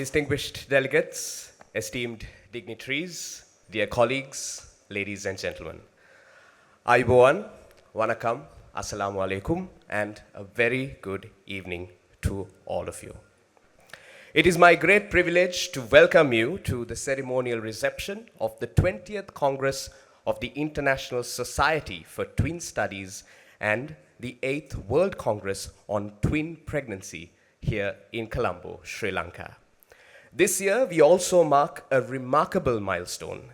Distinguished delegates, esteemed dignitaries, dear colleagues, ladies and gentlemen. Ayubowan, Wanakam, Assalamu alaikum, and a very good evening to all of you. It is my great privilege to welcome you to the ceremonial reception of the 20th Congress of the International Society for Twin Studies and the 8th World Congress on Twin Pregnancy here in Colombo, Sri Lanka. This year, we also mark a remarkable milestone,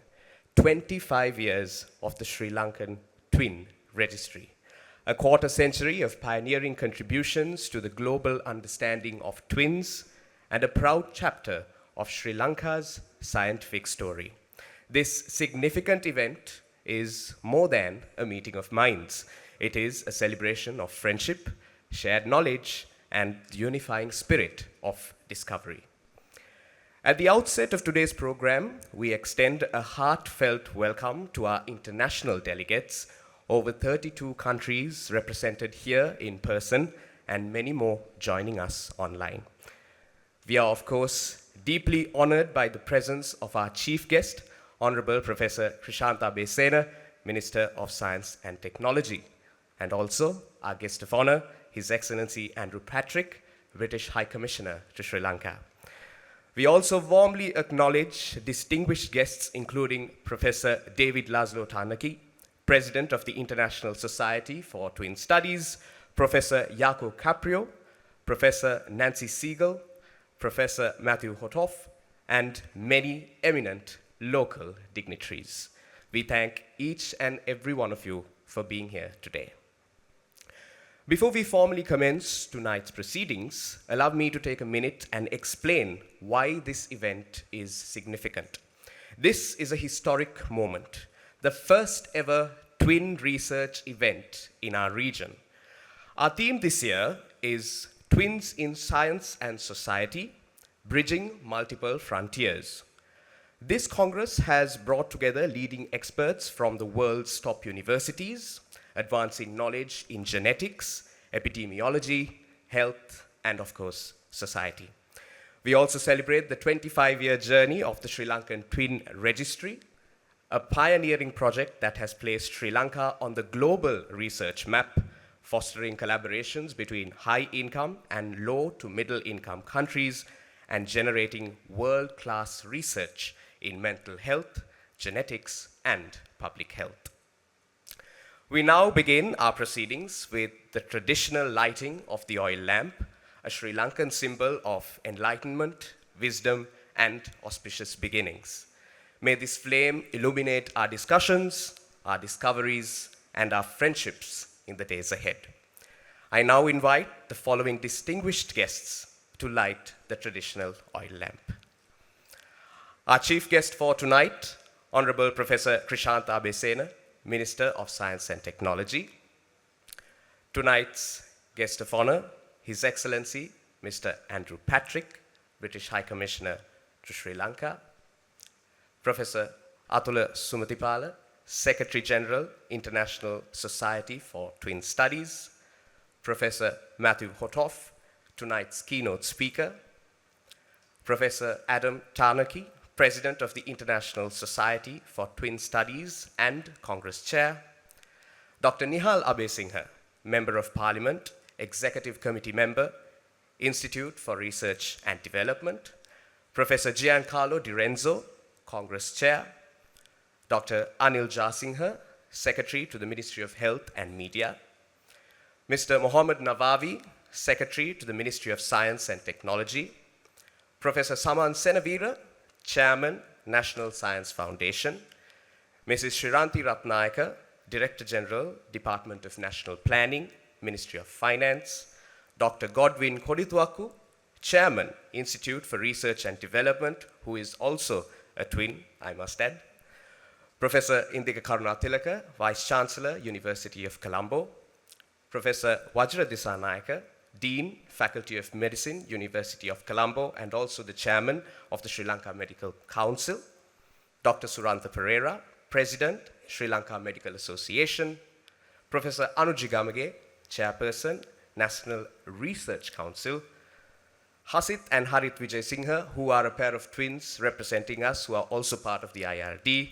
25 years of the Sri Lankan Twin Registry, a quarter century of pioneering contributions to the global understanding of twins, and a proud chapter of Sri Lanka's scientific story. This significant event is more than a meeting of minds. It is a celebration of friendship, shared knowledge, and the unifying spirit of discovery. At the outset of today's program, we extend a heartfelt welcome to our international delegates, over 32 countries represented here in person, and many more joining us online. We are, of course, deeply honored by the presence of our chief guest, Honorable Professor Krishanta Besena, Minister of Science and Technology, and also our guest of honor, His Excellency Andrew Patrick, British High Commissioner to Sri Lanka. We also warmly acknowledge distinguished guests, including Professor David Laszlo Tarnaki, President of the International Society for Twin Studies, Professor Jaco Caprio, Professor Nancy Siegel, Professor Matthew Hotoff, and many eminent local dignitaries. We thank each and every one of you for being here today. Before we formally commence tonight's proceedings, allow me to take a minute and explain why this event is significant. This is a historic moment, the first ever twin research event in our region. Our theme this year is Twins in Science and Society, Bridging Multiple Frontiers. This Congress has brought together leading experts from the world's top universities, advancing knowledge in genetics, epidemiology, health, and of course, society. We also celebrate the 25-year journey of the Sri Lankan Twin Registry, a pioneering project that has placed Sri Lanka on the global research map, fostering collaborations between high-income and low to middle-income countries, and generating world-class research in mental health, genetics, and public health. We now begin our proceedings with the traditional lighting of the oil lamp, a Sri Lankan symbol of enlightenment, wisdom, and auspicious beginnings. May this flame illuminate our discussions, our discoveries, and our friendships in the days ahead. I now invite the following distinguished guests to light the traditional oil lamp. Our chief guest for tonight, Honorable Professor Krishanta Besena, Minister of Science and Technology. Tonight's guest of honor, His Excellency, Mr. Andrew Patrick, British High Commissioner to Sri Lanka. Professor Atula Sumatipala, Secretary General, International Society for Twin Studies. Professor Matthew Hotoff, tonight's keynote speaker. Professor Adam Tarnaki, President of the International Society for Twin Studies and Congress Chair. Dr. Nihal Abesinghe, Member of Parliament, Executive Committee Member, Institute for Research and Development. Professor Giancarlo Di Renzo, Congress Chair. Dr. Anil Jasinghe, Secretary to the Ministry of Health and Media. Mr. Mohammed Navavi, Secretary to the Ministry of Science and Technology. Professor Saman Senavira, Chairman, National Science Foundation. Mrs. Shriranti Ratnayaka, Director General, Department of National Planning, Ministry of Finance. Dr. Godwin Kodituaku, Chairman, Institute for Research and Development, who is also a twin, I must add. Professor Indika Karunatilaka, Vice Chancellor, University of Colombo. Professor Wajra Disanayaka, Dean, Faculty of Medicine, University of Colombo, and also the Chairman of the Sri Lanka Medical Council. Dr. Surantha Pereira, President, Sri Lanka Medical Association. Professor Anuji Gamage, Chairperson, National Research Council. Hasit and Harit Vijay Singha, who are a pair of twins representing us, who are also part of the IRD.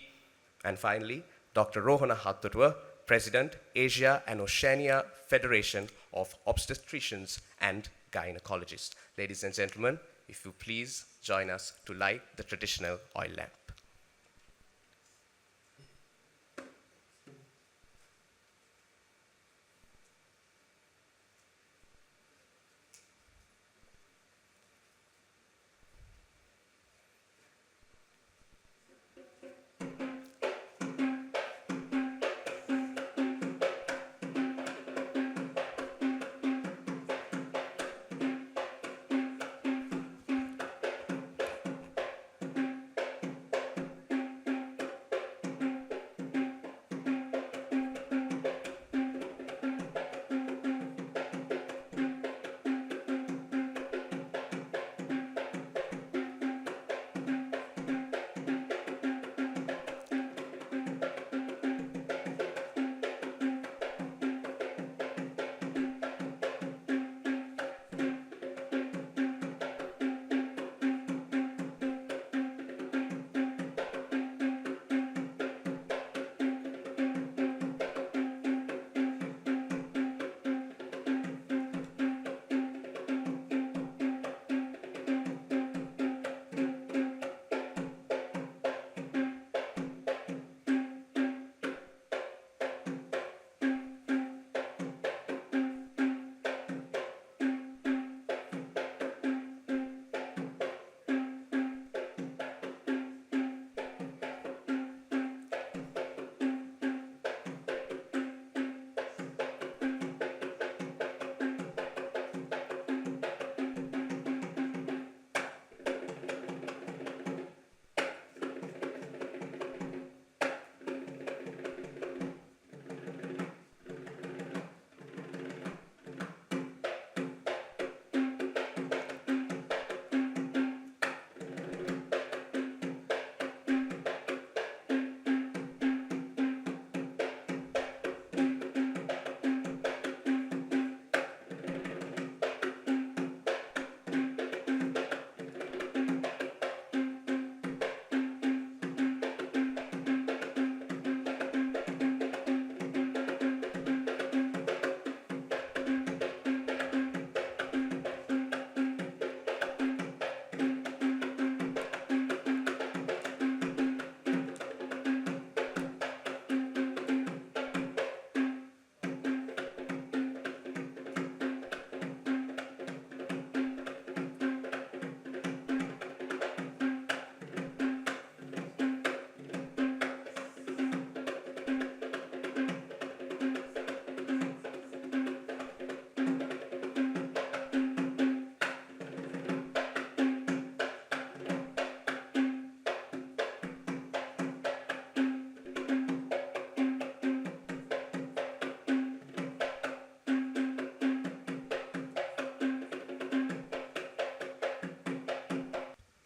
And finally, Dr. Rohana Hatturwa, President, Asia and Oceania Federation of Obstetricians and Gynecologists. Ladies and gentlemen, if you please join us to light the traditional oil lamp.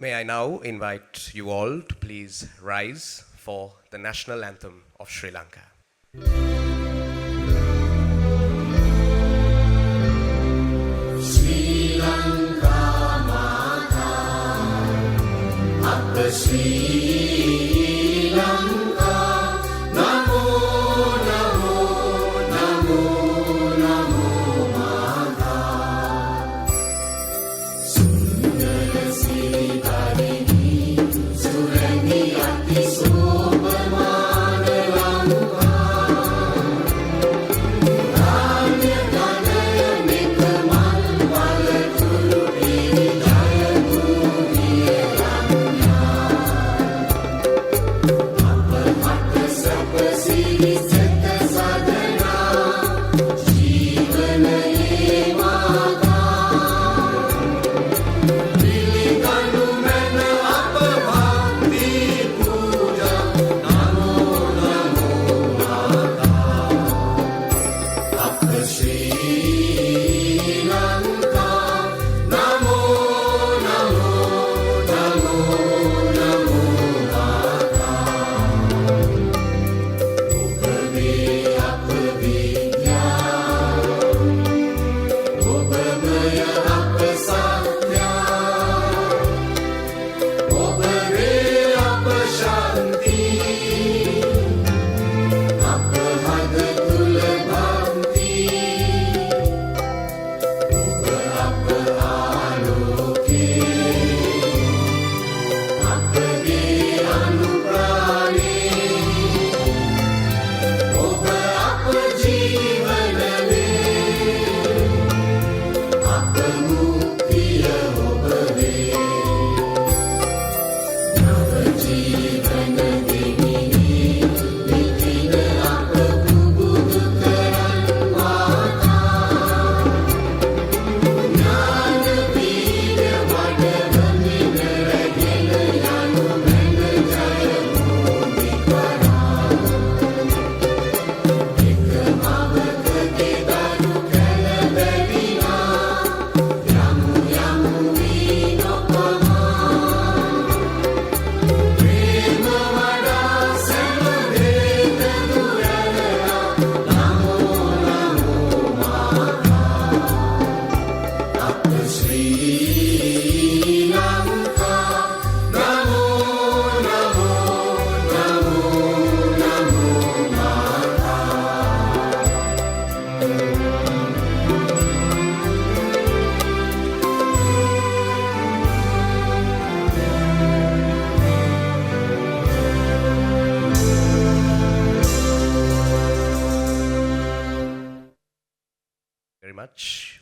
May I now invite you all to please rise for the national anthem of Sri Lanka. Sri Lanka Mata, Appa Sri Lanka, Namo Namo Namo Namo Mata, Sundara Siddharini, Surani Ati Sobhamana Lanka, Ranya Ganaya Mekamal Valaturu Piri Jaya Bhumiya Ranya, Apahata Sapasiri Sata Sadhana, Jivana Emata, Vilikanu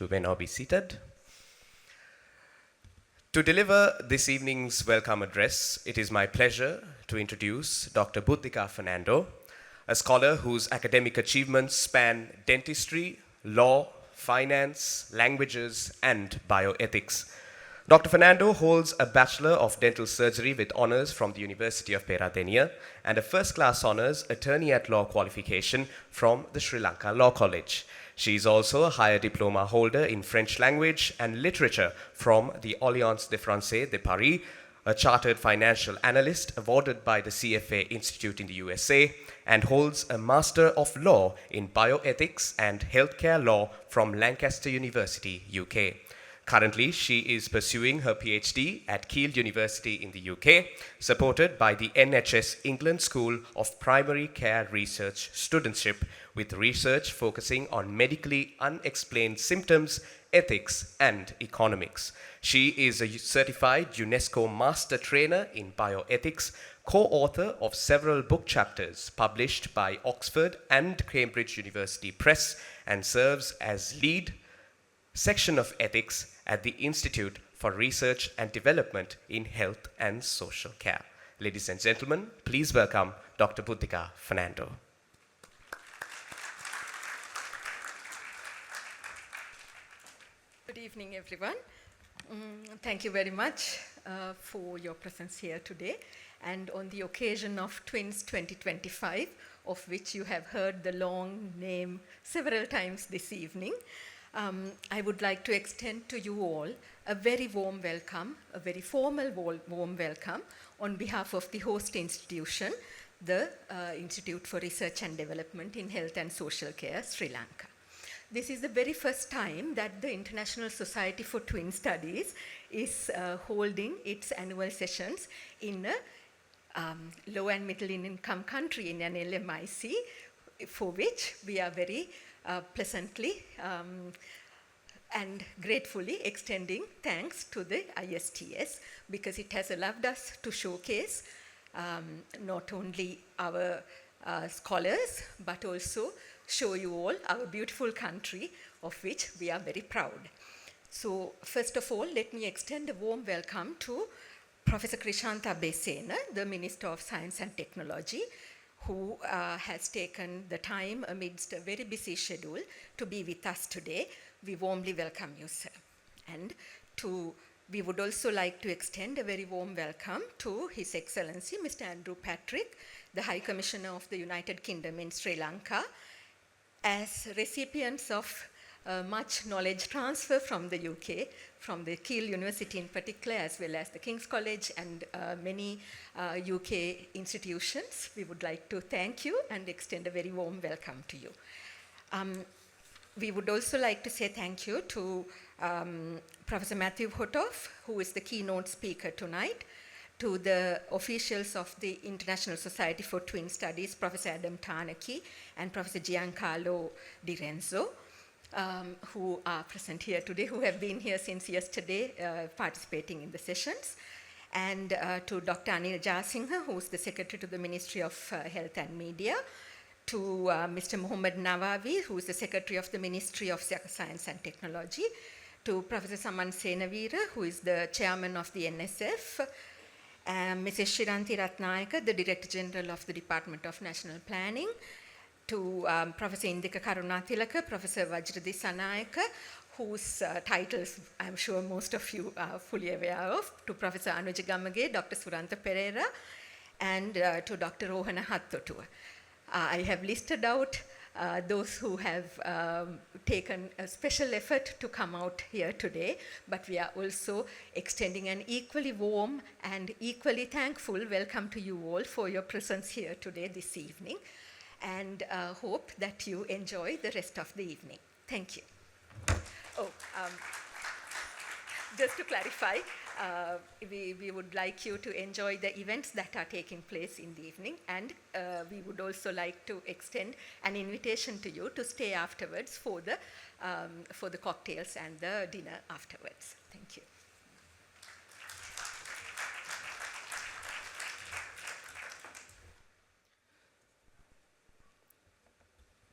You may now be seated. To deliver this evening's welcome address, it is my pleasure to introduce Dr. Buddhika Fernando, a scholar whose academic achievements span dentistry, law, finance, languages, and bioethics. Dr. Fernando holds a Bachelor of Dental Surgery with honors from the University of Peradeniya and a first-class honors Attorney at Law qualification from the Sri Lanka Law College. She is also a higher diploma holder in French language and literature from the Alliance de Français de Paris, a chartered financial analyst awarded by the CFA Institute in the USA, and holds a Master of Law in Bioethics and Healthcare Law from Lancaster University, UK. Currently, she is pursuing her PhD at Keele University in the UK, supported by the NHS England School of Primary Care Research Studentship, with research focusing on medically unexplained symptoms, ethics, and economics. She is a certified UNESCO Master Trainer in Bioethics, co-author of several book chapters published by Oxford and Cambridge University Press, and serves as lead section of ethics at the Institute for Research and Development in Health and Social Care. Ladies and gentlemen, please welcome Dr. Buddhika Fernando. Good evening, everyone. Thank you very much for your presence here today. And on the occasion of Twins 2025, of which you have heard the long name several times this evening, I would like to extend to you all a very warm welcome, a very formal warm welcome on behalf of the host institution, the Institute for Research and Development in Health and Social Care, Sri Lanka. This is the very first time that the International Society for Twin Studies is holding its annual sessions in a low and middle income country, in an LMIC, for which we are very pleasantly and gratefully extending thanks to the ISTS, because it has allowed us to showcase not only our scholars, but also show you all our beautiful country, of which we are very proud. So first of all, let me extend a warm welcome to Professor Krishanta Besena, the Minister of Science and Technology, who has taken the time amidst a very busy schedule to be with us today. We warmly welcome you, sir. And we would also like to extend a very warm welcome to His Excellency, Mr. Andrew Patrick, the High Commissioner of the United Kingdom in Sri Lanka, as recipients of much knowledge transfer from the UK, from the Keele University in particular, as well as the King's College and many UK institutions. We would like to thank you and extend a very warm welcome to you. We would also like to say thank you to Professor Matthew Hotoff, who is the keynote speaker tonight, to the officials of the International Society for Twin Studies, Professor Adam Tarnaki and Professor Giancarlo Di Renzo, who are present here today, who have been here since yesterday participating in the sessions, and to Dr. Anil Jasinghe, who is the Secretary to the Ministry of Health and Media, to Mr. Mohammad Nawawi, who is the Secretary of the Ministry of Science and Technology, to Professor Saman Senavira, who is the Chairman of the NSF, Mrs. Shiranti Ratnayaka, the Director General of the Department of National Planning, to Professor Indika Karunatilaka, Professor Vajradhi Sanayaka, whose titles I'm sure most of you are fully aware of, to Professor Anuja Gamage, Dr. Suranta Pereira, and to Dr. Rohana Hattotua. I have listed out those who have taken a special effort to come out here today, but we are also extending an equally warm and equally thankful welcome to you all for your presence here today, this evening, and hope that you enjoy the rest of the evening. Thank you. Oh, just to clarify, we would like you to enjoy the events that are taking place in the evening, and we would also like to extend an invitation to you to stay afterwards for the cocktails and the dinner afterwards. Thank you.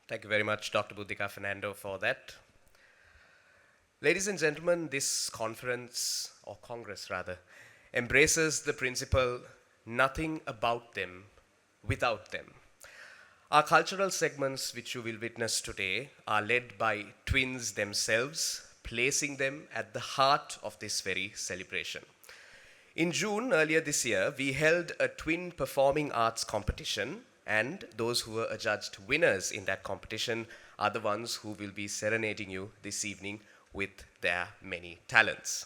Thank you very much, Dr. Buddhika Fernando, for that. Ladies and gentlemen, this conference, or congress rather, embraces the principle nothing about them without them. Our cultural segments, which you will witness today, are led by twins themselves, placing them at the heart of this very celebration. In June earlier this year, we held a twin performing arts competition, and those who were adjudged winners in that competition are the ones who will be serenading you this evening with their many talents.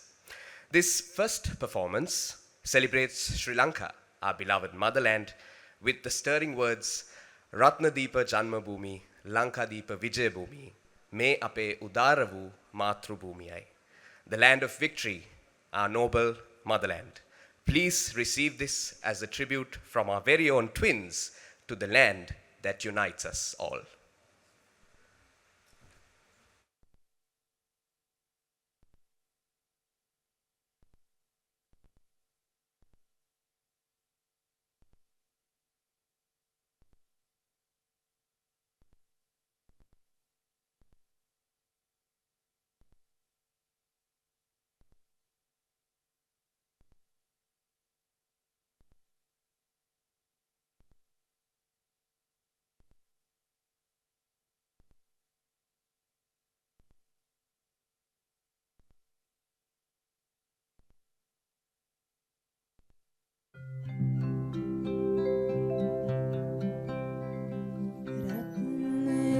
This first performance celebrates Sri Lanka, our beloved motherland, with the stirring words, Ratnadeepa Janmabhoomi, Lankadeepa Vijayabhoomi, Me Ape Udaravu Matrubhumiyai. The land of victory, our noble motherland. Please receive this as a tribute from our very own twins to the land that unites us all.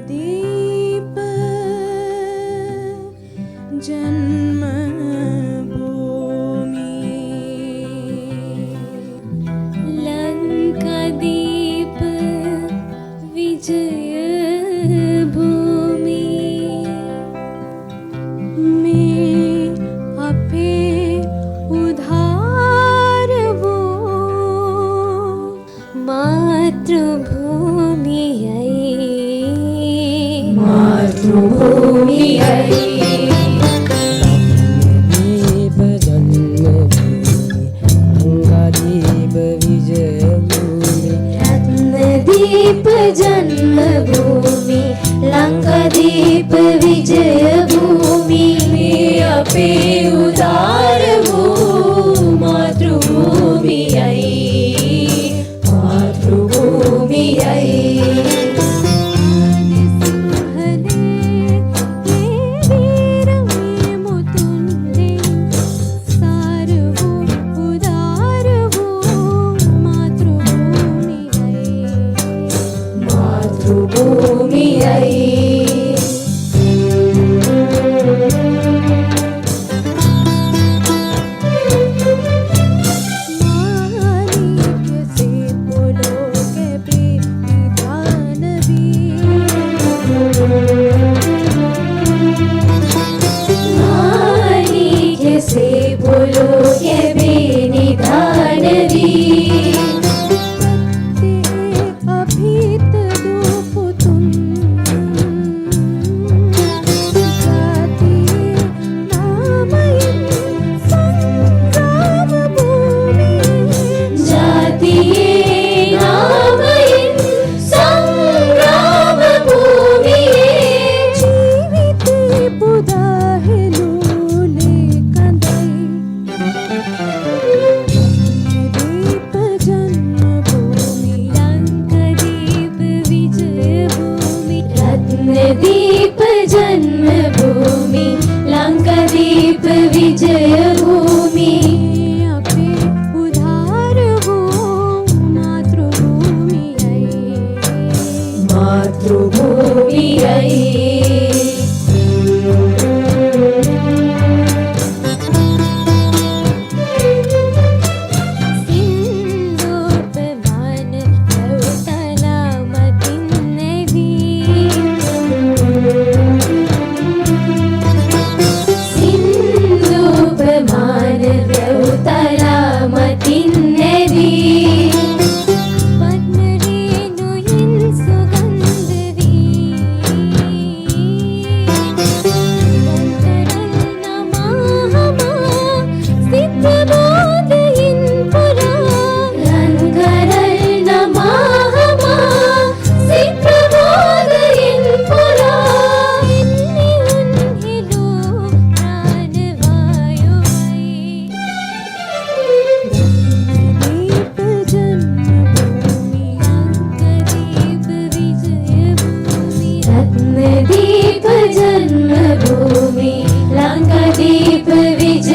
दीप जन्मभूमि लंकादीप विजयभूमि में अपे उधार वो मातृभूमि मातृभूमि दीप जन्मभूमि लंकादीप विजयभूमि में अपे उदार वो मातृभूमि मातृभूमि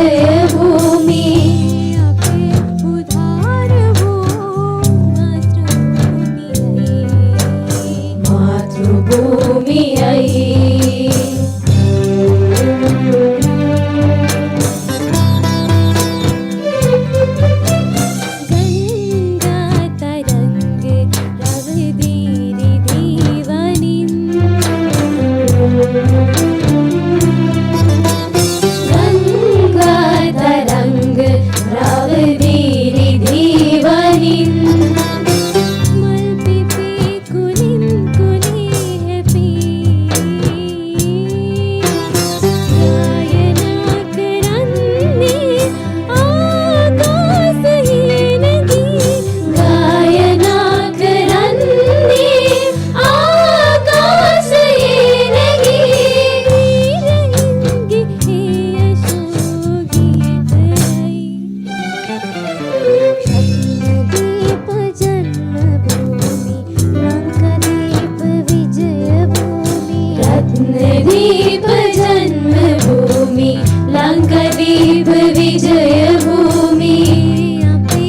විජය භූමි අපේ උදාර වූ මාතෘභූමියයි रत्नदीप जन्मभूमि लंकादीप विजय भूमि अपे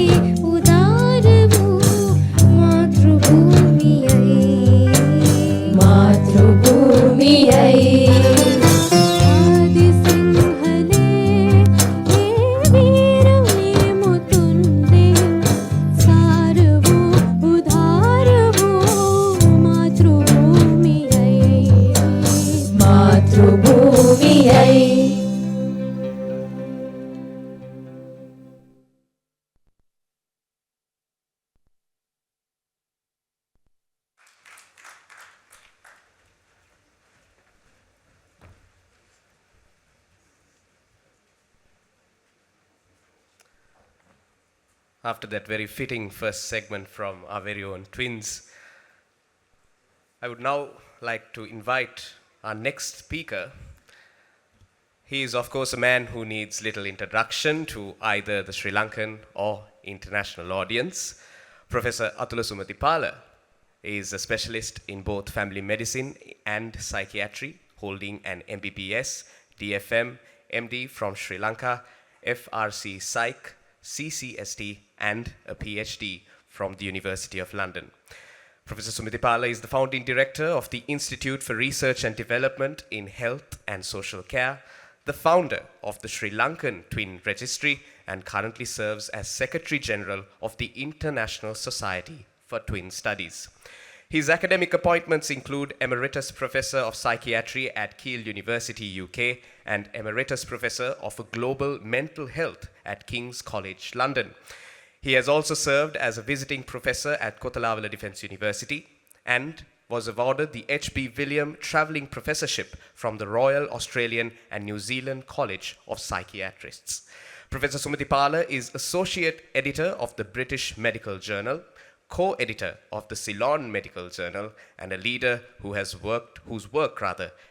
उदार भू मातृभूमियයි आदि सिंहले हे वीरने मुतुंदे सार वो उदार वो मातृभूमियයි After that very fitting first segment from our very own twins, I would now like to invite our next speaker. He is, of course, a man who needs little introduction to either the Sri Lankan or international audience. Professor Atula Sumatipala is a specialist in both family medicine and psychiatry, holding an MBBS, DFM, MD from Sri Lanka, FRC Psych, CCST, and a PhD from the University of London. Professor Sumitipala is the founding director of the Institute for Research and Development in Health and Social Care, the founder of the Sri Lankan Twin Registry, and currently serves as Secretary General of the International Society for Twin Studies. His academic appointments include Emeritus Professor of Psychiatry at Keele University, UK, and Emeritus Professor of Global Mental Health at King's College, London. He has also served as a visiting professor at Kotalawala Defence University and was awarded the H.B. William Travelling Professorship from the Royal Australian and New Zealand College of Psychiatrists. Professor Sumitipala is Associate Editor of the British Medical Journal, co-editor of the Ceylon Medical Journal, and a leader whose work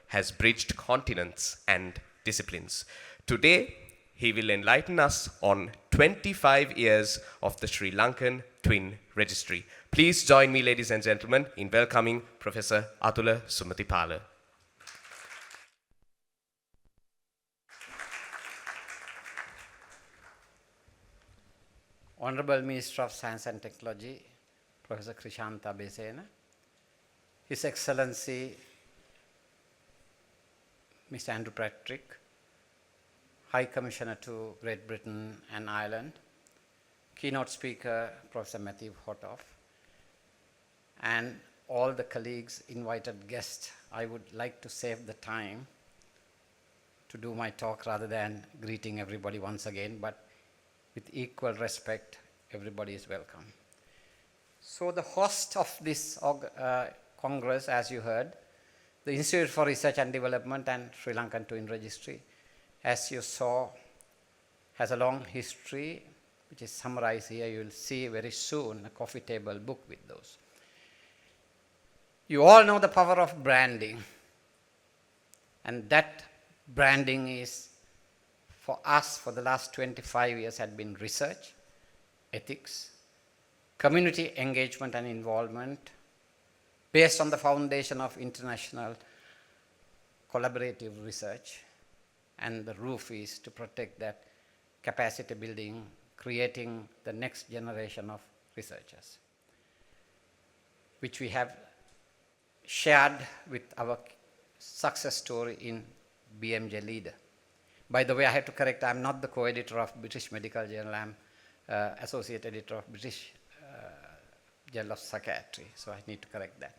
has bridged continents and disciplines. Today, he will enlighten us on 25 years of the Sri Lankan Twin Registry. Please join me, ladies and gentlemen, in welcoming Professor Atula Sumatipala. Honorable Minister of Science and Technology, Professor Krishanta Besena, His Excellency Mr. Andrew Patrick, High Commissioner to Great Britain and Ireland, keynote speaker Professor Matthew Hotoff, and all the colleagues, invited guests. I would like to save the time to do my talk rather than greeting everybody once again, but with equal respect, everybody is welcome. So the host of this Congress, as you heard, the Institute for Research and Development and Sri Lankan Twin Registry, as you saw, has a long history, which is summarized here. You will see very soon a coffee table book with those. You all know the power of branding, and that branding is, for us, for the last 25 years, had been research, ethics, community engagement and involvement, based on the foundation of international collaborative research, and the roof is to protect that capacity building, creating the next generation of researchers, which we have shared with our success story in BMJ Leader. By the way, I have to correct, I'm not the co-editor of British Medical Journal, I'm associate editor of British Journal of Psychiatry, so I need to correct that.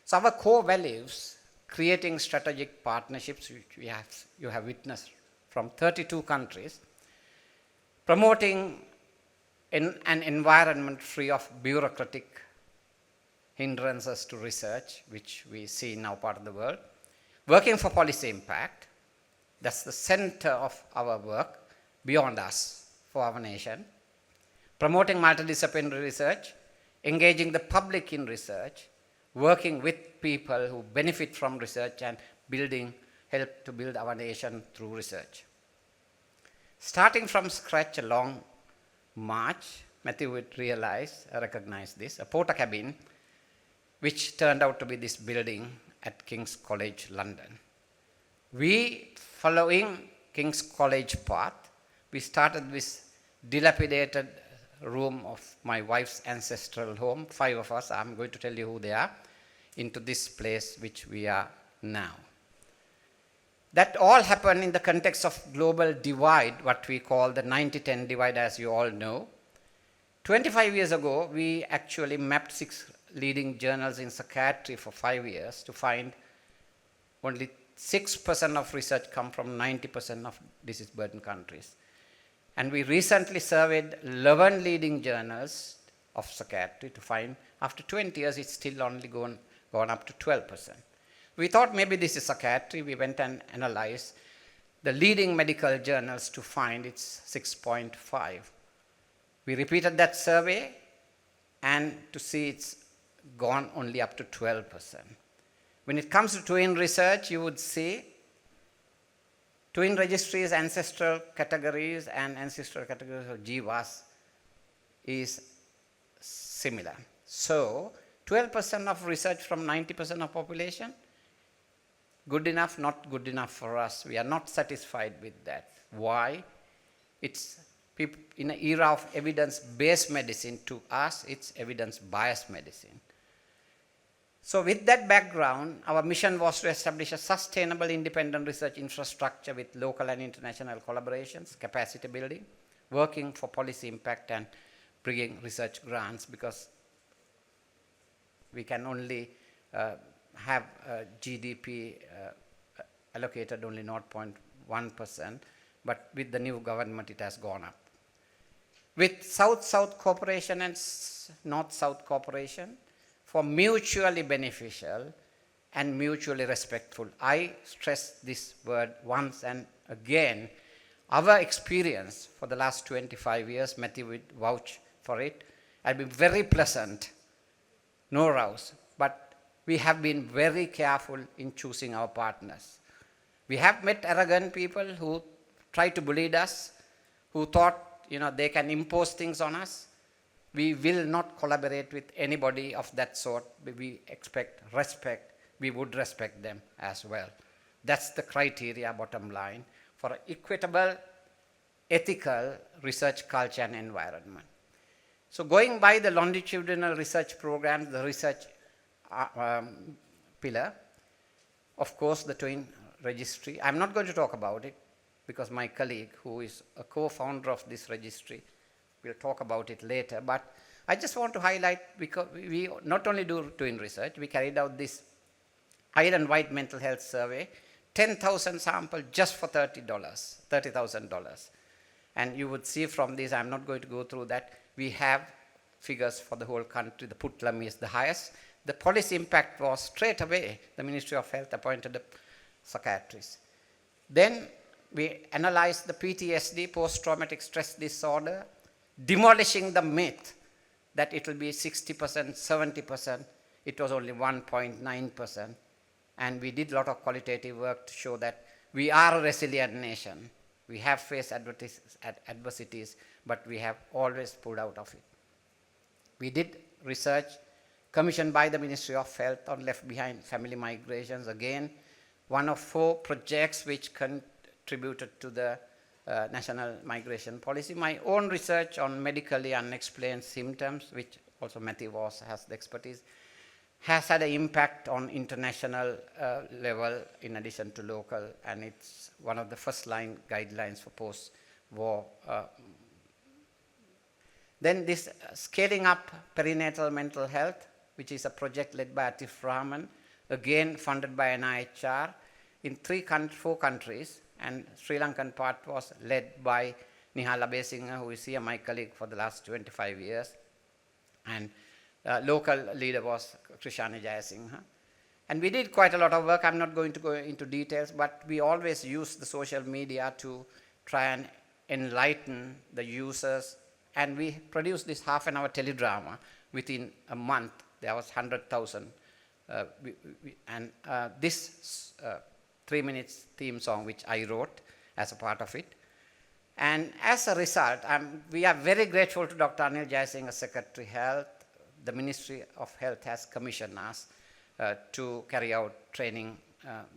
So our core values, creating strategic partnerships, which you have witnessed from 32 countries, promoting an environment free of bureaucratic hindrances to research, which we see in our part of the world, working for policy impact, that's the center of our work beyond us for our nation, promoting multidisciplinary research, engaging the public in research, working with people who benefit from research and help to build our nation through research. Starting from scratch a long march, Matthew would recognize this, a porter cabin, which turned out to be this building at King's College, London. We, following King's College path, we started this dilapidated room of my wife's ancestral home, 5 of us, I'm going to tell you who they are, into this place which we are now. That all happened in the context of global divide, what we call the 90-10 divide, as you all know. 25 years ago, we actually mapped 6 leading journals in psychiatry for 5 years to find only 6% of research come from 90% of disease burden countries. And we recently surveyed 11 leading journals of psychiatry to find after 20 years it's still only gone up to 12%. We thought maybe this is psychiatry. We went and analyzed the leading medical journals to find it's 6.5. We repeated that survey and to see it's gone only up to 12%. When it comes to twin research, you would see twin registries, ancestral categories and ancestral categories of jivas is similar. So 12% of research from 90% of population, good enough, not good enough for us. We are not satisfied with that. Why? It's in an era of evidence-based medicine. To us, it's evidence-biased medicine. So with that background, our mission was to establish a sustainable independent research infrastructure with local and international collaborations, capacity building, working for policy impact and bringing research grants, because we can only have GDP allocated only 0.1%, but with the new government it has gone up. With South-South cooperation and North-South cooperation, for mutually beneficial and mutually respectful. I stress this word once and again. Our experience for the last 25 years, Matthew would vouch for it, has been very pleasant, no rows, but we have been very careful in choosing our partners. We have met arrogant people who try to bully us, who thought they can impose things on us. We will not collaborate with anybody of that sort. We expect respect. We would respect them as well. That's the criteria, bottom line, for an equitable, ethical research culture and environment. So going by the longitudinal research program, the research pillar, of course, the twin registry. I'm not going to talk about it because my colleague, who is a co-founder of this registry, we'll talk about it later, but I just want to highlight, because we not only do twin research, we carried out this island-wide mental health survey, 10,000 samples just for $30,000. And you would see from this, I'm not going to go through that, we have figures for the whole country. The Putlam is the highest. The policy impact was straight away, the Ministry of Health appointed a psychiatrist. Then we analyzed the PTSD, post-traumatic stress disorder, demolishing the myth that it will be 60%, 70%. It was only 1.9%. And we did a lot of qualitative work to show that we are a resilient nation. We have faced adversities, but we have always pulled out of it. We did research commissioned by the Ministry of Health on left behind family migrations. Again, one of 4 projects which contributed to the national migration policy. My own research on medically unexplained symptoms, which also Matthew Voss has the expertise, has had an impact on international level in addition to local, and it's one of the first line guidelines for post-war. Then this scaling up perinatal mental health, which is a project led by Atif Rahman, again funded by NIHR in 4 countries, and Sri Lankan part was led by Nihala Besinga, who is here, my colleague for the last 25 years, and local leader was Krishani Jayasinghe. And we did quite a lot of work. I'm not going to go into details, but we always use the social media to try and enlighten the users. And we produced this half-an-hour teledrama. Within a month, there was 100,000. And this 3 minutes theme song, which I wrote as a part of it. And as a result, we are very grateful to Dr. Anil Jayasinghe, Secretary Health. The Ministry of Health has commissioned us to carry out training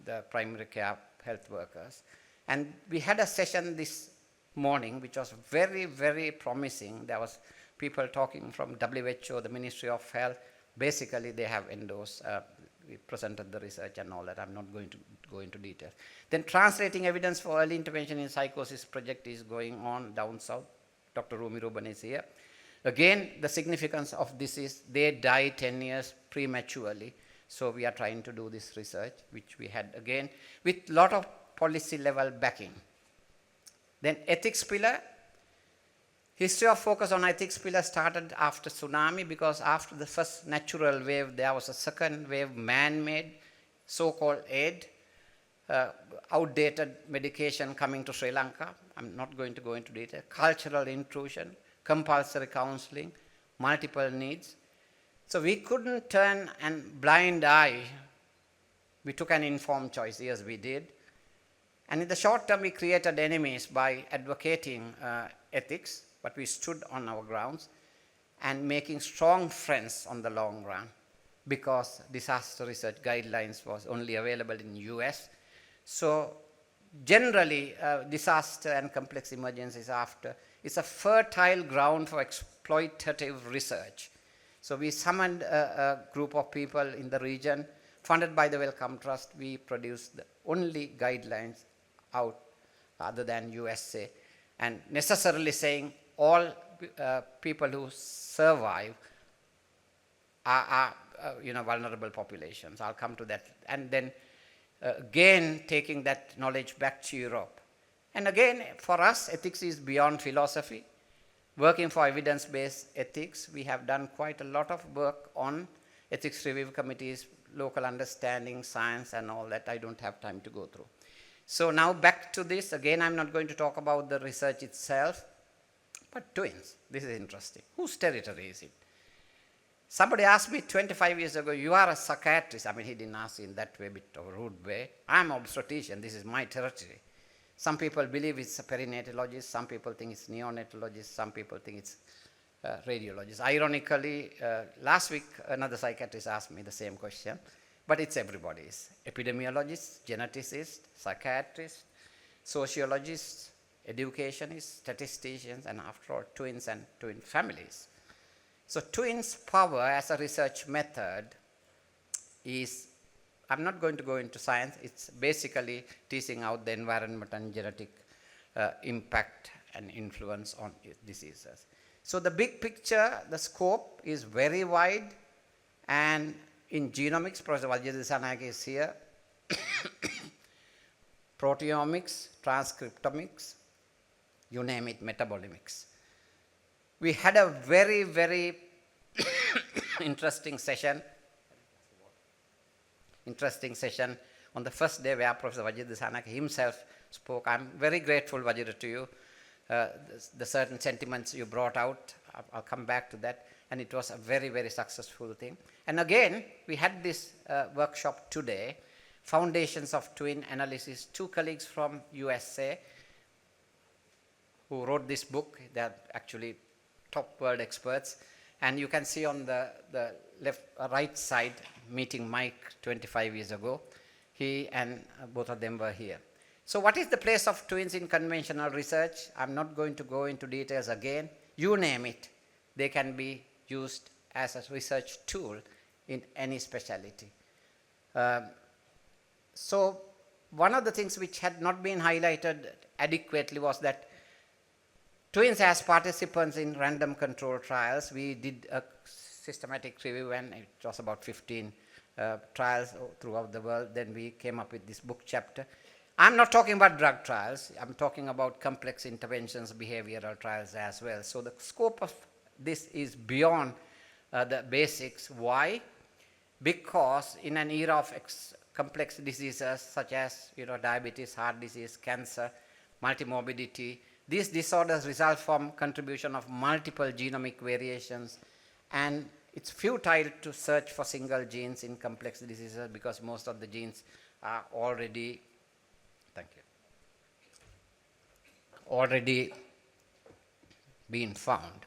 the primary care health workers. And we had a session this morning which was very, very promising. There was people talking from WHO, the Ministry of Health. Basically, they have endorsed, we presented the research and all that. I'm not going to go into details. Then translating evidence for early intervention in psychosis project is going on down south. Dr. Rumi Ruban is here. Again, the significance of this is they die 10 years prematurely. So we are trying to do this research, which we had again with a lot of policy level backing. Then ethics pillar. History of focus on ethics pillar started after tsunami, because after the first natural wave, there was a second wave, man-made, so-called aid, outdated medication coming to Sri Lanka. I'm not going to go into detail. Cultural intrusion, compulsory counseling, multiple needs. So we couldn't turn a blind eye. We took an informed choice. Yes, we did. And in the short term, we created enemies by advocating ethics, but we stood on our grounds, and making strong friends on the long run, because disaster research guidelines was only available in US. So generally, disaster and complex emergencies it's a fertile ground for exploitative research. So we summoned a group of people in the region, funded by the Wellcome Trust. We produced the only guidelines out other than USA, and necessarily saying all people who survive are vulnerable populations. I'll come to that. And then again, taking that knowledge back to Europe. And again, for us, ethics is beyond philosophy. Working for evidence-based ethics, we have done quite a lot of work on ethics review committees, local understanding, science, and all that. I don't have time to go through. So now back to this. Again, I'm not going to talk about the research itself, but twins. This is interesting. Whose territory is it? Somebody asked me 25 years ago, you are a psychiatrist. I mean, he didn't ask in that way, bit of a rude way. I'm an obstetrician. This is my territory. Some people believe it's a perinatologist. Some people think it's neonatologist. Some people think it's radiologist. Ironically, last week, another psychiatrist asked me the same question, but it's everybody's. Epidemiologists, geneticists, psychiatrists, sociologists, educationists, statisticians, and after all, twins and twin families. So twins' power as a research method is, I'm not going to go into science, it's basically teasing out the environment and genetic impact and influence on diseases. So the big picture, the scope is very wide, and in genomics, Professor Vajra Disanayake is here, proteomics, transcriptomics, you name it, metabolomics. We had a very, very interesting session on the first day where Professor Vajra Disanayake himself spoke. I'm very grateful, Vajra, to you. The certain sentiments you brought out, I'll come back to that. And it was a very, very successful thing. And again, we had this workshop today, Foundations of Twin Analysis. 2 colleagues from USA who wrote this book. They are actually top world experts. And you can see on the right side, meeting Mike 25 years ago. He and both of them were here. So what is the place of twins in conventional research? I'm not going to go into details again. You name it. They can be used as a research tool in any specialty. So one of the things which had not been highlighted adequately was that twins as participants in random control trials, we did a systematic review and it was about 15 trials throughout the world. Then we came up with this book chapter. I'm not talking about drug trials. I'm talking about complex interventions, behavioral trials as well. So the scope of this is beyond the basics. Why? Because in an era of complex diseases such as diabetes, heart disease, cancer, multimorbidity, these disorders result from contribution of multiple genomic variations, and it's futile to search for single genes in complex diseases because most of the genes are already been found.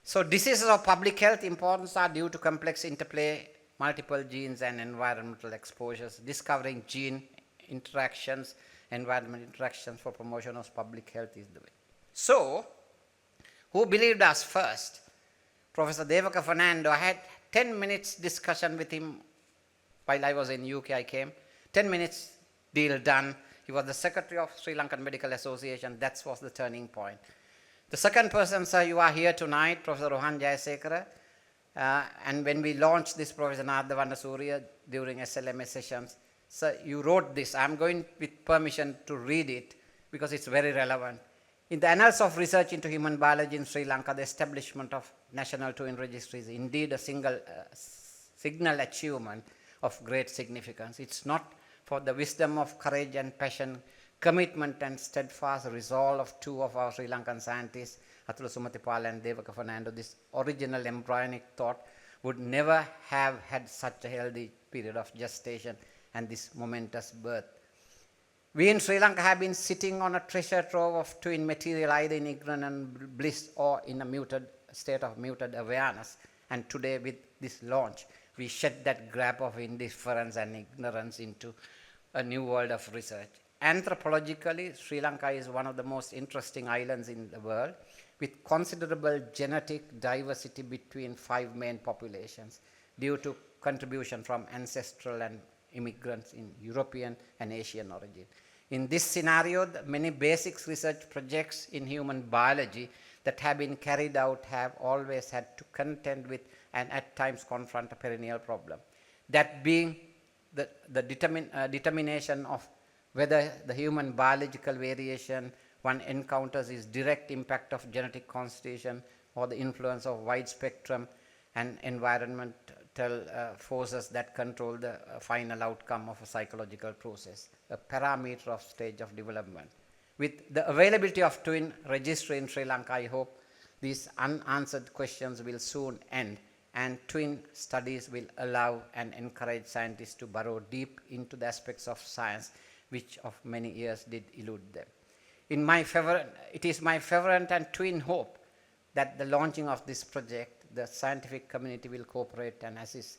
So diseases of public health importance are due to complex interplay, multiple genes and environmental exposures. Discovering gene interactions, environment interactions for promotion of public health is the way. So, who believed us first? Professor Devaka Fernando. I had 10 minutes discussion with him while I was in UK. I came. 10 minutes, deal done. He was the secretary of Sri Lankan Medical Association. That was the turning point. The second person, sir, you are here tonight, Professor Rohan Jayasekara. And when we launched this, Professor Narda Vandasurya, during SLMA sessions, sir, you wrote this. I'm going with permission to read it because it's very relevant. In the annals of research into human biology in Sri Lanka, the establishment of National Twin Registry is indeed a signal achievement of great significance. It's not for the wisdom of courage and passion, commitment and steadfast resolve of two of our Sri Lankan scientists, Atula Sumatipal and Devaka Fernando. This original embryonic thought would never have had such a healthy period of gestation and this momentous birth. We in Sri Lanka have been sitting on a treasure trove of twin material, either in ignorant bliss or in a muted state of muted awareness. And today with this launch, we shed that grab of indifference and ignorance into a new world of research. Anthropologically, Sri Lanka is one of the most interesting islands in the world, with considerable genetic diversity between 5 main populations due to contribution from ancestral and immigrants in European and Asian origin. In this scenario, the many basic research projects in human biology that have been carried out have always had to contend with and at times confront a perennial problem. That being the determination of whether the human biological variation one encounters is direct impact of genetic constitution or the influence of wide spectrum and environmental forces that control the final outcome of a psychological process, a parameter of stage of development. With the availability of twin registry in Sri Lanka, I hope these unanswered questions will soon end and twin studies will allow and encourage scientists to burrow deep into the aspects of science which of many years did elude them. It is my fervent and twin hope that the launching of this project, the scientific community will cooperate and assist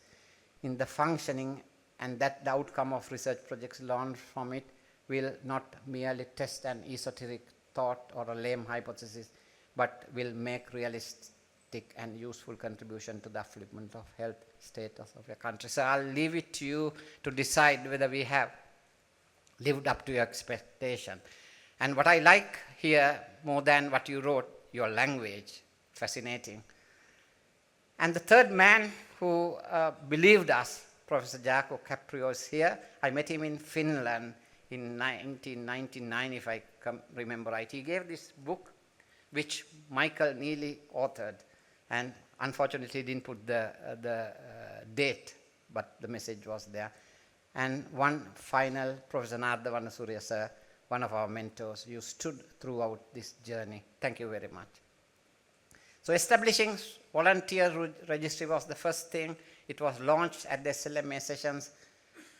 in the functioning, and that the outcome of research projects launched from it will not merely test an esoteric thought or a lame hypothesis, but will make realistic and useful contribution to the upliftment of health status of your country. So I'll leave it to you to decide whether we have lived up to your expectation. And what I like here more than what you wrote, your language, fascinating. And the third man who believed us, Professor Jaakko Caprio, is here. I met him in Finland in 1999, if I remember right. He gave this book, which Michael Neely authored, and unfortunately didn't put the date, but the message was there. And one final, Professor Narda Vandasurya, sir, one of our mentors, you stood throughout this journey. Thank you very much. So establishing volunteer registry was the first thing. It was launched at the SLMA sessions.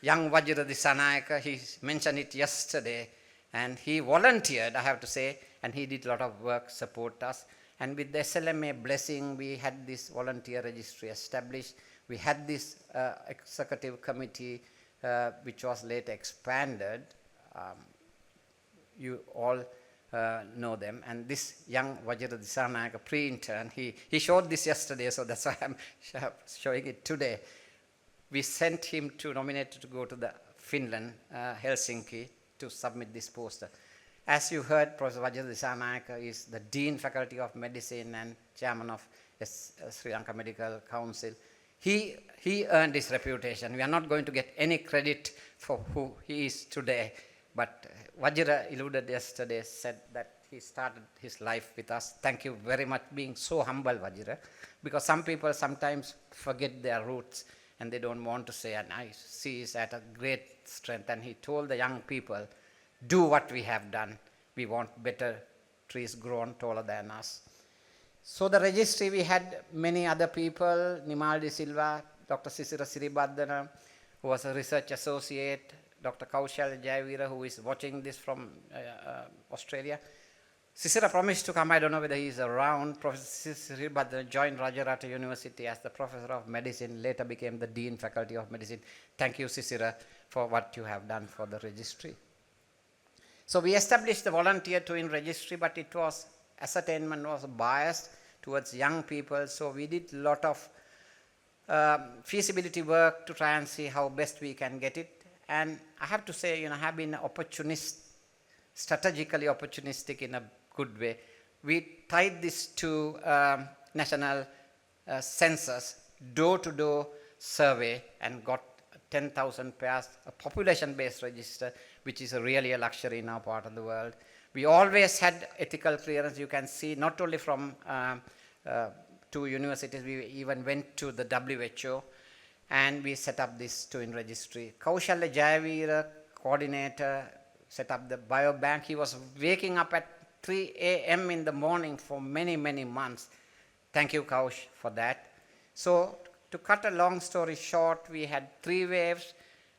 Young Vajra Disanayaka, he mentioned it yesterday, and he volunteered, I have to say, and he did a lot of work, support us. And with the SLMA blessing, we had this volunteer registry established. We had this executive committee, which was later expanded. you all know them. And this young Vajra Disanayaka, pre-intern, he showed this yesterday, so that's why I'm showing it today. We sent him to nominate to go to the Finland, Helsinki, to submit this poster. As you heard, Professor Vajra Disanayaka is the Dean Faculty of Medicine and Chairman of Sri Lanka Medical Council. He earned his reputation. We are not going to get any credit for who he is today. But Vajra alluded yesterday, said that he started his life with us. Thank you very much being so humble, Vajra, because some people sometimes forget their roots and they don't want to say, and I see is at a great strength. And he told the young people, do what we have done. We want better trees grown taller than us. So the registry, we had many other people, Nimal De Silva, Dr. Sisira Siribadana, who was a research associate, Dr. Kaushal Jayavira, who is watching this from Australia. Sisira promised to come, I don't know whether he is around. Professor Siribadana joined Rajarata University as the Professor of Medicine, later became the Dean Faculty of Medicine. Thank you, Sisira, for what you have done for the registry. So we established the volunteer twin registry, but it was, ascertainment was biased towards young people, so we did a lot of feasibility work to try and see how best we can get it. And I have to say, I have been strategically opportunistic in a good way. We tied this to national census, door-to-door survey, and got 10,000 pairs, a population-based register, which is really a luxury in our part of the world. We always had ethical clearance, you can see, not only from 2 universities, we even went to the WHO, and we set up this twin registry. Kaushalya Jayavira, coordinator, set up the biobank. He was waking up at 3 a.m. in the morning for many, many months. Thank you, Kaush, for that. So, to cut a long story short, we had 3 waves.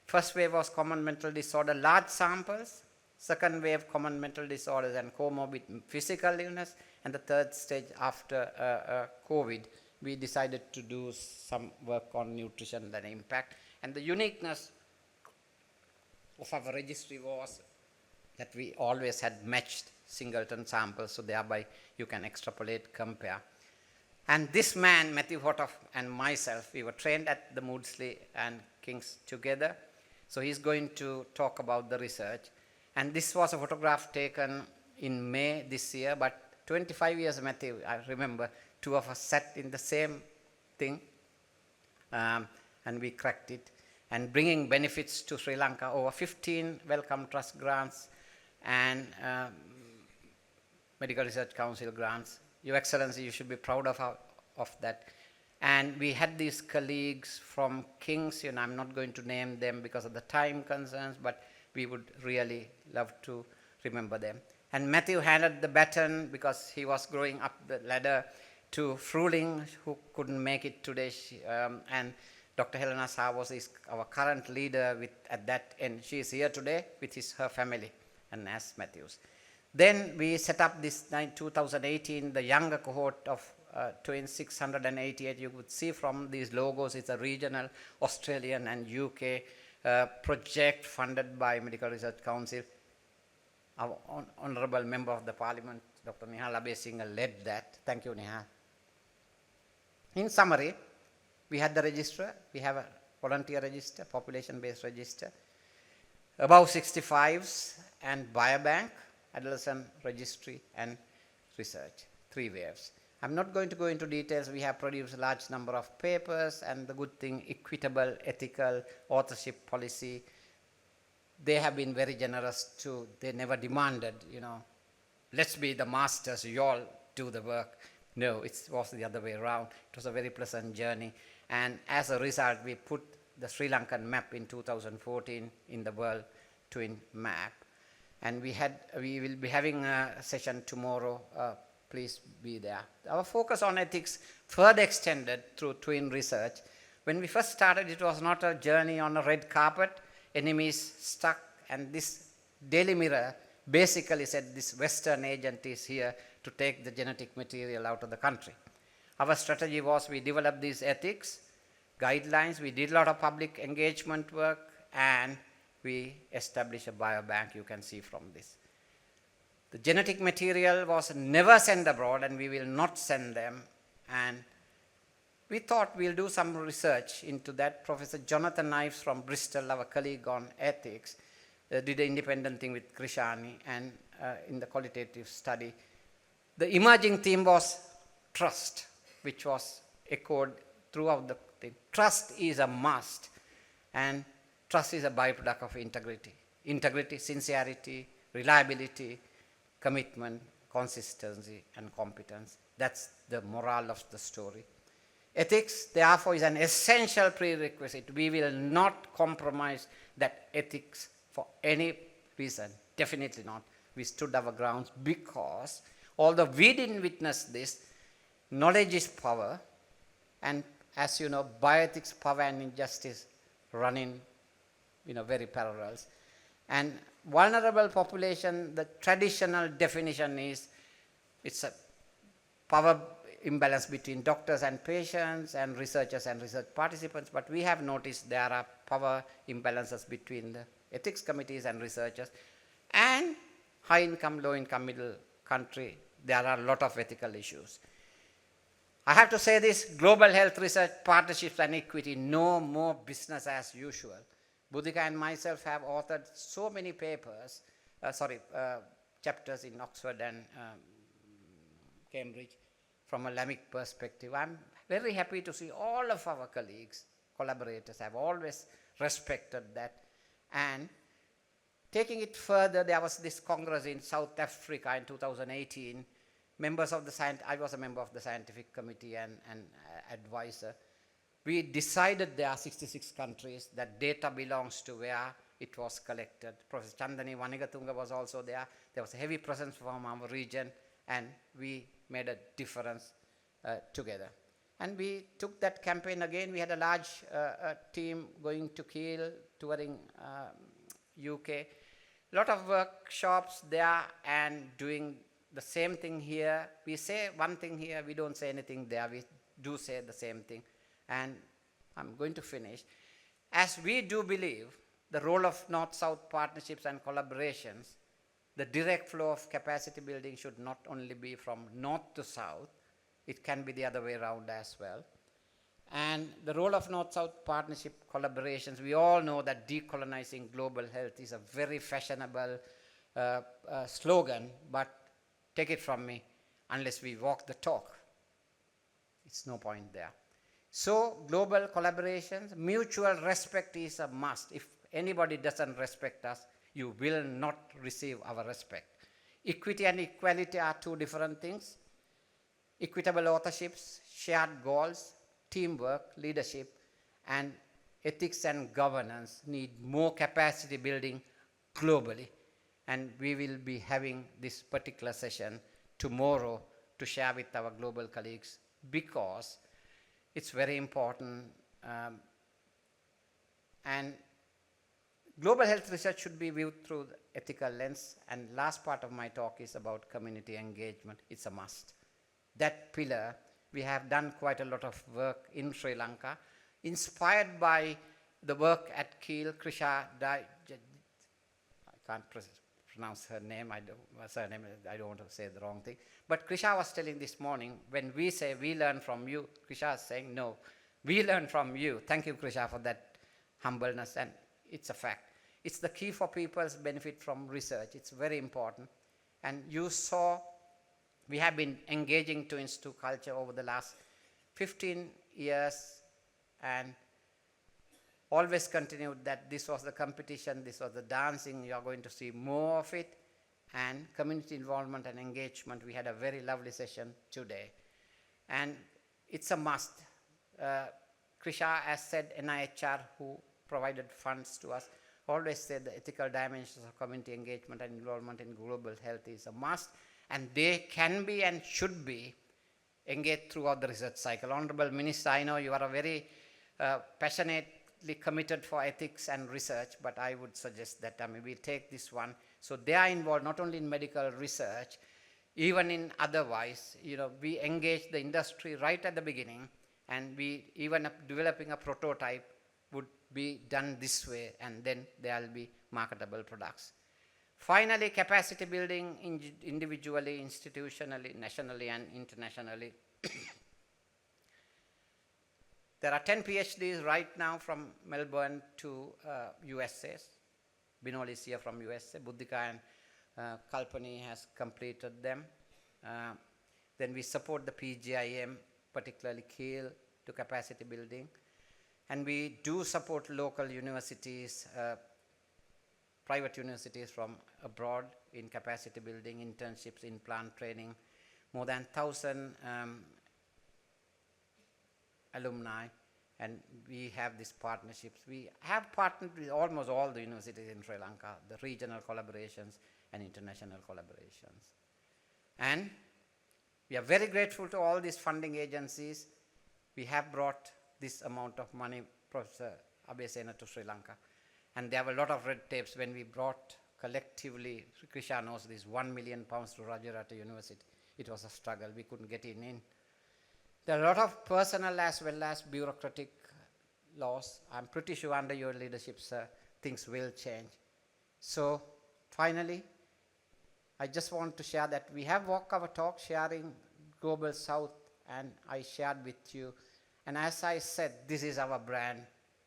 First wave was common mental disorder, large samples. Second wave, common mental disorders and comorbid physical illness. And the third stage, after COVID, we decided to do some work on nutrition and impact. And the uniqueness of our registry was that we always had matched singleton samples, so thereby you can extrapolate, compare. And this man, Matthew Hotoff, and myself, we were trained at the Maudsley and King's together. So he's going to talk about the research. And this was a photograph taken in May this year, but 25 years, Matthew, I remember, 2 of us sat in the same thing, and we cracked it, and bringing benefits to Sri Lanka, over 15 Wellcome Trust grants and Medical Research Council grants. Your Excellency, you should be proud of that. And we had these colleagues from King's, I'm not going to name them because of the time concerns, but we would really love to remember them. And Matthew handed the baton because he was growing up the ladder to Fruling, who couldn't make it today. And Dr. Helena Savos is our current leader at that end. She is here today with her family and as Matthews. Then we set up this 2018, the younger cohort of twins, 688. You could see from these logos, it's a regional Australian and UK project funded by Medical Research Council. Our honorable member of the parliament, Dr. Nihal Abesinghe, led that. Thank you, Nihal. In summary, we had the register. We have a volunteer register, population-based register, above 65s, and biobank, adolescent registry, and research. 3 waves. I'm not going to go into details. We have produced a large number of papers, and the good thing, equitable, ethical, authorship policy. They have been very generous too. They never demanded, let's be the masters, you all do the work. No, it was the other way around. It was a very pleasant journey. And as a result, we put the Sri Lankan map in 2014 in the World Twin Map. And we will be having a session tomorrow. Please be there. Our focus on ethics further extended through twin research. When we first started, it was not a journey on a red carpet. Enemies stuck, and this Daily Mirror basically said this Western agent is here to take the genetic material out of the country. Our strategy was we developed these ethics, guidelines, we did a lot of public engagement work, and we established a biobank, you can see from this. The genetic material was never sent abroad, and we will not send them. And we thought we'll do some research into that. Professor Jonathan Ives from Bristol, our colleague on ethics, did an independent thing with Krishani, and in the qualitative study, the emerging theme was trust, which was echoed throughout the thing. Trust is a must, and trust is a byproduct of integrity. Integrity, sincerity, reliability, commitment, consistency, and competence. That's the moral of the story. Ethics, therefore, is an essential prerequisite. We will not compromise that ethics for any reason. Definitely not. We stood our grounds because, although we didn't witness this, knowledge is power, and as you know, bioethics, power, and injustice run in very parallels. And vulnerable population, the traditional definition is it's a power imbalance between doctors and patients and researchers and research participants, but we have noticed there are power imbalances between the ethics committees and researchers, and high income, low income, middle country, there are a lot of ethical issues. I have to say this, global health research partnerships and equity, no more business as usual. Budhika and myself have authored so many papers, chapters in Oxford and Cambridge from a Lamic perspective. I'm very happy to see all of our colleagues, collaborators have always respected that. And taking it further, there was this congress in South Africa in 2018. I was a member of the scientific committee and advisor. We decided there are 66 countries, that data belongs to where it was collected. Professor Chandani Vanigatunga was also there. There was a heavy presence from our region, and we made a difference together. And we took that campaign again. We had a large team going to Kiel, touring UK. A lot of workshops there and doing the same thing here. We say one thing here, we don't say anything there. We do say the same thing. And I'm going to finish. As we do believe the role of North-South partnerships and collaborations, the direct flow of capacity building should not only be from North to South, it can be the other way around as well. And the role of North-South partnership collaborations, we all know that decolonizing global health is a very fashionable slogan, but take it from me, unless we walk the talk, it's no point there. So global collaborations, mutual respect is a must. If anybody doesn't respect us, you will not receive our respect. Equity and equality are two different things. Equitable authorships, shared goals, teamwork, leadership, and ethics and governance need more capacity building globally. And we will be having this particular session tomorrow to share with our global colleagues, because it's very important. And global health research should be viewed through the ethical lens. And last part of my talk is about community engagement. It's a must. That pillar, we have done quite a lot of work in Sri Lanka, inspired by the work at Kiel. Krisha, I can't pronounce her name, I don't want to say the wrong thing. But Krisha was telling this morning, when we say we learn from you, Krisha is saying no, we learn from you. Thank you, Krisha, for that humbleness, and it's a fact. It's the key for people's benefit from research. It's very important. And you saw we have been engaging Twins to culture over the last 15 years, and always continued that this was the competition, this was the dancing, you are going to see more of it, and community involvement and engagement. We had a very lovely session today. And it's a must. Krisha has said, NIHR, who provided funds to us, always said the ethical dimensions of community engagement and involvement in global health is a must, and they can be and should be engaged throughout the research cycle. Honorable Minister, I know you are a very passionately committed for ethics and research, but I would suggest that we take this one. So they are involved not only in medical research, even in otherwise. We engage the industry right at the beginning, and we even developing a prototype would be done this way, and then there will be marketable products. Finally, capacity building individually, institutionally, nationally, and internationally. There are 10 PhDs right now from Melbourne to USA. Binol is here from USA. Buddhika and Kalpani has completed them. Then we support the PGIM, particularly KEEL, to capacity building. And we do support local universities, private universities from abroad in capacity building, internships, in plant training. More than 1,000 alumni, and we have these partnerships. We have partnered with almost all the universities in Sri Lanka, the regional collaborations and international collaborations. And we are very grateful to all these funding agencies. We have brought this amount of money, Professor Abesena, to Sri Lanka. And there were a lot of red tapes when we brought collectively, Krisha knows this, £1 million to Rajarata University. It was a struggle, we couldn't get in. There are a lot of personal as well as bureaucratic laws. I'm pretty sure under your leadership, sir, things will change. So finally, I just want to share that we have walked our talk sharing Global South, and I shared with you. And as I said, this is our brand.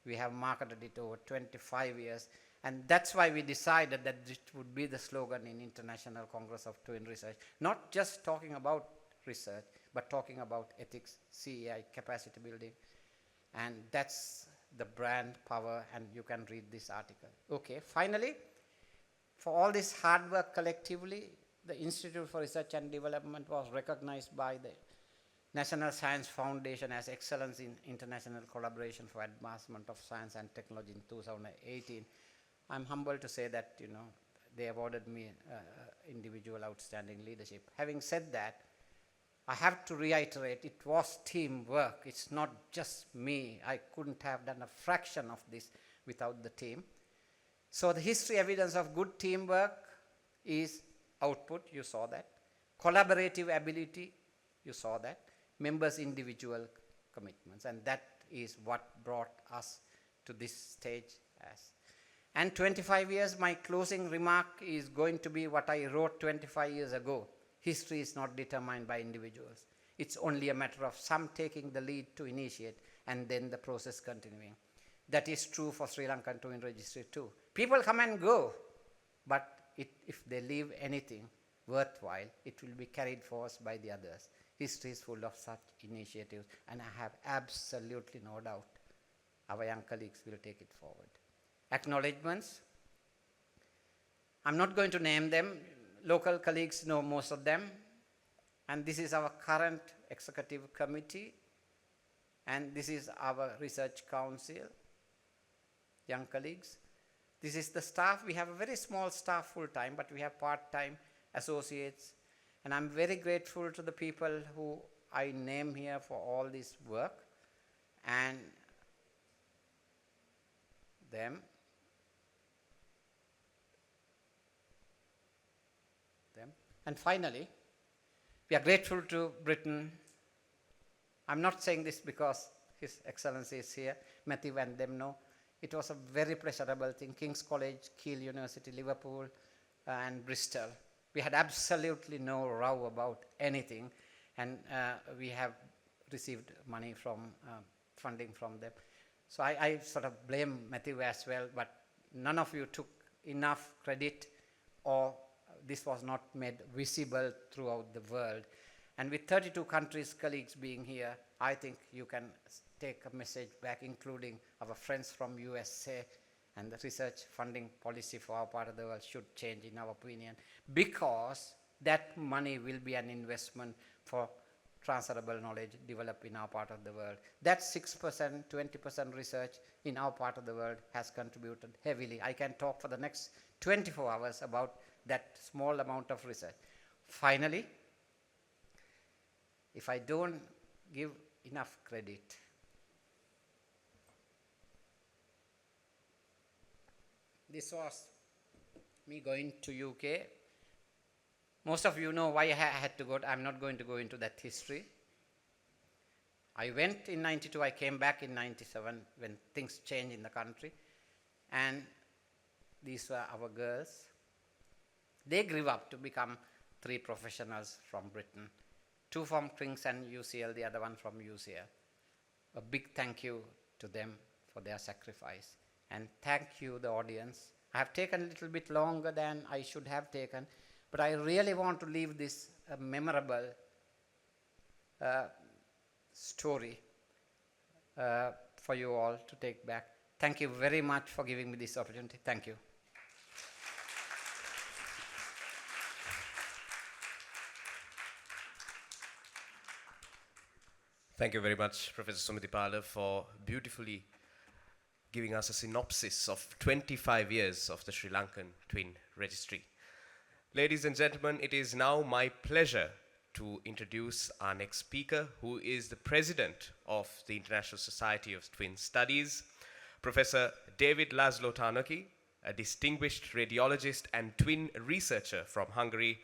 We have marketed it over 25 years. And that's why we decided that it would be the slogan in International Congress of Twin Research. Not just talking about research, but talking about ethics, CEI, capacity building. And that's the brand power, and you can read this article. Okay, finally, for all this hard work collectively, the Institute for Research and Development was recognized by the National Science Foundation as Excellence in International Collaboration for Advancement of Science and Technology in 2018. I'm humbled to say that, they awarded me individual outstanding leadership. Having said that, I have to reiterate, it was teamwork. It's not just me. I couldn't have done a fraction of this without the team. So the history evidence of good teamwork is output, you saw that. Collaborative ability, you saw that. Members' individual commitments, and that is what brought us to this stage as. And 25 years, my closing remark is going to be what I wrote 25 years ago. History is not determined by individuals. It's only a matter of some taking the lead to initiate and then the process continuing. That is true for Sri Lankan Twin Registry too. People come and go, but if they leave anything worthwhile, it will be carried forward by the others. History is full of such initiatives, and I have absolutely no doubt our young colleagues will take it forward. Acknowledgements. I'm not going to name them. Local colleagues know most of them. And this is our current executive committee. And this is our research council, young colleagues. This is the staff. We have a very small staff full-time, but we have part-time associates. And I'm very grateful to the people who I name here for all this work. And them. And finally, we are grateful to Britain. I'm not saying this because His Excellency is here, Matthew and them know. It was a very pleasurable thing. King's College, Keele University, Liverpool, and Bristol. We had absolutely no row about anything, and we have received money from funding from them. So I sort of blame Matthew as well, but none of you took enough credit, or this was not made visible throughout the world. And with 32 countries, colleagues being here, I think you can take a message back, including our friends from USA, and the research funding policy for our part of the world should change in our opinion, because that money will be an investment for transferable knowledge developed in our part of the world. That 6%, 20% research in our part of the world has contributed heavily. I can talk for the next 24 hours about that small amount of research. Finally, if I don't give enough credit, this was me going to UK. Most of you know why I had to go. I'm not going to go into that history. I went in 92, I came back in 97 when things changed in the country. And these were our girls. They grew up to become 3 professionals from Britain, 2 from King's and UCL, the other one from UCL. A big thank you to them for their sacrifice. And thank you, the audience. I have taken a little bit longer than I should have taken, but I really want to leave this memorable story for you all to take back. Thank you very much for giving me this opportunity. Thank you. Thank you very much, Professor Sumitipala, for beautifully giving us a synopsis of 25 years of the Sri Lankan Twin Registry. Ladies and gentlemen, it is now my pleasure to introduce our next speaker, who is the president of the International Society of Twin Studies, Professor David Laszlo Tarnoki, a distinguished radiologist and twin researcher from Hungary.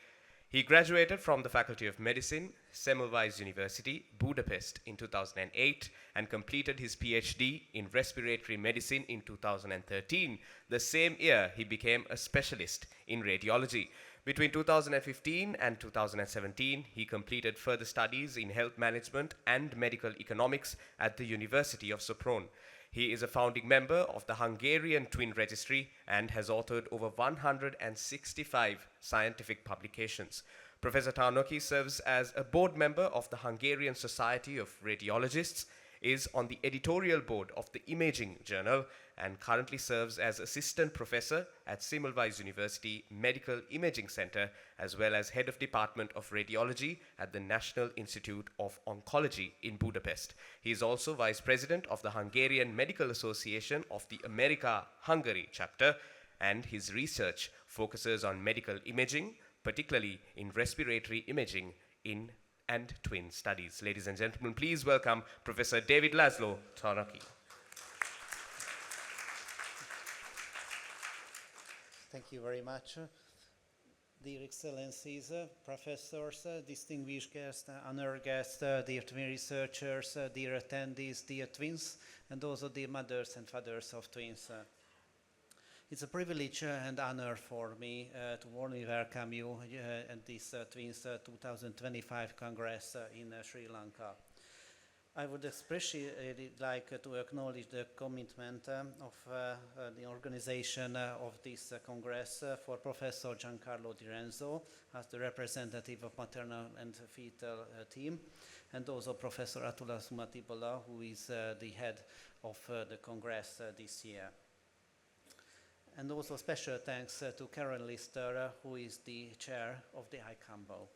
He graduated from the Faculty of Medicine, Semmelweis University, Budapest in 2008 and completed his PhD in respiratory medicine in 2013. The same year, he became a specialist in radiology. Between 2015 and 2017, he completed further studies in health management and medical economics at the University of Sopron. He is a founding member of the Hungarian Twin Registry and has authored over 165 scientific publications. Professor Tarnoki serves as a board member of the Hungarian Society of Radiologists, is on the editorial board of the Imaging Journal, and currently serves as assistant professor at Semmelweis University Medical Imaging Center, as well as head of Department of Radiology at the National Institute of Oncology in Budapest. He is also vice president of the Hungarian Medical Association of the America-Hungary chapter, and his research focuses on medical imaging, particularly in respiratory imaging and twin studies. Ladies and gentlemen, please welcome Professor David Laszlo Tarnoki. Thank you very much. Dear Excellencies, professors, distinguished guests, honored guests, dear twin researchers, dear attendees, dear twins, and also dear mothers and fathers of twins. It's a privilege and honor for me to warmly welcome you at this Twins 2025 Congress in Sri Lanka. I would especially like to acknowledge the commitment of the organization of this Congress for Professor Giancarlo Di Renzo as the representative of maternal and fetal team, and also Professor Atula Sumatibola, who is the head of the Congress this year. And also special thanks to Karen Lister, who is the chair of the ICAMBO.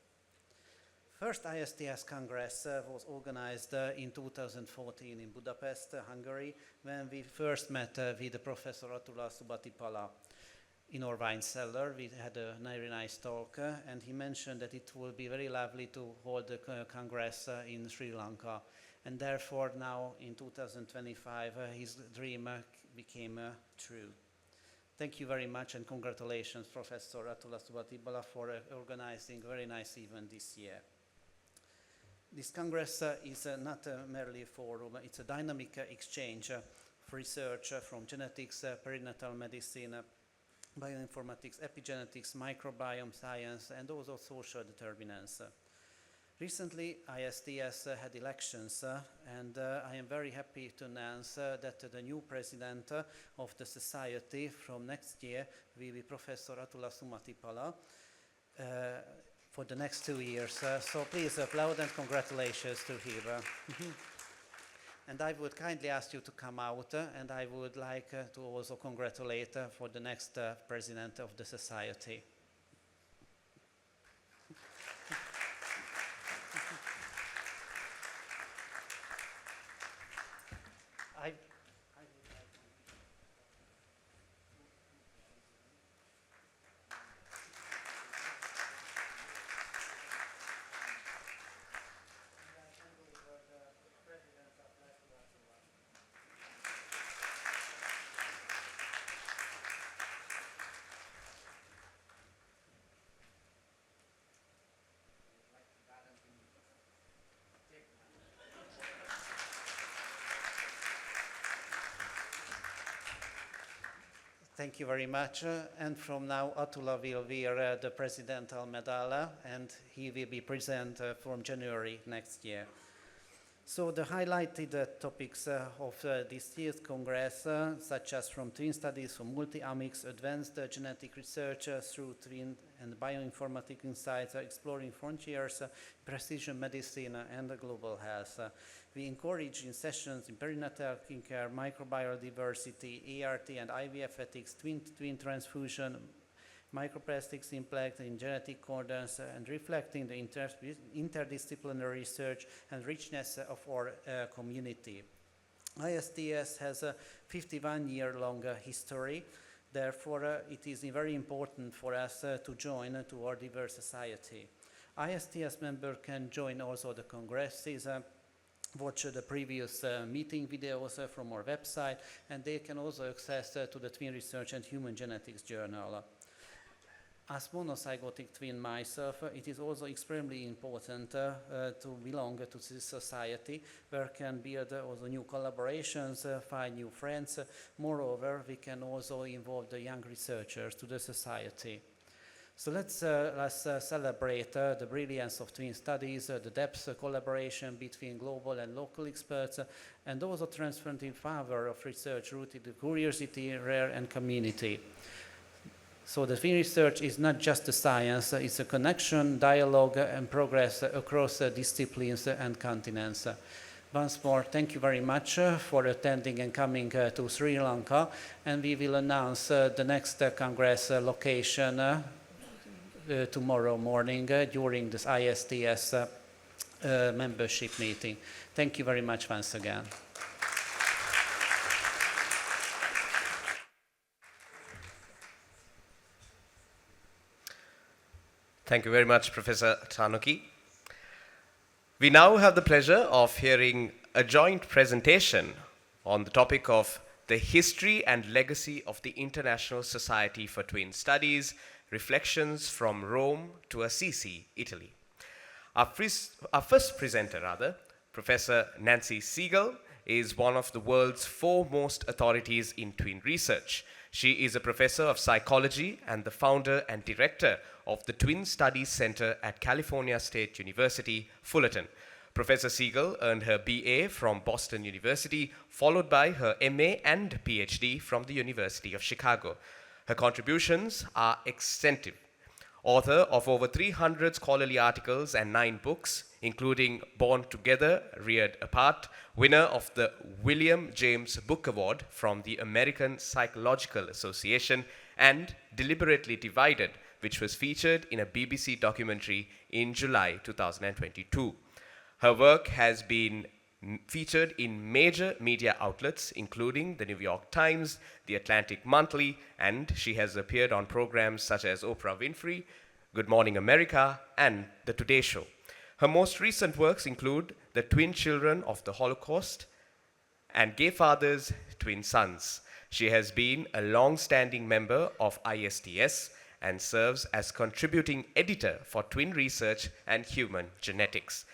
First ISTS Congress was organized in 2014 in Budapest, Hungary, when we first met with Professor Atula Subatipala in our wine cellar. We had a very nice talk, and he mentioned that it will be very lovely to hold the Congress in Sri Lanka. And therefore now in 2025, his dream became true. Thank you very much, and congratulations, Professor Atula Subatipala, for organizing a very nice event this year. This Congress is not merely a forum, it's a dynamic exchange of research from genetics, perinatal medicine, bioinformatics, epigenetics, microbiome science, and also social determinants. Recently, ISTS had elections, and I am very happy to announce that the new president of the society from next year will be Professor Atula Sumatipala for the next 2 years. So please applaud and congratulations to him. And I would kindly ask you to come out, and I would like to also congratulate for the next president of the society. I Thank you very much. And from now, Atula will wear the Presidential Medal, and he will be present from January next year. So the highlighted topics of this year's Congress, such as from twin studies, from multi-omics, advanced genetic research through twin and bioinformatic insights, exploring frontiers, precision medicine, and global health. We encourage in sessions in perinatal care, microbial diversity, ART and IVF ethics, twin transfusion, microplastics impact in genetic coordinates, and reflecting the interdisciplinary research and richness of our community. ISTS has a 51-year-long history. Therefore, it is very important for us to join to our diverse society. ISTS member can join also the congresses, watch the previous meeting videos from our website, and they can also access to the Twin Research and Human Genetics Journal. As monozygotic twin myself, it is also extremely important to belong to this society where can build also new collaborations, find new friends. Moreover, we can also involve the young researchers to the society. So let's celebrate the brilliance of twin studies, the depth of collaboration between global and local experts, and also transformative power of research rooted in curiosity, rare, and community. So the twin research is not just a science, it's a connection, dialogue, and progress across disciplines and continents. Once more, thank you very much for attending and coming to Sri Lanka, and we will announce the next Congress location tomorrow morning during this ISTS membership meeting. Thank you very much once again. Thank you very much, Professor Tanuki. We now have the pleasure of hearing a joint presentation on the topic of the history and legacy of the International Society for Twin Studies, Reflections from Rome to Assisi, Italy. Our first presenter, Professor Nancy Siegel, is one of the world's foremost authorities in twin research. She is a professor of psychology and the founder and director of the Twin Studies Center at California State University, Fullerton. Professor Siegel earned her BA from Boston University, followed by her MA and PhD from the University of Chicago. Her contributions are extensive. Author of over 300 scholarly articles and 9 books, including Born Together, Reared Apart, winner of the William James Book Award from the American Psychological Association, and Deliberately Divided, which was featured in a BBC documentary in July 2022. Her work has been featured in major media outlets, including the New York Times, the Atlantic Monthly, and she has appeared on programs such as Oprah Winfrey, Good Morning America, and The Today Show. Her most recent works include The Twin Children of the Holocaust and Gay Fathers, Twin Sons. She has been a long-standing member of ISTS and serves as contributing editor for Twin Research and Human Genetics.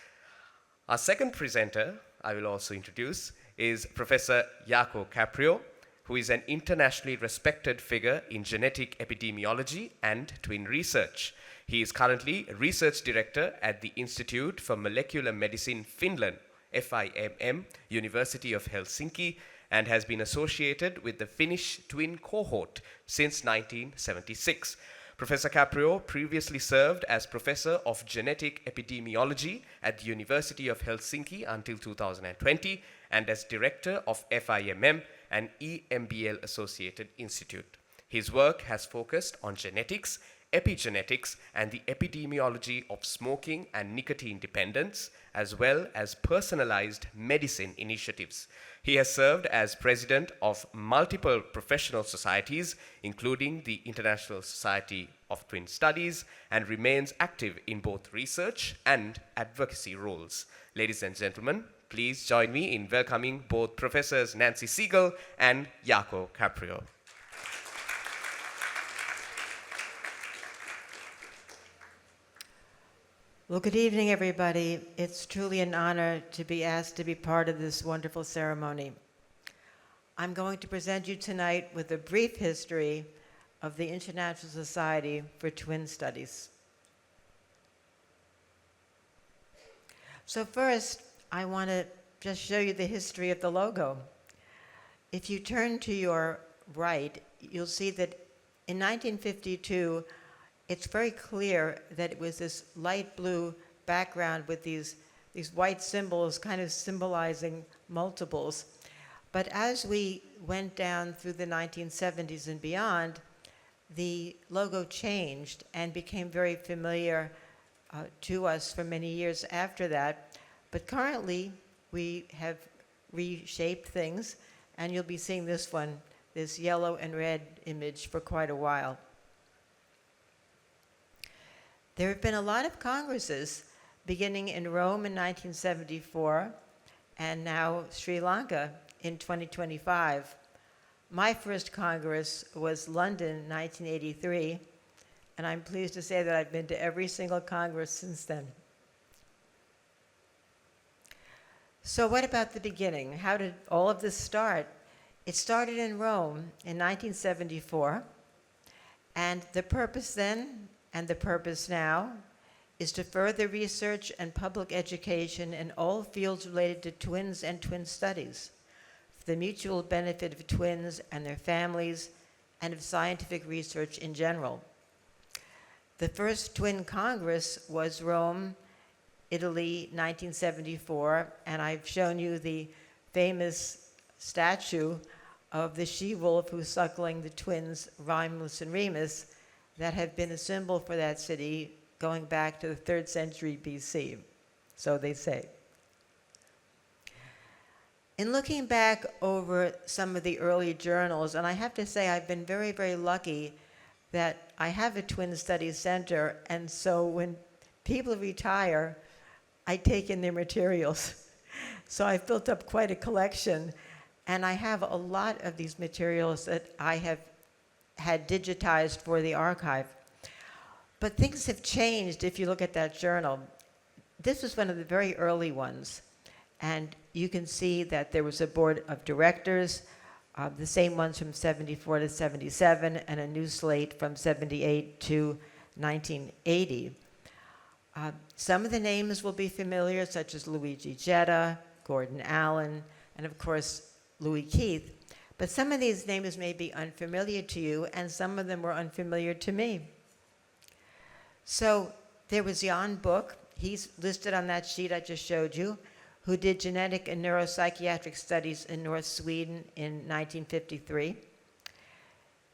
Our second presenter, I will also introduce, is Professor Jaco Caprio, who is an internationally respected figure in genetic epidemiology and twin research. He is currently research director at the Institute for Molecular Medicine Finland, FIMM, University of Helsinki, and has been associated with the Finnish twin cohort since 1976. Professor Caprio previously served as professor of genetic epidemiology at the University of Helsinki until 2020 and as director of FIMM, an EMBL associated institute. His work has focused on genetics, epigenetics, and the epidemiology of smoking and nicotine dependence, as well as personalized medicine initiatives. He has served as president of multiple professional societies, including the International Society of Twin Studies, and remains active in both research and advocacy roles. Ladies and gentlemen, please join me in welcoming both Professors Nancy Siegel and Jaco Caprio. Well, good evening, everybody. It's truly an honor to be asked to be part of this wonderful ceremony. I'm going to present you tonight with a brief history of the International Society for Twin Studies. So first, I want to just show you the history of the logo. If you turn to your right, you'll see that in 1952, it's very clear that it was this light blue background with these white symbols kind of symbolizing multiples. But as we went down through the 1970s and beyond, the logo changed and became very familiar to us for many years after that. But currently, we have reshaped things, and you'll be seeing this one, this yellow and red image, for quite a while. There have been a lot of congresses, beginning in Rome in 1974, and now Sri Lanka in 2025. My first Congress was London, 1983, and I'm pleased to say that I've been to every single Congress since then. So what about the beginning? How did all of this start? It started in Rome in 1974, and the purpose then and the purpose now is to further research and public education in all fields related to twins and twin studies, for the mutual benefit of twins and their families, and of scientific research in general. The first Twin Congress was Rome, Italy, 1974, and I've shown you the famous statue of the she-wolf who's suckling the twins Romulus and Remus that have been a symbol for that city going back to the 3rd century BC, so they say. In looking back over some of the early journals, and I have to say I've been very, very lucky that I have a Twin Studies Center, and so when people retire, I take in their materials. So I've built up quite a collection, and I have a lot of these materials that I have had digitized for the archive. But things have changed if you look at that journal. This was one of the very early ones, and you can see that there was a board of directors, the same ones from 74 to 77, and a new slate from 78 to 1980. Some of the names will be familiar, such as Luigi Jetta, Gordon Allen, and of course, Louis Keith. But some of these names may be unfamiliar to you, and some of them were unfamiliar to me. So there was Jan Book, he's listed on that sheet I just showed you, who did genetic and neuropsychiatric studies in North Sweden in 1953.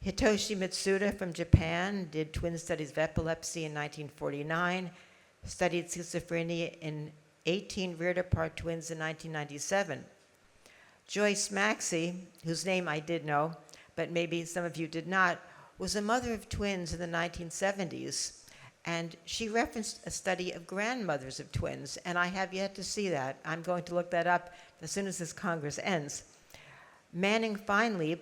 Hitoshi Mitsuda from Japan did twin studies of epilepsy in 1949, studied schizophrenia in 18 reared-apart twins in 1997. Joyce Maxey, whose name I did know, but maybe some of you did not, was a mother of twins in the 1970s, and she referenced a study of grandmothers of twins, and I have yet to see that. I'm going to look that up as soon as this Congress ends. Manning Feinleib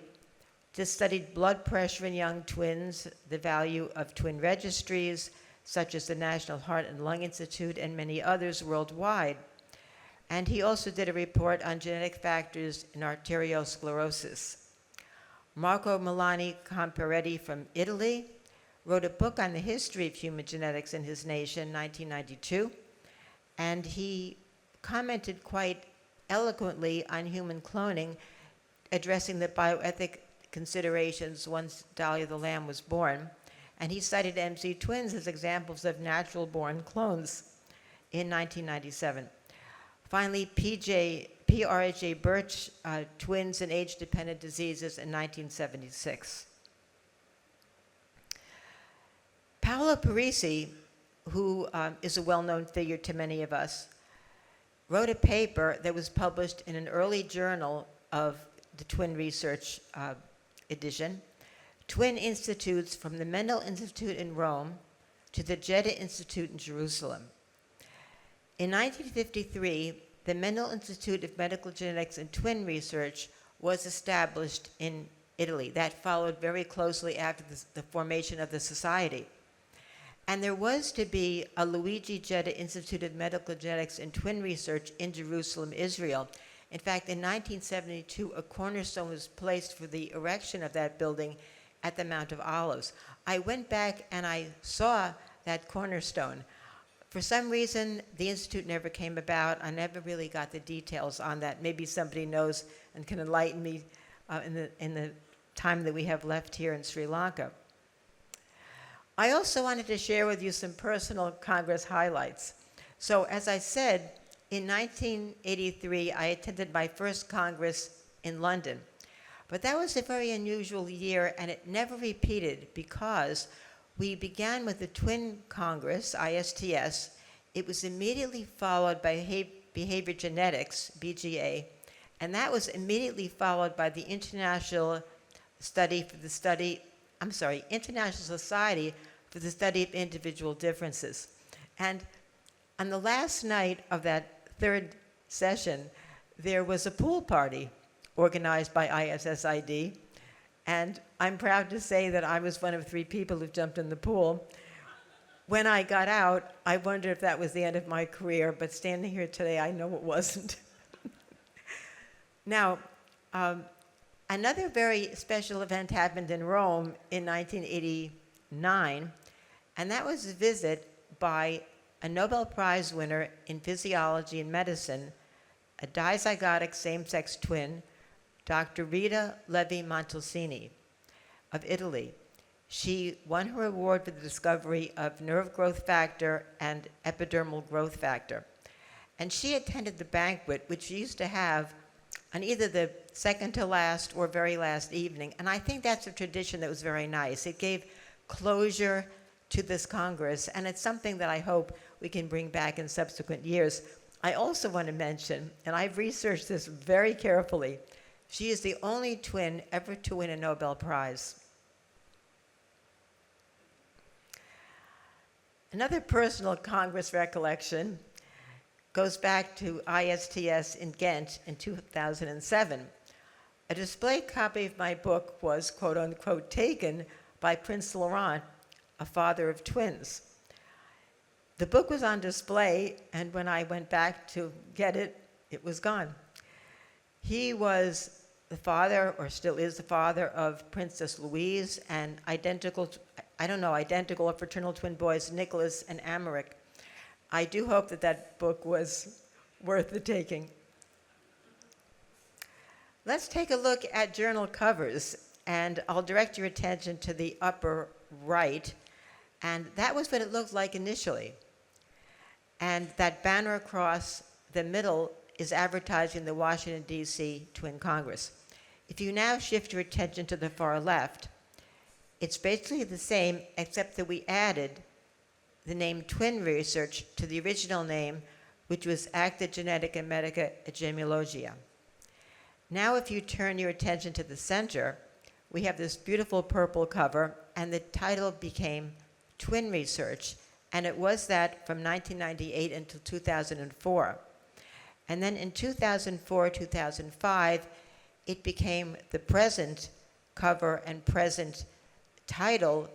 just studied blood pressure in young twins, the value of twin registries, such as the National Heart and Lung Institute and many others worldwide. And he also did a report on genetic factors in arteriosclerosis. Marco Milani Comparetti from Italy wrote a book on the history of human genetics in his nation, 1992, and he commented quite eloquently on human cloning, addressing the bioethic considerations once Dahlia the lamb was born. And he cited MC twins as examples of natural-born clones in 1997. Finally, P.R.J. Birch, Twins and Age-Dependent Diseases in 1976. Paolo Parisi, who is a well-known figure to many of us, wrote a paper that was published in an early journal of the Twin Research edition, Twin Institutes from the Mendel Institute in Rome to the Jetta Institute in Jerusalem. In 1953, the Mendel Institute of Medical Genetics and Twin Research was established in Italy. That followed very closely after the formation of the society. And there was to be a Luigi Jetta Institute of Medical Genetics and Twin Research in Jerusalem, Israel. In fact, in 1972, a cornerstone was placed for the erection of that building at the Mount of Olives. I went back and I saw that cornerstone. For some reason, the Institute never came about. I never really got the details on that. Maybe somebody knows and can enlighten me in the time that we have left here in Sri Lanka. I also wanted to share with you some personal Congress highlights. So as I said, in 1983, I attended my first Congress in London. But that was a very unusual year, and it never repeated because we began with the Twin Congress, ISTS. It was immediately followed by Behavior Genetics, BGA, and that was immediately followed by the International Society for the Study of Individual Differences. And on the last night of that third session, there was a pool party organized by ISSID, and I'm proud to say that I was one of 3 people who jumped in the pool. When I got out, I wondered if that was the end of my career, but standing here today, I know it wasn't. Now, another very special event happened in Rome in 1989, and that was a visit by a Nobel Prize winner in physiology and medicine, a dizygotic same-sex twin, Dr. Rita Levi-Montalcini of Italy. She won her award for the discovery of nerve growth factor and epidermal growth factor. And she attended the banquet, which she used to have on either the second to last or very last evening. And I think that's a tradition that was very nice. It gave closure to this Congress, and it's something that I hope we can bring back in subsequent years. I also want to mention, and I've researched this very carefully, she is the only twin ever to win a Nobel Prize. Another personal Congress recollection goes back to ISTS in Ghent in 2007. A display copy of my book was, quote unquote, taken by Prince Laurent, a father of twins. The book was on display, and when I went back to get it, it was gone. He was the father, or still is the father, of Princess Louise and identical or fraternal twin boys, Nicholas and Amaric. I do hope that that book was worth the taking. Let's take a look at journal covers, and I'll direct your attention to the upper right, and that was what it looked like initially. And that banner across the middle is advertising the Washington, D.C. Twin Congress. If you now shift your attention to the far left, it's basically the same, except that we added the name Twin Research to the original name, which was Acta Genetica Medica Gemologia. Now if you turn your attention to the center, we have this beautiful purple cover, and the title became Twin Research, and it was that from 1998 until 2004. And then in 2004, 2005, it became the present cover and present title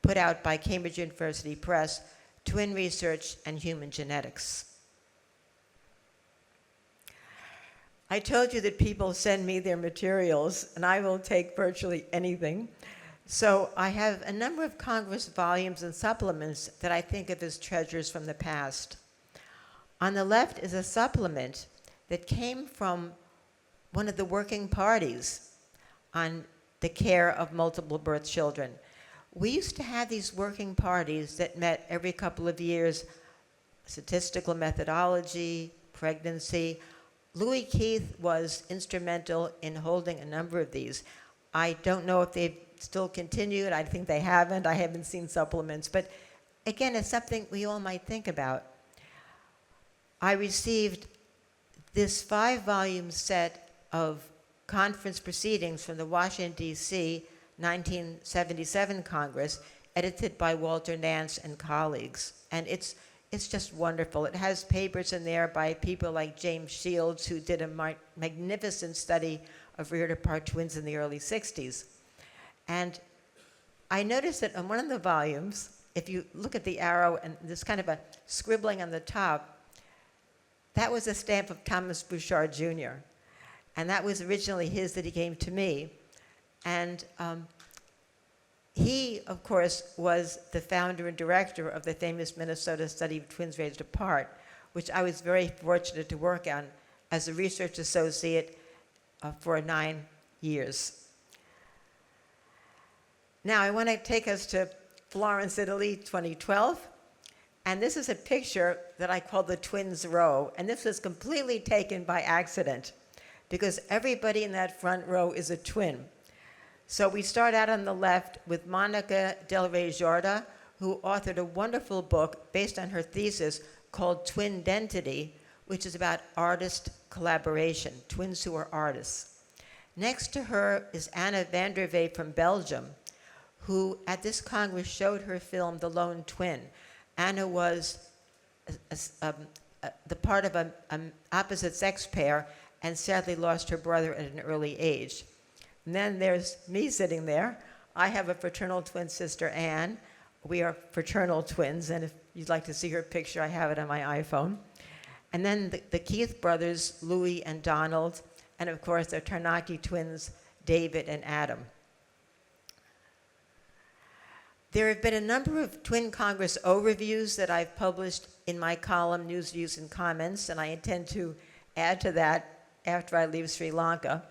put out by Cambridge University Press, Twin Research and Human Genetics. I told you that people send me their materials, and I will take virtually anything. So I have a number of Congress volumes and supplements that I think of as treasures from the past. On the left is a supplement that came from one of the working parties on the care of multiple birth children. We used to have these working parties that met every couple of years, statistical methodology, pregnancy. Louis Keith was instrumental in holding a number of these. I don't know if they've still continued. I think they haven't. I haven't seen supplements. But again, it's something we all might think about. I received this 5-volume set of conference proceedings from the Washington, D.C. 1977 Congress, edited by Walter Nance and colleagues. And it's just wonderful. It has papers in there by people like James Shields, who did a magnificent study of rear-to-part twins in the early 60s. And I noticed that on one of the volumes, if you look at the arrow and there's kind of a scribbling on the top, that was a stamp of Thomas Bouchard Jr. And that was originally his that he gave to me. And he, of course, was the founder and director of the famous Minnesota study of twins raised apart, which I was very fortunate to work on as a research associate for 9 years. Now, I want to take us to Florence, Italy, 2012. And this is a picture that I call the Twins Row. And this was completely taken by accident because everybody in that front row is a twin. So we start out on the left with Monica Del Rey Jorda, who authored a wonderful book based on her thesis called Twin Dentity, which is about artist collaboration, twins who are artists. Next to her is Anna van der Vee from Belgium, who at this Congress showed her film, The Lone Twin. Anna was the part of an opposite sex pair and sadly lost her brother at an early age. And then there's me sitting there. I have a fraternal twin sister, Anne. We are fraternal twins, and if you'd like to see her picture, I have it on my iPhone. And then the Keith brothers, Louis and Donald, and of course the Tarnacki twins, David and Adam. There have been a number of Twin Congress overviews that I've published in my column, News, Views, and Comments, and I intend to add to that after I leave Sri Lanka.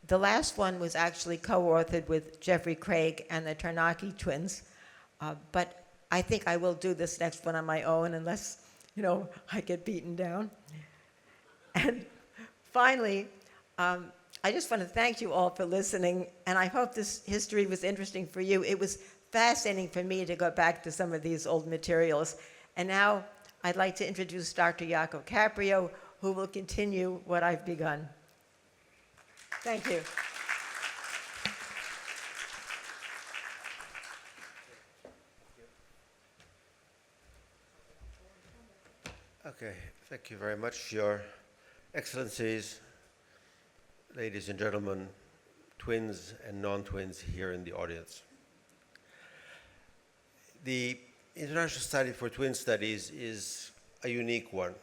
The last one was actually co-authored with Jeffrey Craig and the Tarnacki twins, but I think I will do this next one on my own unless, I get beaten down. And finally, I just want to thank you all for listening, and I hope this history was interesting for you. It was fascinating for me to go back to some of these old materials. And now I'd like to introduce Dr. Jaco Caprio, who will continue what I've begun. Thank you. Okay, thank you very much, Your Excellencies, ladies and gentlemen, twins and non-twins here in the audience. The International Society for Twin Studies is a unique one.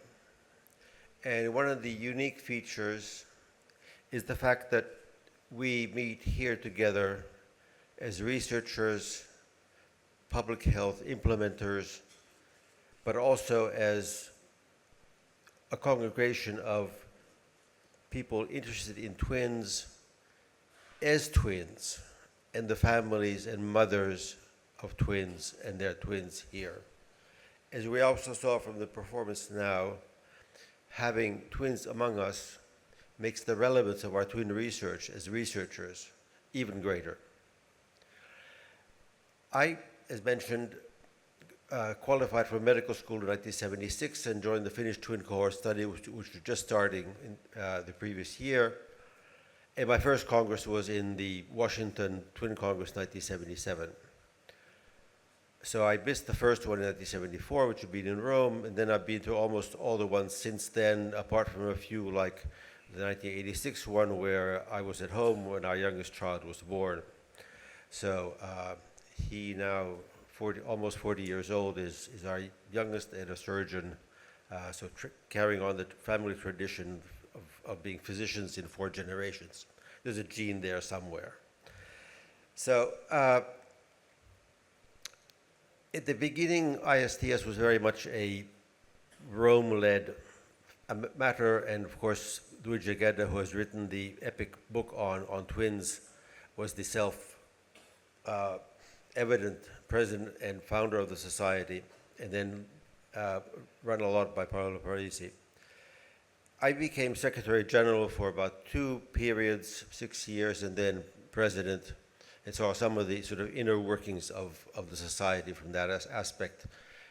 And one of the unique features is the fact that we meet here together as researchers, public health implementers, but also as a congregation of people interested in twins as twins and the families and mothers of twins and their twins here. As we also saw from the performance now, having twins among us makes the relevance of our twin research as researchers even greater. I, as mentioned, qualified for medical school in 1976 and joined the Finnish twin cohort study, which was just starting in the previous year. And my first Congress was in the Washington Twin Congress 1977. So I missed the first one in 1974, which had been in Rome, and then I've been to almost all the ones since then, apart from a few like the 1986 one where I was at home when our youngest child was born. So he now, almost 40 years old, is our youngest and a surgeon, so carrying on the family tradition of being physicians in 4 generations. There's a gene there somewhere. So at the beginning, ISTS was very much a Rome-led matter, and of course, Luigi Gedda, who has written the epic book on twins, was the self-evident president and founder of the society, and then run a lot by Paolo Parisi. I became Secretary General for about 2 periods, 6 years, and then president, and saw some of the sort of inner workings of the society from that aspect,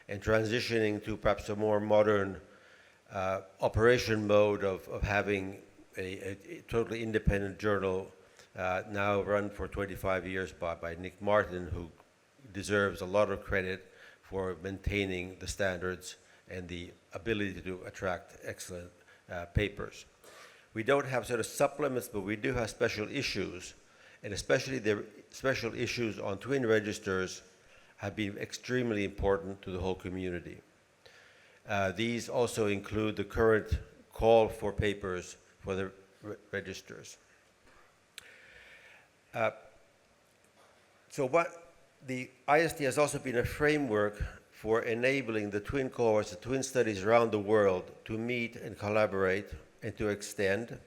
and transitioning to perhaps a more modern operation mode of having a totally independent journal now run for 25 years by Nick Martin, who deserves a lot of credit for maintaining the standards and the ability to attract excellent papers. We don't have sort of supplements, but we do have special issues, and especially the special issues on twin registers have been extremely important to the whole community. These also include the current call for papers for the registers. So what the IST has also been a framework for enabling the twin cohorts, the twin studies around the world to meet and collaborate and to extend.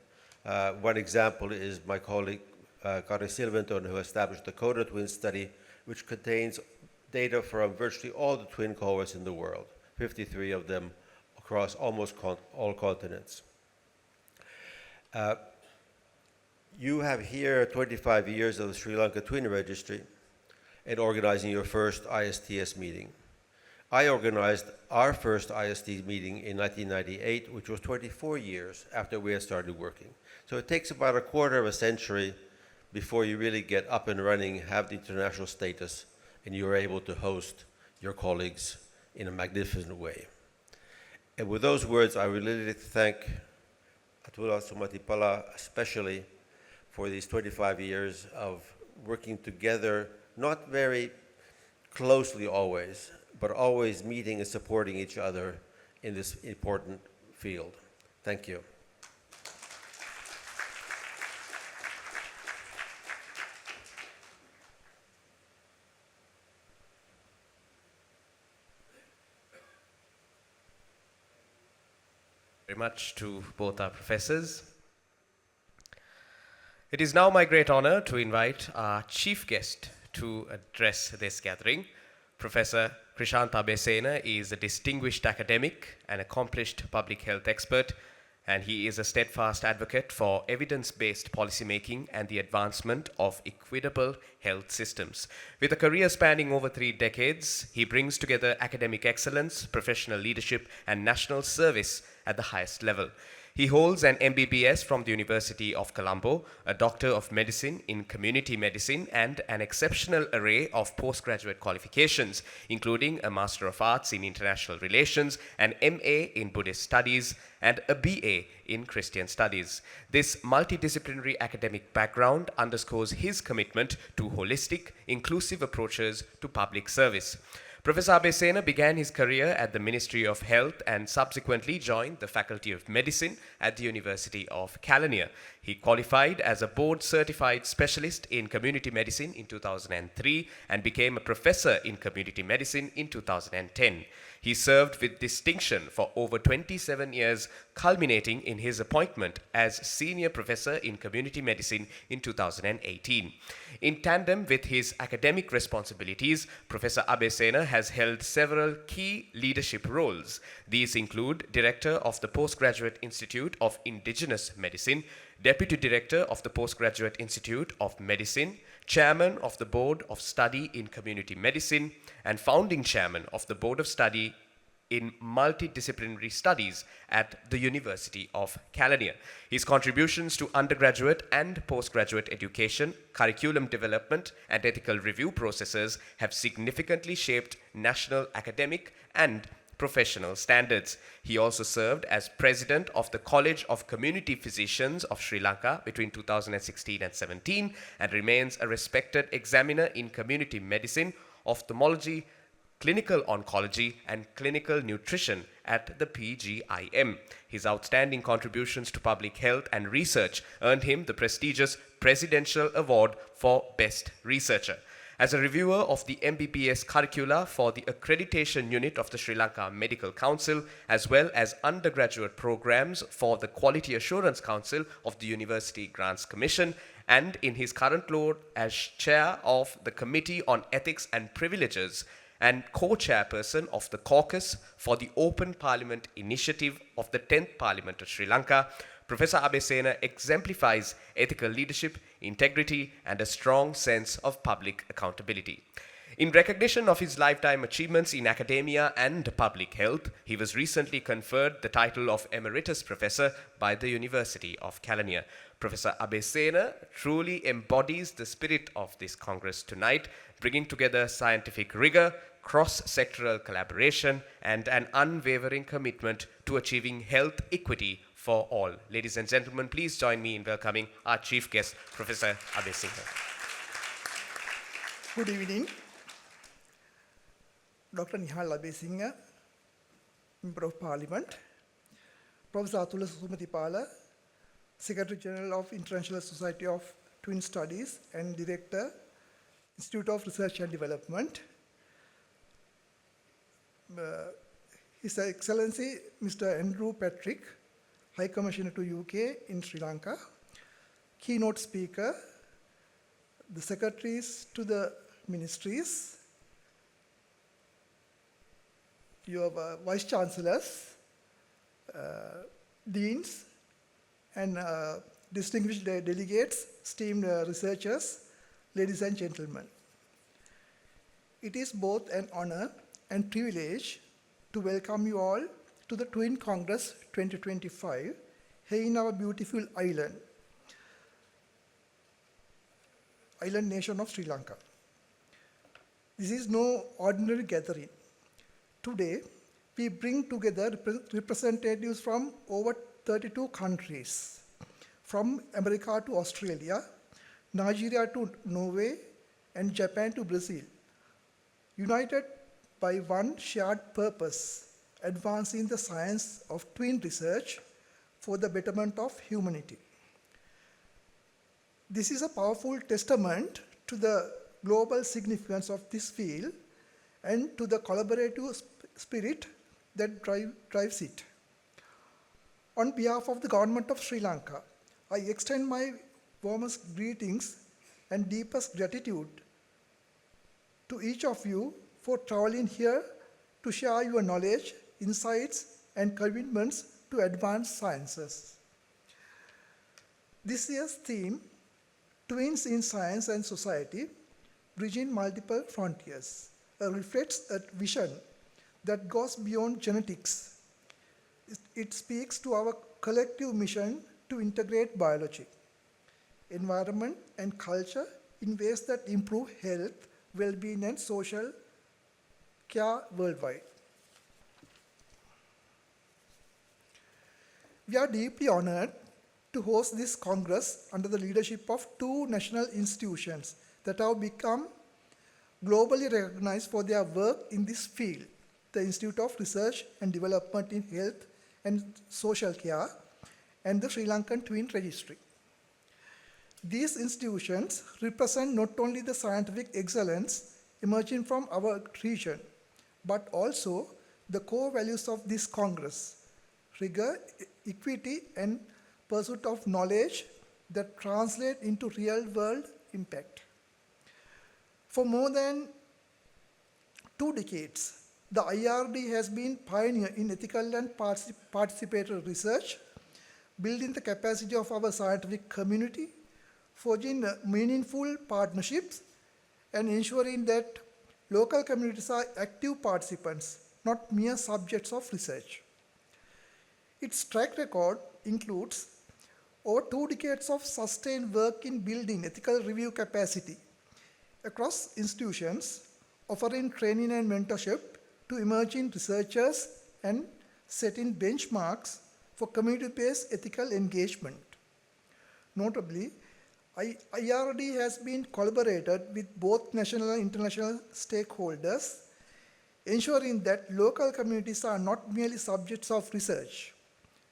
One example is my colleague Kari Silventon, who established the CODA twin study, which contains data from virtually all the twin cohorts in the world, 53 of them across almost all continents. You have here 25 years of the Sri Lanka Twin Registry and organizing your first ISTS meeting. I organized our first IST meeting in 1998, which was 24 years after we had started working. So it takes about a quarter of a century before you really get up and running, have the international status, and you're able to host your colleagues in a magnificent way. And with those words, I would really like to thank Atula Sumatipala especially for these 25 years of working together, not very closely always, but always meeting and supporting each other in this important field. Thank you. Very much to both our professors. It is now my great honor to invite our chief guest to address this gathering. Professor Krishant Abesena is a distinguished academic and accomplished public health expert, and he is a steadfast advocate for evidence-based policymaking and the advancement of equitable health systems. With a career spanning over 3 decades, he brings together academic excellence, professional leadership, and national service at the highest level. He holds an MBBS from the University of Colombo, a Doctor of Medicine in Community Medicine, and an exceptional array of postgraduate qualifications, including a Master of Arts in International Relations, an MA in Buddhist Studies, and a BA in Christian Studies. This multidisciplinary academic background underscores his commitment to holistic, inclusive approaches to public service. Professor Abesena began his career at the Ministry of Health and subsequently joined the Faculty of Medicine at the University of Kelaniya. He qualified as a board-certified specialist in community medicine in 2003 and became a professor in community medicine in 2010. He served with distinction for over 27 years, culminating in his appointment as senior professor in community medicine in 2018. In tandem with his academic responsibilities, Professor Abesena has held several key leadership roles. These include Director of the Postgraduate Institute of Indigenous Medicine, Deputy Director of the Postgraduate Institute of Medicine, Chairman of the Board of Study in Community Medicine, and Founding Chairman of the Board of Study in Multidisciplinary Studies at the University of Kelaniya. His contributions to undergraduate and postgraduate education, curriculum development, and ethical review processes have significantly shaped national academic and professional standards. He also served as president of the College of Community Physicians of Sri Lanka between 2016 and 17 and remains a respected examiner in community medicine, ophthalmology, clinical oncology, and clinical nutrition at the PGIM. His outstanding contributions to public health and research earned him the prestigious Presidential Award for Best Researcher. As a reviewer of the MBBS curricula for the accreditation unit of the Sri Lanka Medical Council, as well as undergraduate programs for the Quality Assurance Council of the University Grants Commission, and in his current role as chair of the Committee on Ethics and Privileges, and co-chairperson of the Caucus for the Open Parliament Initiative of the 10th Parliament of Sri Lanka, Professor Abesena exemplifies ethical leadership, integrity, and a strong sense of public accountability. In recognition of his lifetime achievements in academia and public health, he was recently conferred the title of Emeritus Professor by the University of Kelaniya. Professor Abesena truly embodies the spirit of this Congress tonight, bringing together scientific rigor, cross-sectoral collaboration, and an unwavering commitment to achieving health equity for all. Ladies and gentlemen, please join me in welcoming our chief guest, Professor Abesena. Good evening. Dr. Nihal Abesingha, Member of Parliament, Professor Atula Sumatipala, Secretary General of International Society of Twin Studies and Director, Institute of Research and Development, His Excellency Mr. Andrew Patrick, High Commissioner to UK in Sri Lanka, keynote speaker, the secretaries to the ministries, your vice chancellors, deans, and distinguished delegates, esteemed researchers, ladies and gentlemen. It is both an honor and privilege to welcome you all to the Twin Congress 2025 here in our beautiful island nation of Sri Lanka. This is no ordinary gathering. Today, we bring together representatives from over 32 countries, from America to Australia, Nigeria to Norway, and Japan to Brazil, united by one shared purpose, advancing the science of twin research for the betterment of humanity. This is a powerful testament to the global significance of this field and to the collaborative spirit that drives it. On behalf of the government of Sri Lanka, I extend my warmest greetings and deepest gratitude to each of you for traveling here to share your knowledge, insights, and commitments to advance sciences. This year's theme, Twins in Science and Society, Bridging Multiple Frontiers, reflects a vision that goes beyond genetics. It speaks to our collective mission to integrate biology, environment, and culture in ways that improve health, well-being, and social care worldwide. We are deeply honored to host this Congress under the leadership of two national institutions that have become globally recognized for their work in this field, the Institute of Research and Development in Health and Social Care and the Sri Lankan Twin Registry. These institutions represent not only the scientific excellence emerging from our region, but also the core values of this Congress, rigor, equity, and pursuit of knowledge that translate into real-world impact. For more than 2 decades, the IRD has been pioneer in ethical and participatory research, building the capacity of our scientific community, forging meaningful partnerships, and ensuring that local communities are active participants, not mere subjects of research. Its track record includes over 2 decades of sustained work in building ethical review capacity across institutions, offering training and mentorship to emerging researchers and setting benchmarks for community-based ethical engagement. Notably, IRD has been collaborated with both national and international stakeholders, ensuring that local communities are not merely subjects of research,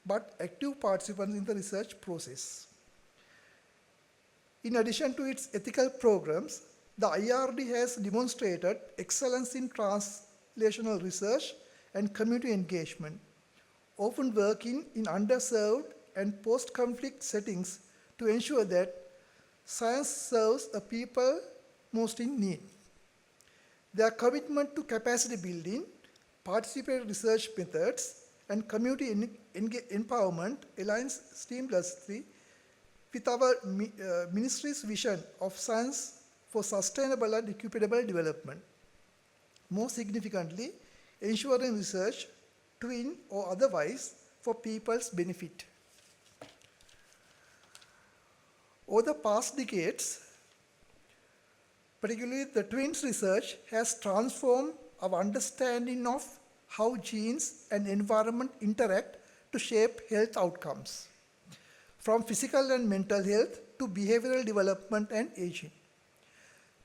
but active participants in the research process. In addition to its ethical programs, the IRD has demonstrated excellence in translational research and community engagement, often working in underserved and post-conflict settings to ensure that science serves a people most in need. Their commitment to capacity building, participatory research methods, and community empowerment aligns seamlessly with our ministry's vision of science for sustainable and equitable development. More significantly, ensuring research, twin or otherwise, for people's benefit. Over the past decades, particularly the twins research has transformed our understanding of how genes and environment interact to shape health outcomes, from physical and mental health to behavioral development and aging.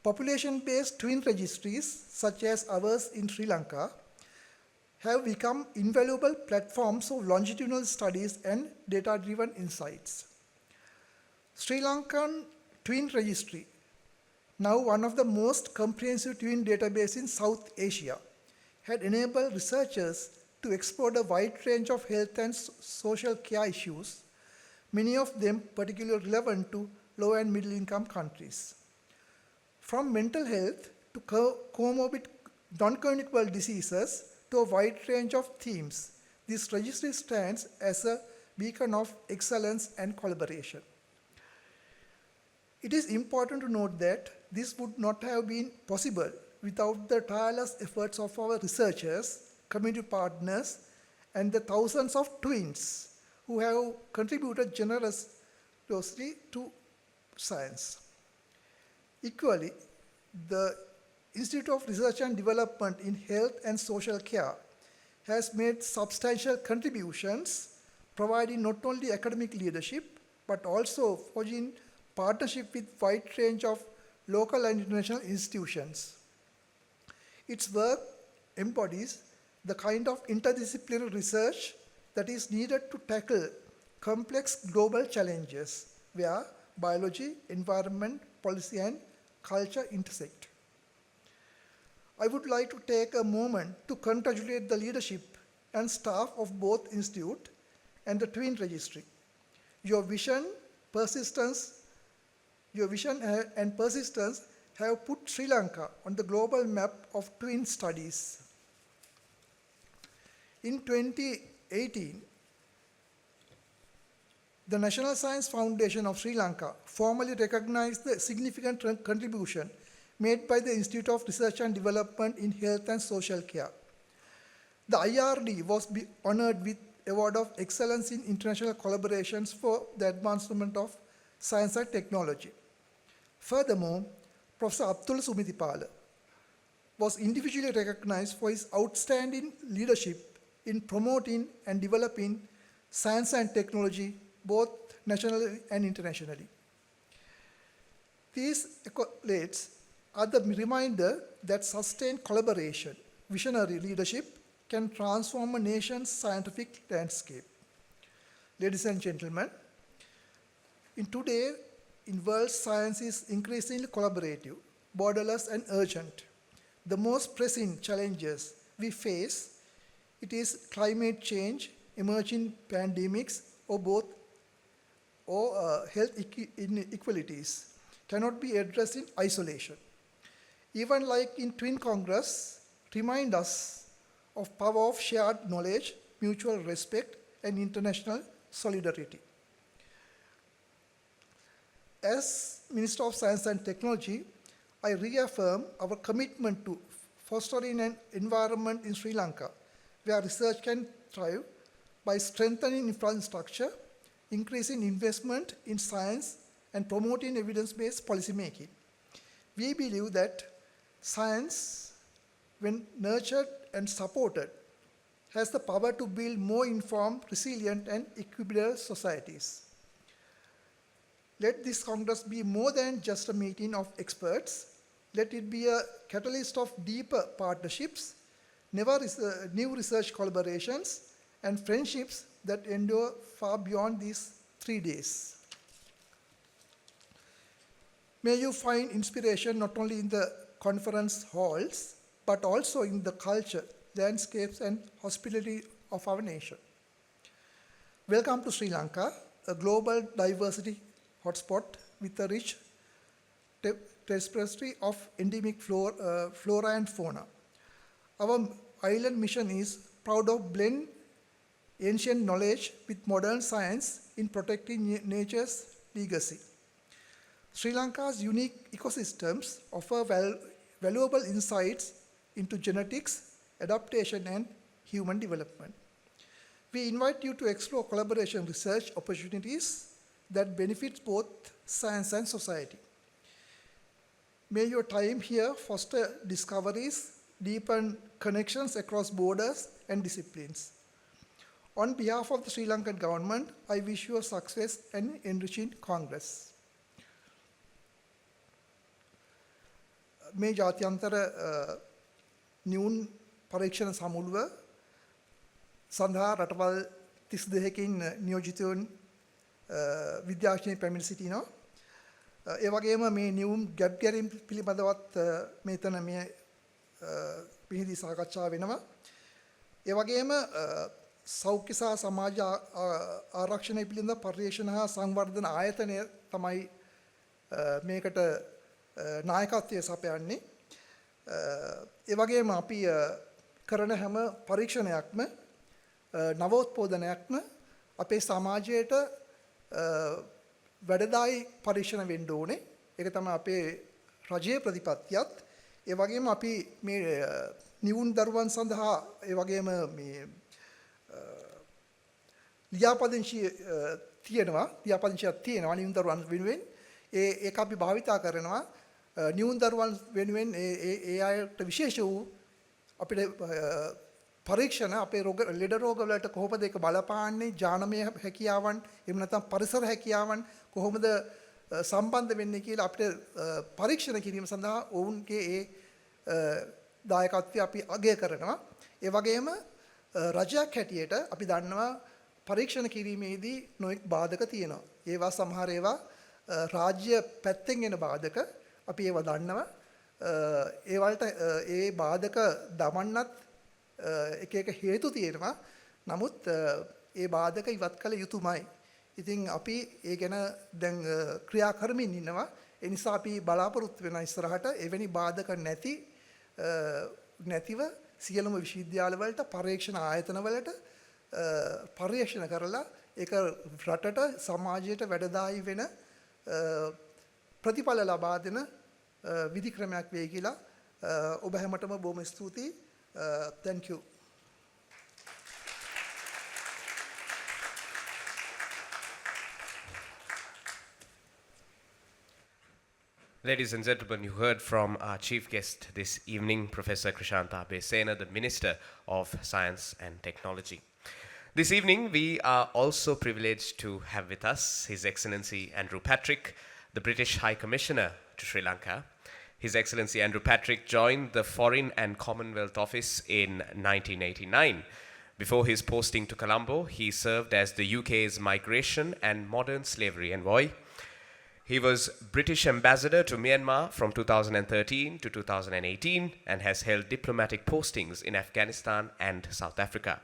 Population-based twin registries, such as ours in Sri Lanka, have become invaluable platforms of longitudinal studies and data-driven insights. Sri Lankan Twin Registry, now one of the most comprehensive twin databases in South Asia, had enabled researchers to explore a wide range of health and social care issues, many of them particularly relevant to low and middle income countries. From mental health to comorbid non-communicable diseases to a wide range of themes, this registry stands as a beacon of excellence and collaboration. It is important to note that this would not have been possible without the tireless efforts of our researchers, community partners, and the thousands of twins who have contributed generously to science. Equally, the Institute of Research and Development in Health and Social Care has made substantial contributions, providing not only academic leadership, but also forging partnership with a wide range of local and international institutions. Its work embodies the kind of interdisciplinary research that is needed to tackle complex global challenges where biology, environment, policy, and culture intersect. I would like to take a moment to congratulate the leadership and staff of both institute and the Twin Registry. Your vision and persistence have put Sri Lanka on the global map of twin studies. In 2018, the National Science Foundation of Sri Lanka formally recognized the significant contribution made by the Institute of Research and Development in Health and Social Care. The IRD was honored with Award of Excellence in International Collaborations for the advancement of science and technology. Furthermore, Professor Abdul Sumitipala was individually recognized for his outstanding leadership in promoting and developing science and technology both nationally and internationally. These accolades are the reminder that sustained collaboration, visionary leadership can transform a nation's scientific landscape. Ladies and gentlemen, in world science is increasingly collaborative, borderless, and urgent. The most pressing challenges we face, it is climate change, emerging pandemics, or health inequalities, cannot be addressed in isolation. Even like in Twin Congress, remind us of power of shared knowledge, mutual respect, and international solidarity. As Minister of Science and Technology, I reaffirm our commitment to fostering an environment in Sri Lanka where research can thrive by strengthening infrastructure, increasing investment in science, and promoting evidence-based policymaking. We believe that science, when nurtured and supported, has the power to build more informed, resilient, and equitable societies. Let this Congress be more than just a meeting of experts. Let it be a catalyst of deeper partnerships, new research collaborations, and friendships that endure far beyond these 3 days. May you find inspiration not only in the conference halls, but also in the culture, landscapes, and hospitality of our nation. Welcome to Sri Lanka, a global diversity hotspot with a rich tapestry of endemic flora and fauna. Our island mission is proud of blend ancient knowledge with modern science in protecting nature's legacy. Sri Lanka's unique ecosystems offer valuable insights into genetics, adaptation, and human development. We invite you to explore collaboration research opportunities that benefit both science and society. May your time here foster discoveries, deepen connections across borders and disciplines. On behalf of the Sri Lankan government, I wish you a success and enriching Congress. මේ ජාත්‍යන්තර නිවුන් පරීක්ෂණ සමුළුව සඳහා රටවල් 32කින් නියෝජිතවුන් විද්‍යාඥයන් පැමිණ සිටිනවා. ඒ වගේම මේ නියුම් ගැප් ගැරීම් පිළිබඳවත් මෙතන මේ පිහිදී සාකච්ඡා වෙනවා. ඒ වගේම සෞඛ්‍ය සහ සමාජ ආරක්ෂණය පිළිබඳ පර්යේෂණ හා සංවර්ධන ආයතනය තමයි මේකට නායකත්වය සපයන්නේ. ඒ වගේම අපි කරන හැම පරීක්ෂණයක්ම නවෝත්පාදනයක්ම අපේ සමාජයට වැඩදායි පරීක්ෂණ වෙන්න ඕනේ. ඒක තමයි අපේ රජයේ ප්‍රතිපත්තියත්. ඒ වගේම අපි මේ නිවුන් දරුවන් සඳහා ඒ වගේම මේ ලියාපදිංචියක් තියෙනවා නිවුන් දරුවන් වෙනුවෙන්. ඒක අපි භාවිතා කරනවා. නිවුන් දරුවන් වෙනුවෙන් ඒ අයට විශේෂ වූ අපිට පරීක්ෂණ අපේ ලෙඩ රෝග වලට කොහොමද ඒක බලපාන්නේ, ජානමය හැකියාවන් එහෙම නැත්නම් පරිසර හැකියාවන් කොහොමද සම්බන්ධ වෙන්නේ කියලා අපිට පරීක්ෂණ කිරීම සඳහා ඔවුන්ගේ ඒ දායකත්වය අපි අගය කරනවා. ඒ වගේම රජයක් හැටියට අපි දන්නවා පරීක්ෂණ කිරීමේදී නොඑක් බාධක තියෙනවා. ඒවා සමහර ඒවා රාජ්‍ය පැත්තෙන් එන බාධක අපි ඒවා දන්නවා. ඒ වලට ඒ බාධක දමන්නත් එක හේතු තියෙනවා. නමුත් ඒ බාධක ඉවත් කළ යුතුමයි. ඉතින් අපි ඒ ගැන දැන් ක්‍රියා කරමින් ඉන්නවා. ඒ නිසා අපි බලාපොරොත්තු වෙන ඉස්සරහට එවැනි බාධක නැතිව සියලුම විශ්වවිද්‍යාල වලට පරීක්ෂණ ආයතන වලට පරීක්ෂණ කරලා ඒක රටට සමාජයට වැඩදායී වෙන ප්‍රතිඵල ලබා දෙන විධික්‍රමයක් වෙයි කියලා ඔබ හැමතෙම බොහොම ස්තුතියි. Thank you. Ladies and gentlemen, you heard from our chief guest this evening, Professor Krishanta Besena, the Minister of Science and Technology. This evening, we are also privileged to have with us His Excellency Andrew Patrick, the British High Commissioner to Sri Lanka. His Excellency Andrew Patrick joined the Foreign and Commonwealth Office in 1989. Before his posting to Colombo, he served as the UK's Migration and Modern Slavery Envoy. He was British Ambassador to Myanmar from 2013 to 2018 and has held diplomatic postings in Afghanistan and South Africa.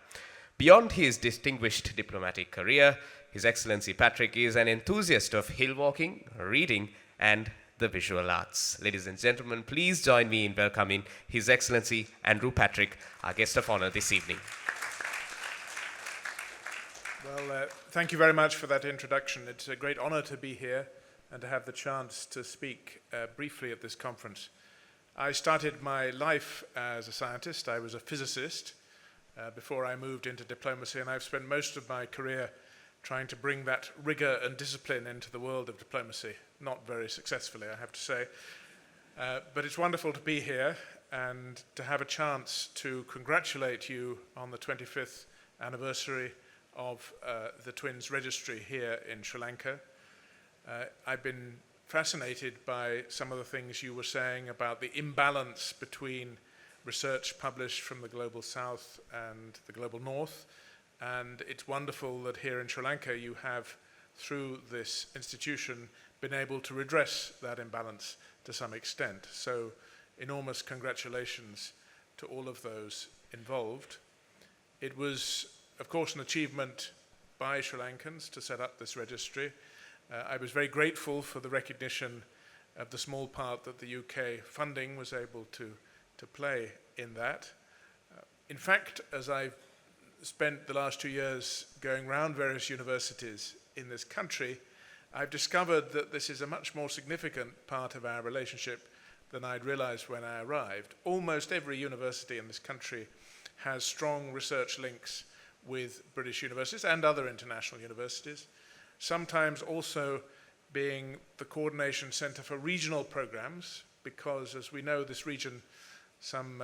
Beyond his distinguished diplomatic career, His Excellency Patrick is an enthusiast of hill walking, reading, and the visual arts. Ladies and gentlemen, please join me in welcoming His Excellency Andrew Patrick, our guest of honor this evening. Well, thank you very much for that introduction. It's a great honor to be here and to have the chance to speak briefly at this conference. I started my life as a scientist. I was a physicist before I moved into diplomacy, and I've spent most of my career trying to bring that rigor and discipline into the world of diplomacy. Not very successfully, I have to say. But it's wonderful to be here and to have a chance to congratulate you on the 25th anniversary of the Twins Registry here in Sri Lanka. I've been fascinated by some of the things you were saying about the imbalance between research published from the Global South and the Global North. And it's wonderful that here in Sri Lanka you have, through this institution, been able to redress that imbalance to some extent. So enormous congratulations to all of those involved. It was, of course, an achievement by Sri Lankans to set up this registry. I was very grateful for the recognition of the small part that the UK funding was able to play in that. In fact, as I've spent the last 2 years going around various universities in this country, I've discovered that this is a much more significant part of our relationship than I'd realized when I arrived. Almost every university in this country has strong research links with British universities and other international universities, sometimes also being the coordination center for regional programs, because as we know, this region, some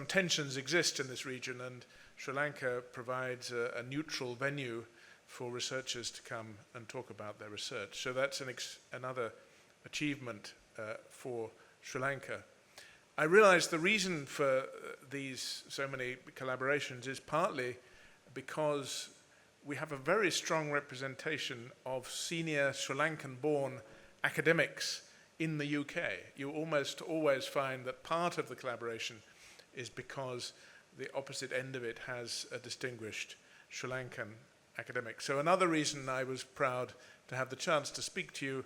tensions exist in this region, and Sri Lanka provides a neutral venue for researchers to come and talk about their research. So that's another achievement for Sri Lanka. I realize the reason for these so many collaborations is partly because we have a very strong representation of senior Sri Lankan-born academics in the UK. You almost always find that part of the collaboration is because the opposite end of it has a distinguished Sri Lankan academic. So another reason I was proud to have the chance to speak to you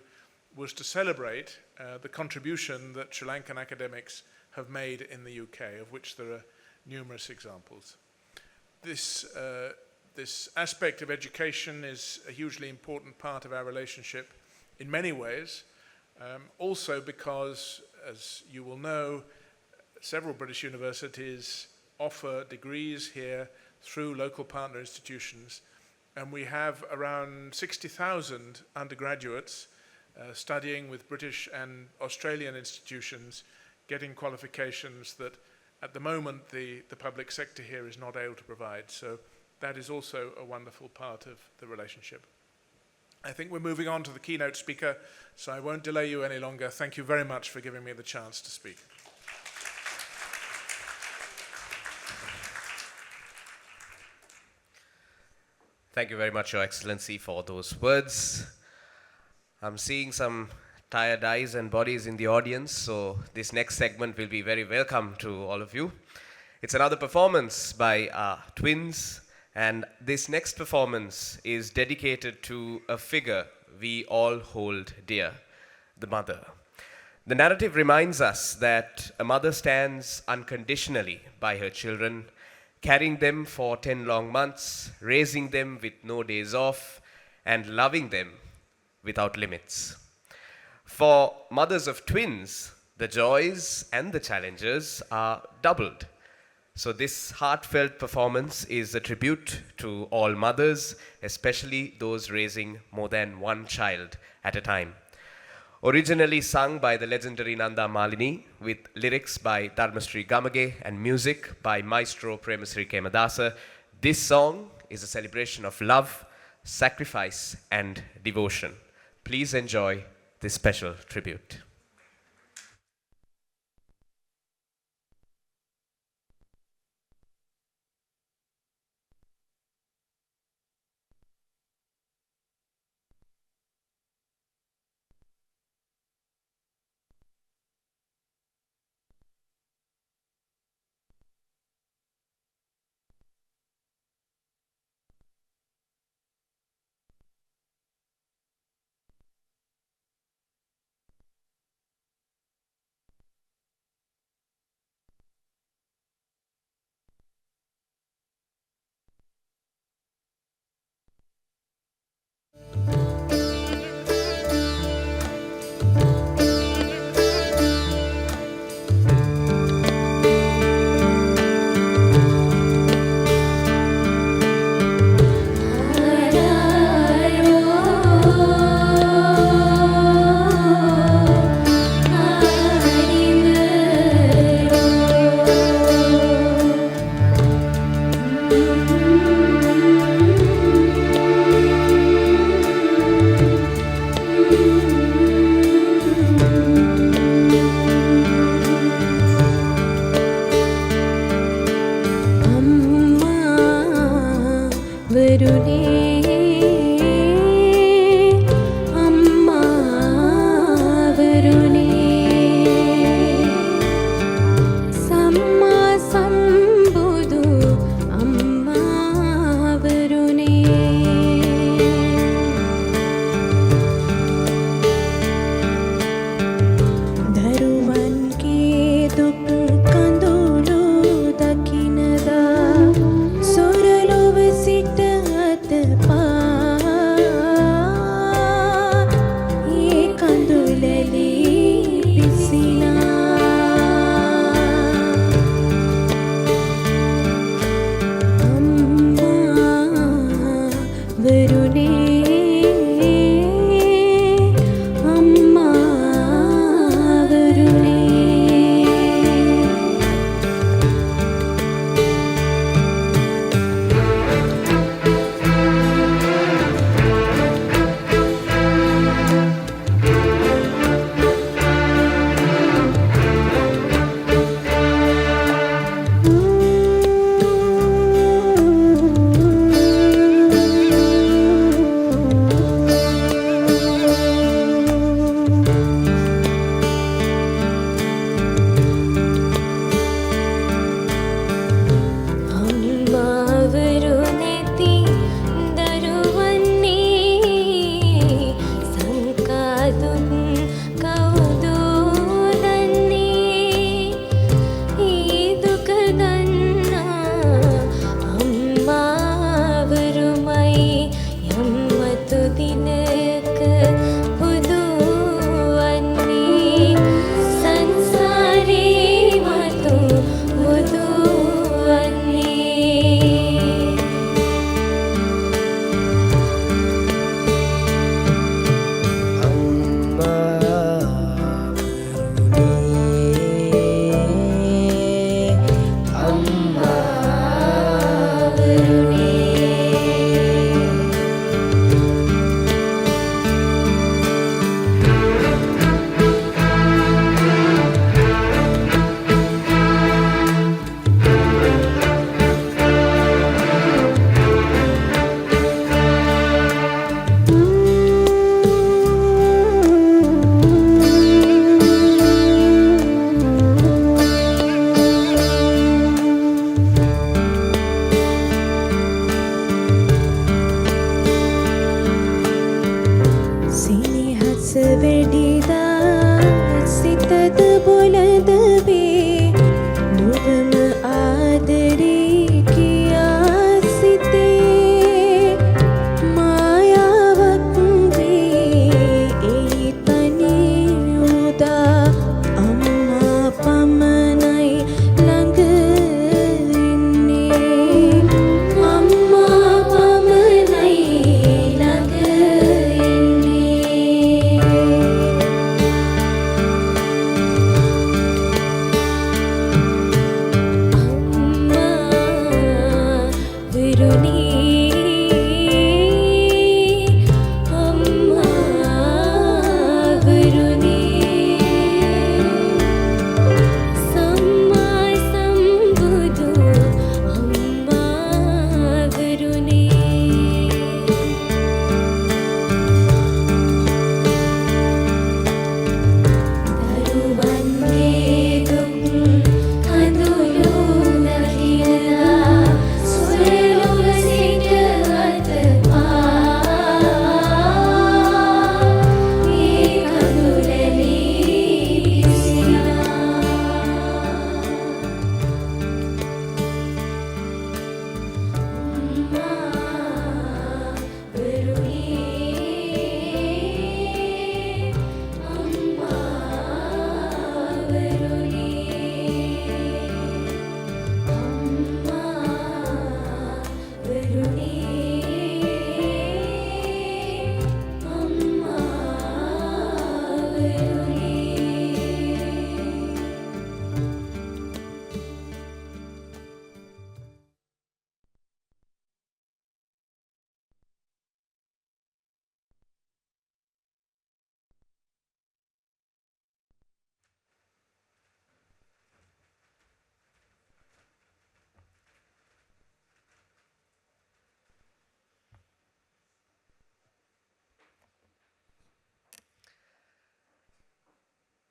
was to celebrate the contribution that Sri Lankan academics have made in the UK, of which there are numerous examples. This aspect of education is a hugely important part of our relationship in many ways, also because, as you will know, several British universities offer degrees here through local partner institutions, and we have around 60,000 undergraduates studying with British and Australian institutions, getting qualifications that at the moment the public sector here is not able to provide. So that is also a wonderful part of the relationship. I think we're moving on to the keynote speaker, so I won't delay you any longer. Thank you very much for giving me the chance to speak. Thank you very much, Your Excellency, for those words. I'm seeing some tired eyes and bodies in the audience, so this next segment will be very welcome to all of you. It's another performance by twins, and this next performance is dedicated to a figure we all hold dear, the mother. The narrative reminds us that a mother stands unconditionally by her children, carrying them for 10 long months, raising them with no days off, and loving them without limits. For mothers of twins, the joys and the challenges are doubled. So this heartfelt performance is a tribute to all mothers, especially those raising more than one child at a time. Originally sung by the legendary Nanda Malini, with lyrics by Dharmasri Gamage and music by Maestro Premasri Kemadasa, this song is a celebration of love, sacrifice, and devotion. Please enjoy this special tribute. දුක් කවුදෝ දන්නේ ඒ දුක දන්නා අම්මාවරුමයි යම්මතු දිනක බුදු වන්නේ සංසාරේ මතු බුදු වන්නේ සිනහස වෙඩිදා සිතද බොලද වේ නුවම ආදරේ කියා සිතේ මායාවක් වේ ඒ තනි උදා අම්මා පමණයි ළඟ ඉන්නේ අම්මා පමණයි ළඟ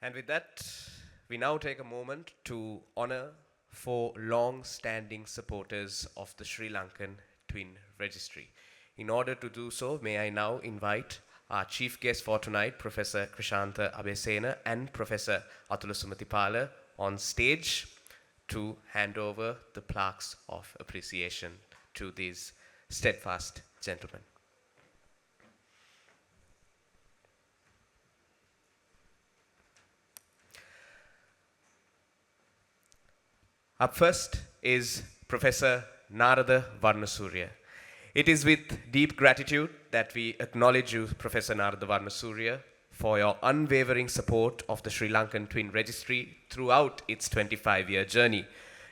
And with that, we now take a moment to honor 4 long-standing supporters of the Sri Lankan Twin Registry. In order to do so, may I now invite our chief guest for tonight, Professor Krishantha Abesena and Professor Atula Sumatipala, on stage to hand over the plaques of appreciation to these steadfast gentlemen. Up first is Professor Narada Varnasurya. It is with deep gratitude that we acknowledge you, Professor Narada Varnasurya, for your unwavering support of the Sri Lankan Twin Registry throughout its 25-year journey.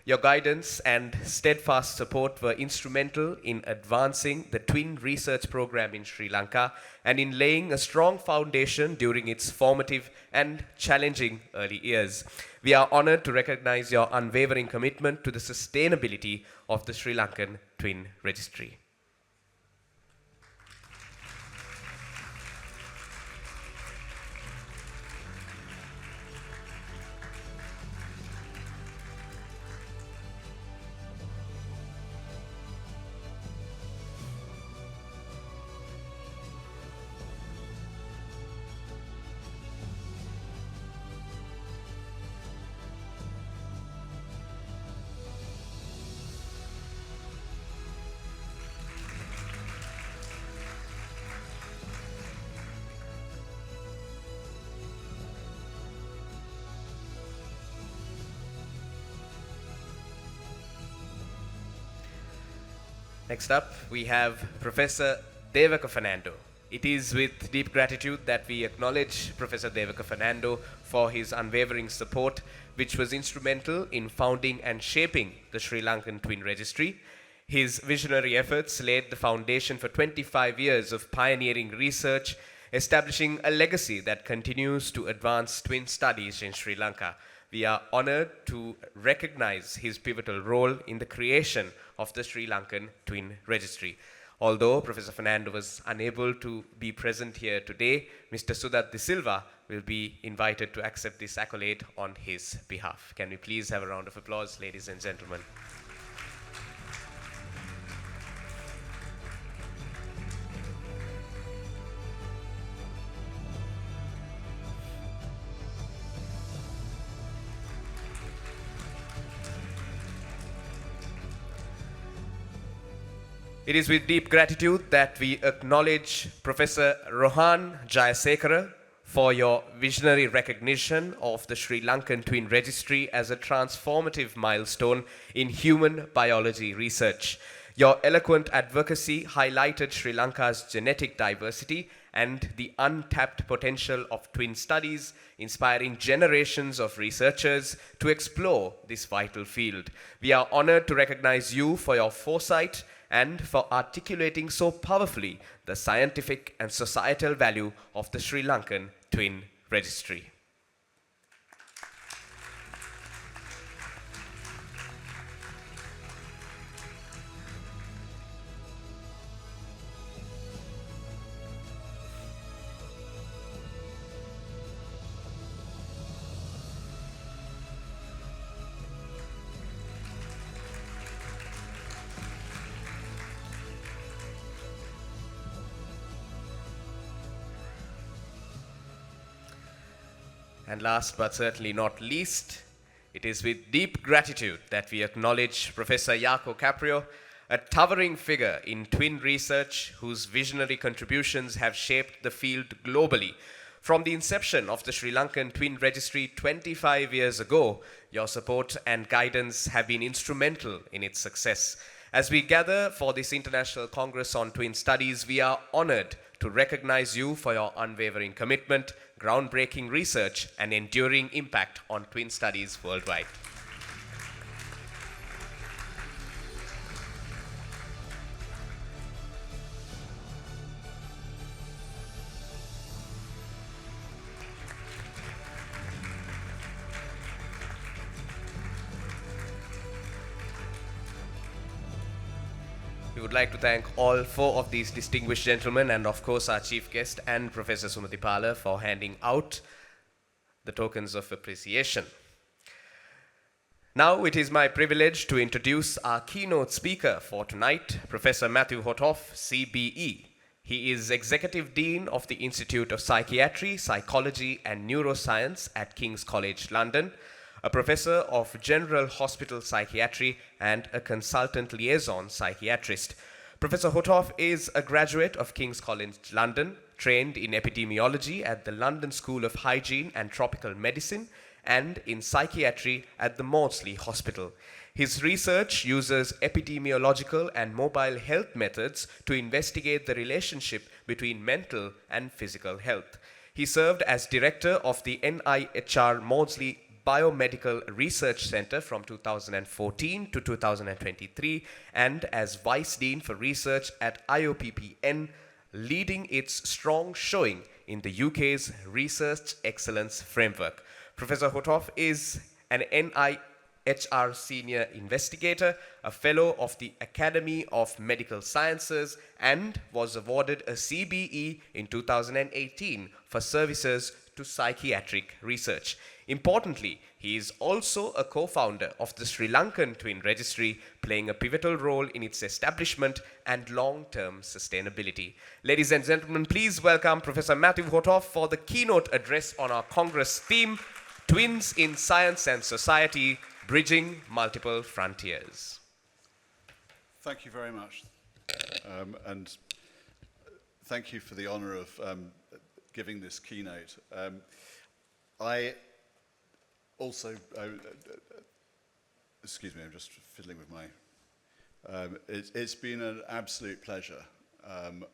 Your guidance and steadfast support were instrumental in advancing the twin research program in Sri Lanka and in laying a strong foundation during its formative and challenging early years. We are honored to recognize your unwavering commitment to the sustainability of the Sri Lankan Twin Registry. Next up, we have Professor Devaka Fernando. It is with deep gratitude that we acknowledge Professor Devaka Fernando for his unwavering support, which was instrumental in founding and shaping the Sri Lankan Twin Registry. His visionary efforts laid the foundation for 25 years of pioneering research, establishing a legacy that continues to advance twin studies in Sri Lanka. We are honored to recognize his pivotal role in the creation of the Sri Lankan Twin Registry. Although Professor Fernando was unable to be present here today, Mr. Sudat De Silva will be invited to accept this accolade on his behalf. Can we please have a round of applause, ladies and gentlemen? It is with deep gratitude that we acknowledge Professor Rohan Jayasekara for your visionary recognition of the Sri Lankan Twin Registry as a transformative milestone in human biology research. Your eloquent advocacy highlighted Sri Lanka's genetic diversity and the untapped potential of twin studies, inspiring generations of researchers to explore this vital field. We are honored to recognize you for your foresight and for articulating so powerfully the scientific and societal value of the Sri Lankan Twin Registry. And last but certainly not least, it is with deep gratitude that we acknowledge Professor Jaakko Caprio, a towering figure in twin research whose visionary contributions have shaped the field globally. From the inception of the Sri Lankan Twin Registry 25 years ago, your support and guidance have been instrumental in its success. As we gather for this International Congress on Twin Studies, we are honored to recognize you for your unwavering commitment, groundbreaking research, and enduring impact on twin studies worldwide. We would like to thank all four of these distinguished gentlemen and of course our chief guest and Professor Sumati Pala for handing out the tokens of appreciation. Now it is my privilege to introduce our keynote speaker for tonight, Professor Matthew Hotoff, CBE. He is Executive Dean of the Institute of Psychiatry, Psychology and Neuroscience at King's College London, a professor of general hospital psychiatry and a consultant liaison psychiatrist. Professor Hotoff is a graduate of King's College London, trained in epidemiology at the London School of Hygiene and Tropical Medicine and in psychiatry at the Maudsley Hospital. His research uses epidemiological and mobile health methods to investigate the relationship between mental and physical health. He served as director of the NIHR Maudsley Biomedical Research Center from 2014 to 2023 and as Vice Dean for Research at IOPPN, leading its strong showing in the UK's Research Excellence Framework. Professor Hotoff is an NIHR Senior Investigator, a Fellow of the Academy of Medical Sciences, and was awarded a CBE in 2018 for services to psychiatric research. Importantly, he is also a co-founder of the Sri Lankan Twin Registry, playing a pivotal role in its establishment and long-term sustainability. Ladies and gentlemen, please welcome Professor Matthew Hotoff for the keynote address on our Congress theme, Twins in Science and Society, Bridging Multiple Frontiers. Thank you very much. And thank you for the honor of giving this keynote. I also, excuse me, I'm just fiddling with my It's been an absolute pleasure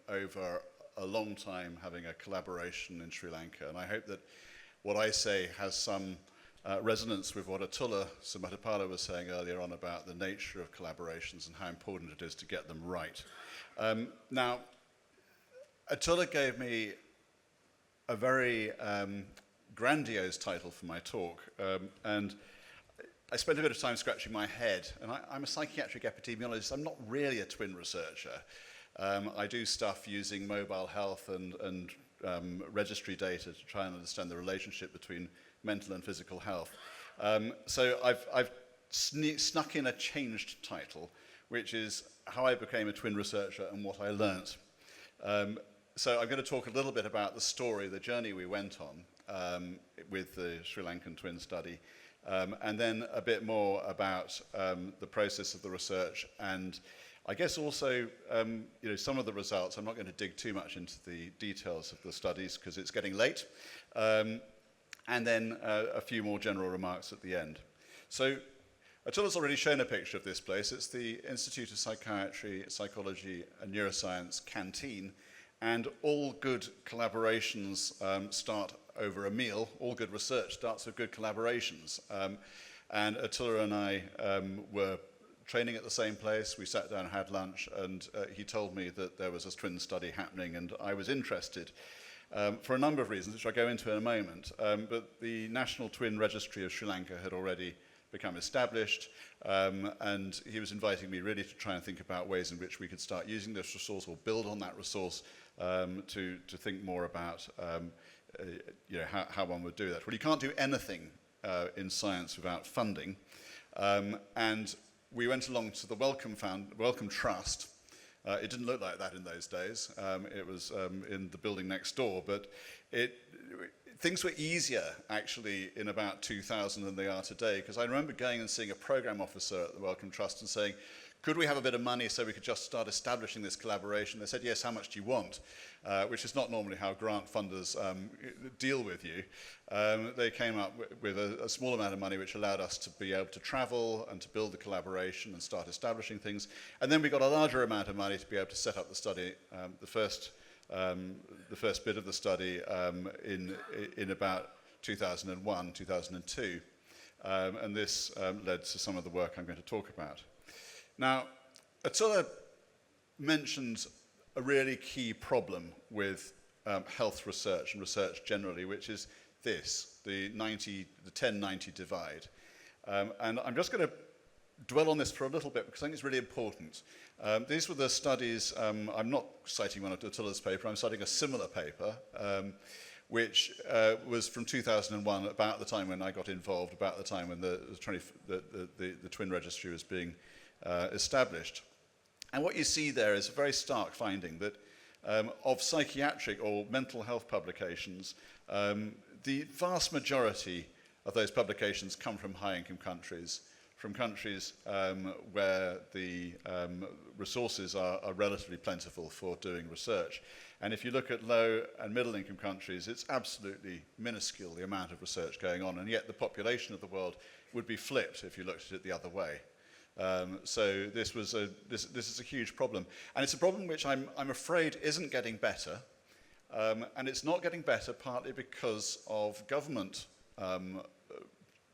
over a long time having a collaboration in Sri Lanka, and I hope that what I say has some resonance with what Atula Samatapala was saying earlier on about the nature of collaborations and how important it is to get them right. Now, Atula gave me a very grandiose title for my talk, and I spent a bit of time scratching my head, and I'm a psychiatric epidemiologist. I'm not really a twin researcher. I do stuff using mobile health and registry data to try and understand the relationship between mental and physical health. So I've snuck in a changed title, which is how I became a twin researcher and what I learnt. So I'm going to talk a little bit about the story, the journey we went on with the Sri Lankan twin study, and then a bit more about the process of the research, and I guess also some of the results. I'm not going to dig too much into the details of the studies because it's getting late, and then a few more general remarks at the end. So Atula's already shown a picture of this place. It's the Institute of Psychiatry, Psychology and Neuroscience canteen, and all good collaborations start over a meal. All good research starts with good collaborations. And Atula and I were training at the same place. We sat down and had lunch, and he told me that there was a twin study happening, and I was interested for a number of reasons, which I'll go into in a moment. But the National Twin Registry of Sri Lanka had already become established, and he was inviting me really to try and think about ways in which we could start using this resource or build on that resource to think more about how one would do that. Well, you can't do anything in science without funding, and we went along to the Wellcome Trust. It didn't look like that in those days. It was in the building next door, but things were easier actually in about 2000 than they are today, because I remember going and seeing a program officer at the Wellcome Trust and saying, could we have a bit of money so we could just start establishing this collaboration? They said, yes, how much do you want? Which is not normally how grant funders deal with you. They came up with a small amount of money which allowed us to be able to travel and to build the collaboration and start establishing things. And then we got a larger amount of money to be able to set up the study, the first bit of the study in about 2001, 2002. And this led to some of the work I'm going to talk about. Now, Atula mentioned a really key problem with health research and research generally, which is this, the 10-90 divide. And I'm just going to dwell on this for a little bit because I think it's really important. These were the studies, I'm not citing one of Atula's paper, I'm citing a similar paper, which was from 2001, about the time when I got involved, about the time when the Twin Registry was being established. And what you see there is a very stark finding that of psychiatric or mental health publications, the vast majority of those publications come from high-income countries, from countries where the resources are relatively plentiful for doing research. And if you look at low and middle-income countries, it's absolutely minuscule, the amount of research going on, and yet the population of the world would be flipped if you looked at it the other way. So this is a huge problem. And it's a problem which I'm afraid isn't getting better. And it's not getting better partly because of government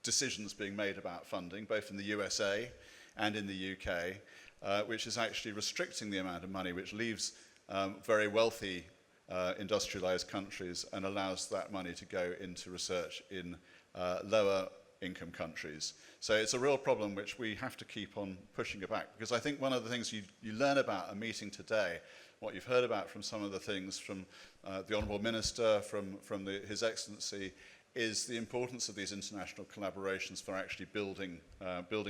decisions being made about funding, both in the USA and in the UK, which is actually restricting the amount of money which leaves very wealthy industrialized countries and allows that money to go into research in lower income countries. So it's a real problem which we have to keep on pushing it back, because I think one of the things you learn about a meeting today, what you've heard about from some of the things from the Honourable Minister, from His Excellency, is the importance of these international collaborations for actually building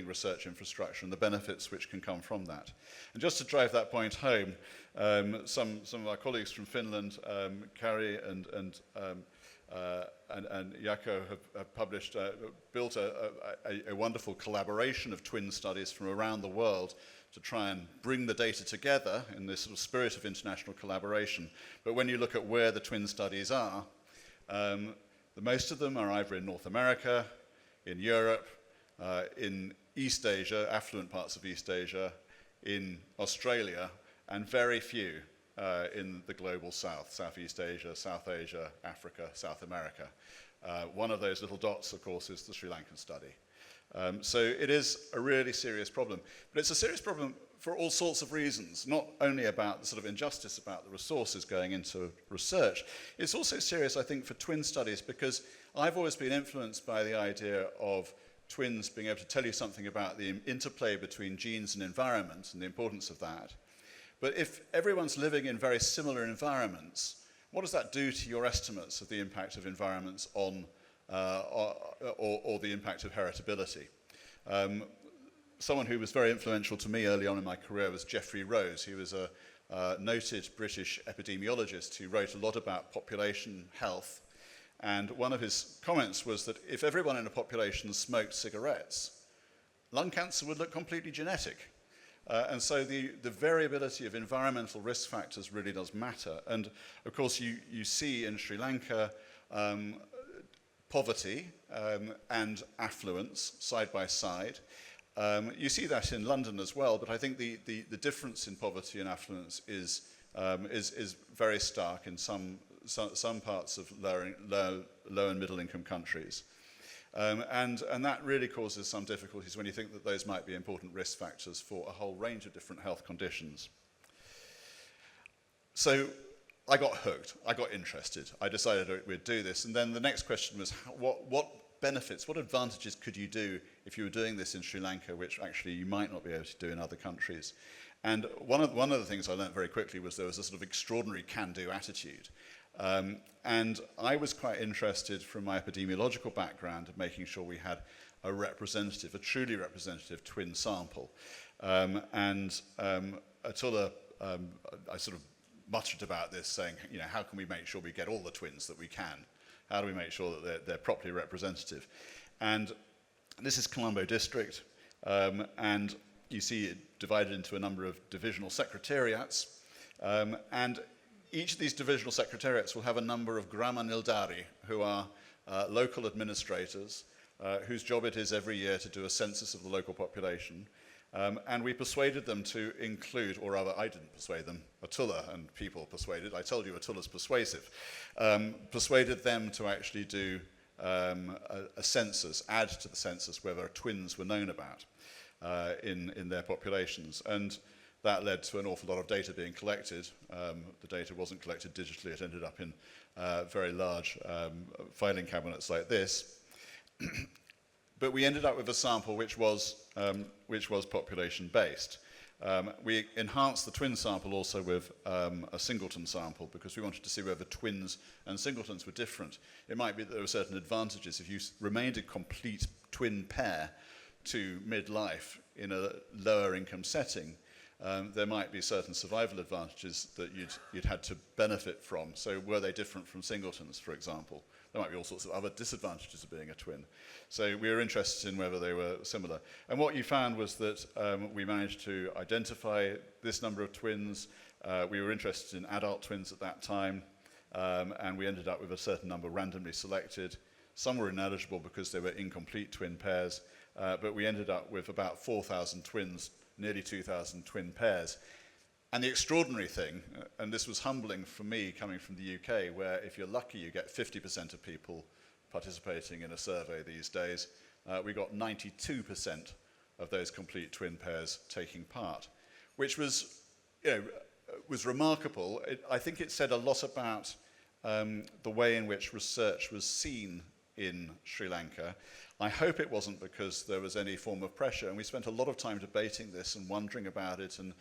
research infrastructure and the benefits which can come from that. And just to drive that point home, some of our colleagues from Finland, Kari and Jaakko have built a wonderful collaboration of twin studies from around the world to try and bring the data together in this sort of spirit of international collaboration. But when you look at where the twin studies are, most of them are either in North America, in Europe, in East Asia, affluent parts of East Asia, in Australia and very few in the global south, Southeast Asia, South Asia, Africa, South America. One of those little dots, of course, is the Sri Lankan study. So it is a really serious problem. But it's a serious problem for all sorts of reasons, not only about the sort of injustice about the resources going into research. It's also serious, I think, for twin studies, because I've always been influenced by the idea of twins being able to tell you something about the interplay between genes and environment and the importance of that. But if everyone's living in very similar environments, what does that do to your estimates of the impact of environments on, or the impact of heritability? Someone who was very influential to me early on in my career was Geoffrey Rose. He was a noted British epidemiologist who wrote a lot about population health. And one of his comments was that if everyone in a population smoked cigarettes, lung cancer would look completely genetic. And so the variability of environmental risk factors really does matter. And of course, you see in Sri Lanka poverty and affluence side by side. You see that in London as well, but I think the difference in poverty and affluence is very stark in some parts of low and middle income countries. And that really causes some difficulties when you think that those might be important risk factors for a whole range of different health conditions. So I got hooked, I got interested, I decided we'd do this, and then the next question was what benefits, what advantages could you do if you were doing this in Sri Lanka, which actually you might not be able to do in other countries? And one of the things I learned very quickly was there was a sort of extraordinary can-do attitude. And I was quite interested from my epidemiological background of making sure we had a truly representative twin sample. Atullah, I sort of muttered about this, saying, you know, how can we make sure we get all the twins that we can? How do we make sure that they're properly representative? And this is Colombo district, and you see it divided into a number of divisional secretariats, and each of these divisional secretariats will have a number of Grama Nildari, who are local administrators, whose job it is every year to do a census of the local population. And we persuaded them to include, or rather I didn't persuade them, Atullah and people persuaded, I told you Atullah's persuasive, persuaded them to actually do a census, add to the census whether twins were known about in their populations. And that led to an awful lot of data being collected. The data wasn't collected digitally, it ended up in very large filing cabinets like this. But we ended up with a sample which was population-based. We enhanced the twin sample also with a singleton sample because we wanted to see whether twins and singletons were different. It might be that there were certain advantages if you remained a complete twin pair to midlife in a lower income setting. There might be certain survival advantages that you'd had to benefit from. So were they different from singletons, for example? There might be all sorts of other disadvantages of being a twin. So we were interested in whether they were similar. And what you found was that we managed to identify this number of twins. We were interested in adult twins at that time, and we ended up with a certain number randomly selected. Some were ineligible because they were incomplete twin pairs, but we ended up with about 4,000 twins, nearly 2,000 twin pairs. And the extraordinary thing, and this was humbling for me coming from the UK, where if you're lucky you get 50% of people participating in a survey these days, we got 92% of those complete twin pairs taking part, which was, was remarkable. I think it said a lot about the way in which research was seen in Sri Lanka. I hope it wasn't because there was any form of pressure, and we spent a lot of time debating this and wondering about it and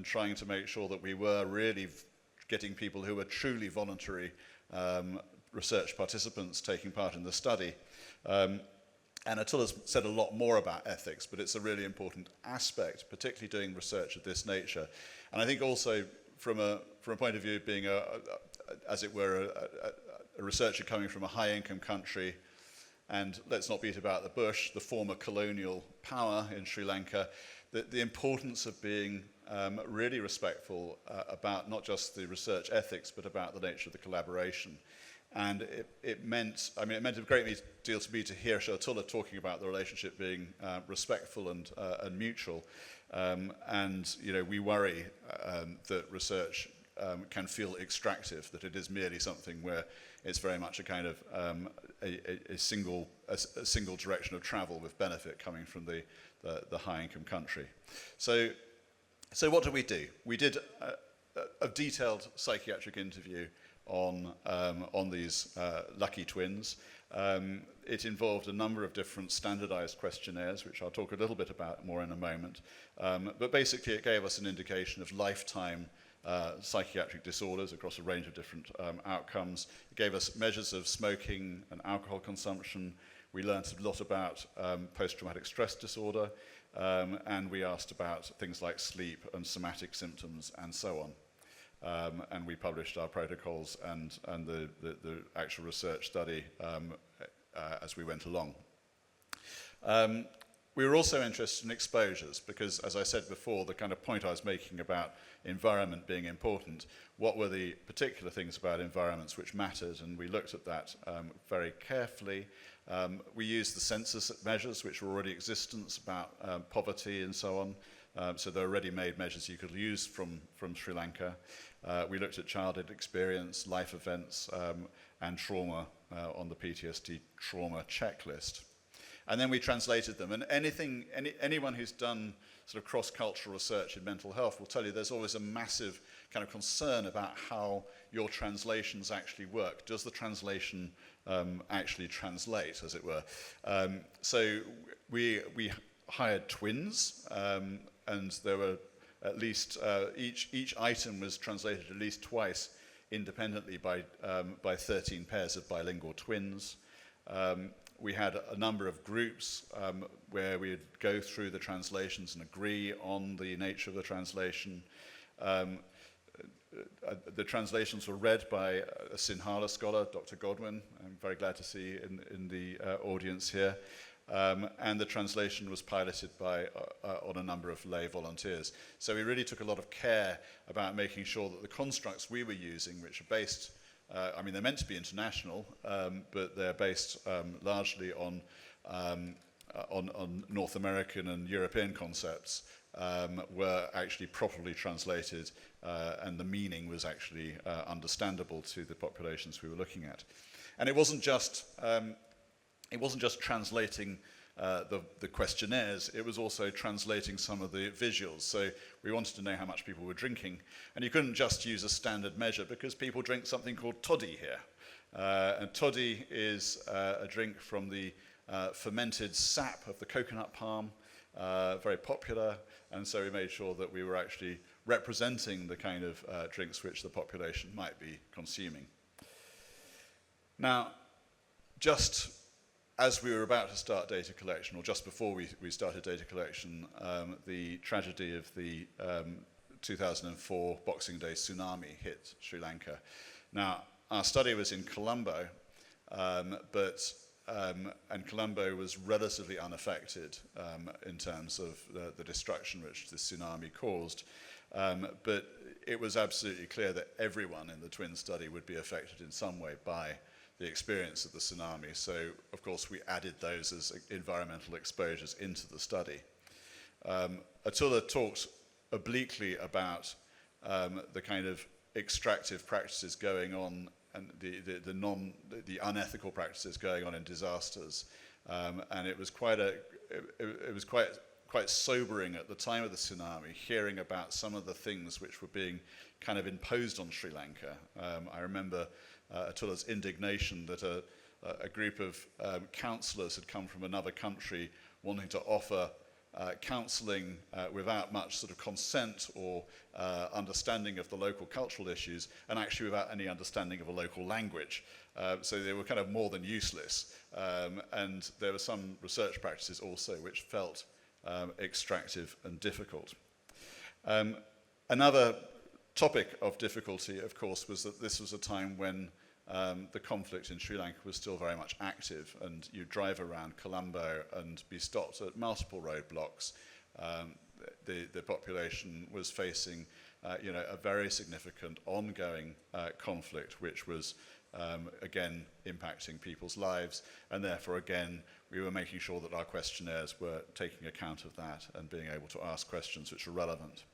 trying to make sure that we were really getting people who were truly voluntary research participants taking part in the study. And Atullah's said a lot more about ethics, but it's a really important aspect, particularly doing research of this nature. And I think also from a point of view of being, as it were, a researcher coming from a high-income country, and let's not beat about the bush, the former colonial power in Sri Lanka, the importance of being really respectful about not just the research ethics, but about the nature of the collaboration. And it meant a great deal to me to hear Shatullah talking about the relationship being respectful and mutual. And we worry that research can feel extractive, that it is merely something where it's very much a kind of a single direction of travel with benefit coming from the high-income country. So what did we do? We did a detailed psychiatric interview on these lucky twins. It involved a number of different standardized questionnaires, which I'll talk a little bit about more in a moment. But basically, it gave us an indication of lifetime psychiatric disorders across a range of different outcomes. It gave us measures of smoking and alcohol consumption. We learned a lot about post-traumatic stress disorder, and we asked about things like sleep and somatic symptoms and so on. And we published our protocols and the actual research study as we went along. We were also interested in exposures because, as I said before, the kind of point I was making about environment being important, what were the particular things about environments which mattered, and we looked at that very carefully. We used the census measures which were already existent about poverty and so on. So there are ready-made measures you could use from Sri Lanka. We looked at childhood experience, life events, and trauma on the PTSD trauma checklist. And then we translated them. And anyone who's done sort of cross-cultural research in mental health will tell you there's always a massive kind of concern about how your translations actually work. Does the translation actually translate, as it were? So we hired twins, and there were at least each item was translated at least twice independently by 13 pairs of bilingual twins. We had a number of groups where we would go through the translations and agree on the nature of the translation. The translations were read by a Sinhala scholar, Dr. Godwin. I'm very glad to see in the audience here. And the translation was piloted on a number of lay volunteers. So we really took a lot of care about making sure that the constructs we were using, which are based, they're meant to be international, but they're based largely on North American and European concepts, were actually properly translated, and the meaning was actually understandable to the populations we were looking at. And it wasn't just translating the questionnaires, it was also translating some of the visuals. So we wanted to know how much people were drinking. And you couldn't just use a standard measure because people drink something called toddy here. And toddy is a drink from the fermented sap of the coconut palm, very popular. And so we made sure that we were actually representing the kind of drinks which the population might be consuming. Now, just as we were about to start data collection, or just before we started data collection, the tragedy of the 2004 Boxing Day tsunami hit Sri Lanka. Now, our study was in Colombo, and Colombo was relatively unaffected in terms of the destruction which the tsunami caused. But it was absolutely clear that everyone in the twin study would be affected in some way by the experience of the tsunami. So, of course, we added those as environmental exposures into the study. Atullah talked obliquely about the kind of extractive practices going on and the unethical practices going on in disasters. And it was quite sobering at the time of the tsunami, hearing about some of the things which were being kind of imposed on Sri Lanka. I remember Atullah's indignation that a group of counsellors had come from another country wanting to offer counselling without much sort of consent or understanding of the local cultural issues, and actually without any understanding of a local language. So they were kind of more than useless. And there were some research practices also which felt extractive and difficult. Another topic of difficulty, of course, was that this was a time when the conflict in Sri Lanka was still very much active, and you drive around Colombo and be stopped at multiple roadblocks. The population was facing a very significant ongoing conflict, which was again impacting people's lives, and therefore again we were making sure that our questionnaires were taking account of that and being able to ask questions which are relevant.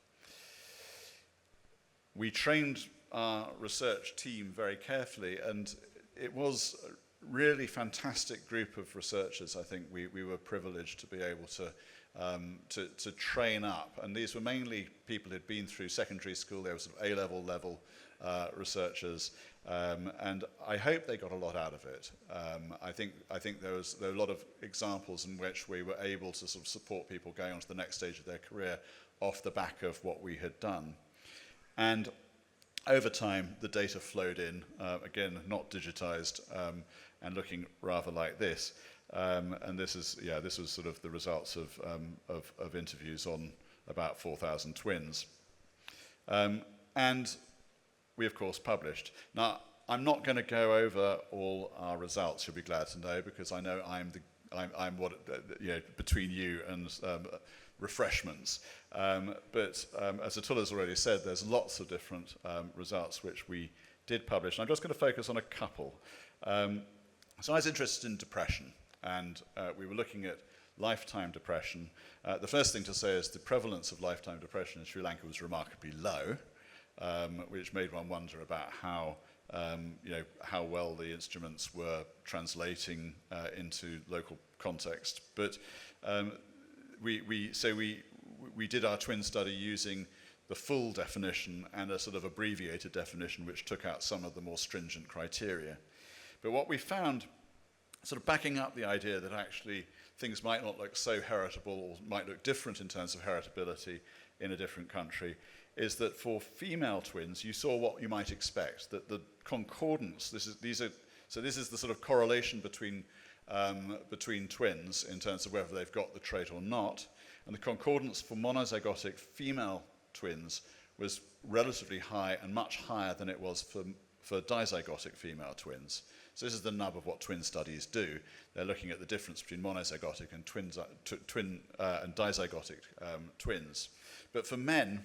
We trained our research team very carefully, and it was a really fantastic group of researchers. I think we were privileged to be able to train up, and these were mainly people who'd been through secondary school. They were sort of A-level level researchers, and I hope they got a lot out of it. I think there were a lot of examples in which we were able to sort of support people going on to the next stage of their career off the back of what we had done. And over time, the data flowed in, again, not digitized, and looking rather like this. And this was sort of the results of interviews on about 4,000 twins. And we, of course, published. Now, I'm not going to go over all our results, you'll be glad to know, because I know I'm what, between you and refreshments. But as Atula's already said, there's lots of different results which we did publish. And I'm just going to focus on a couple. So I was interested in depression, and we were looking at lifetime depression. The first thing to say is the prevalence of lifetime depression in Sri Lanka was remarkably low, which made one wonder about how well the instruments were translating into local context. But we did our twin study using the full definition and a sort of abbreviated definition which took out some of the more stringent criteria. But what we found, sort of backing up the idea that actually things might not look so heritable or might look different in terms of heritability in a different country, is that for female twins, you saw what you might expect, that the concordance, this is the sort of correlation between twins in terms of whether they've got the trait or not, and the concordance for monozygotic female twins was relatively high and much higher than it was for dizygotic female twins. So this is the nub of what twin studies do. They're looking at the difference between monozygotic and and dizygotic twins. But for men,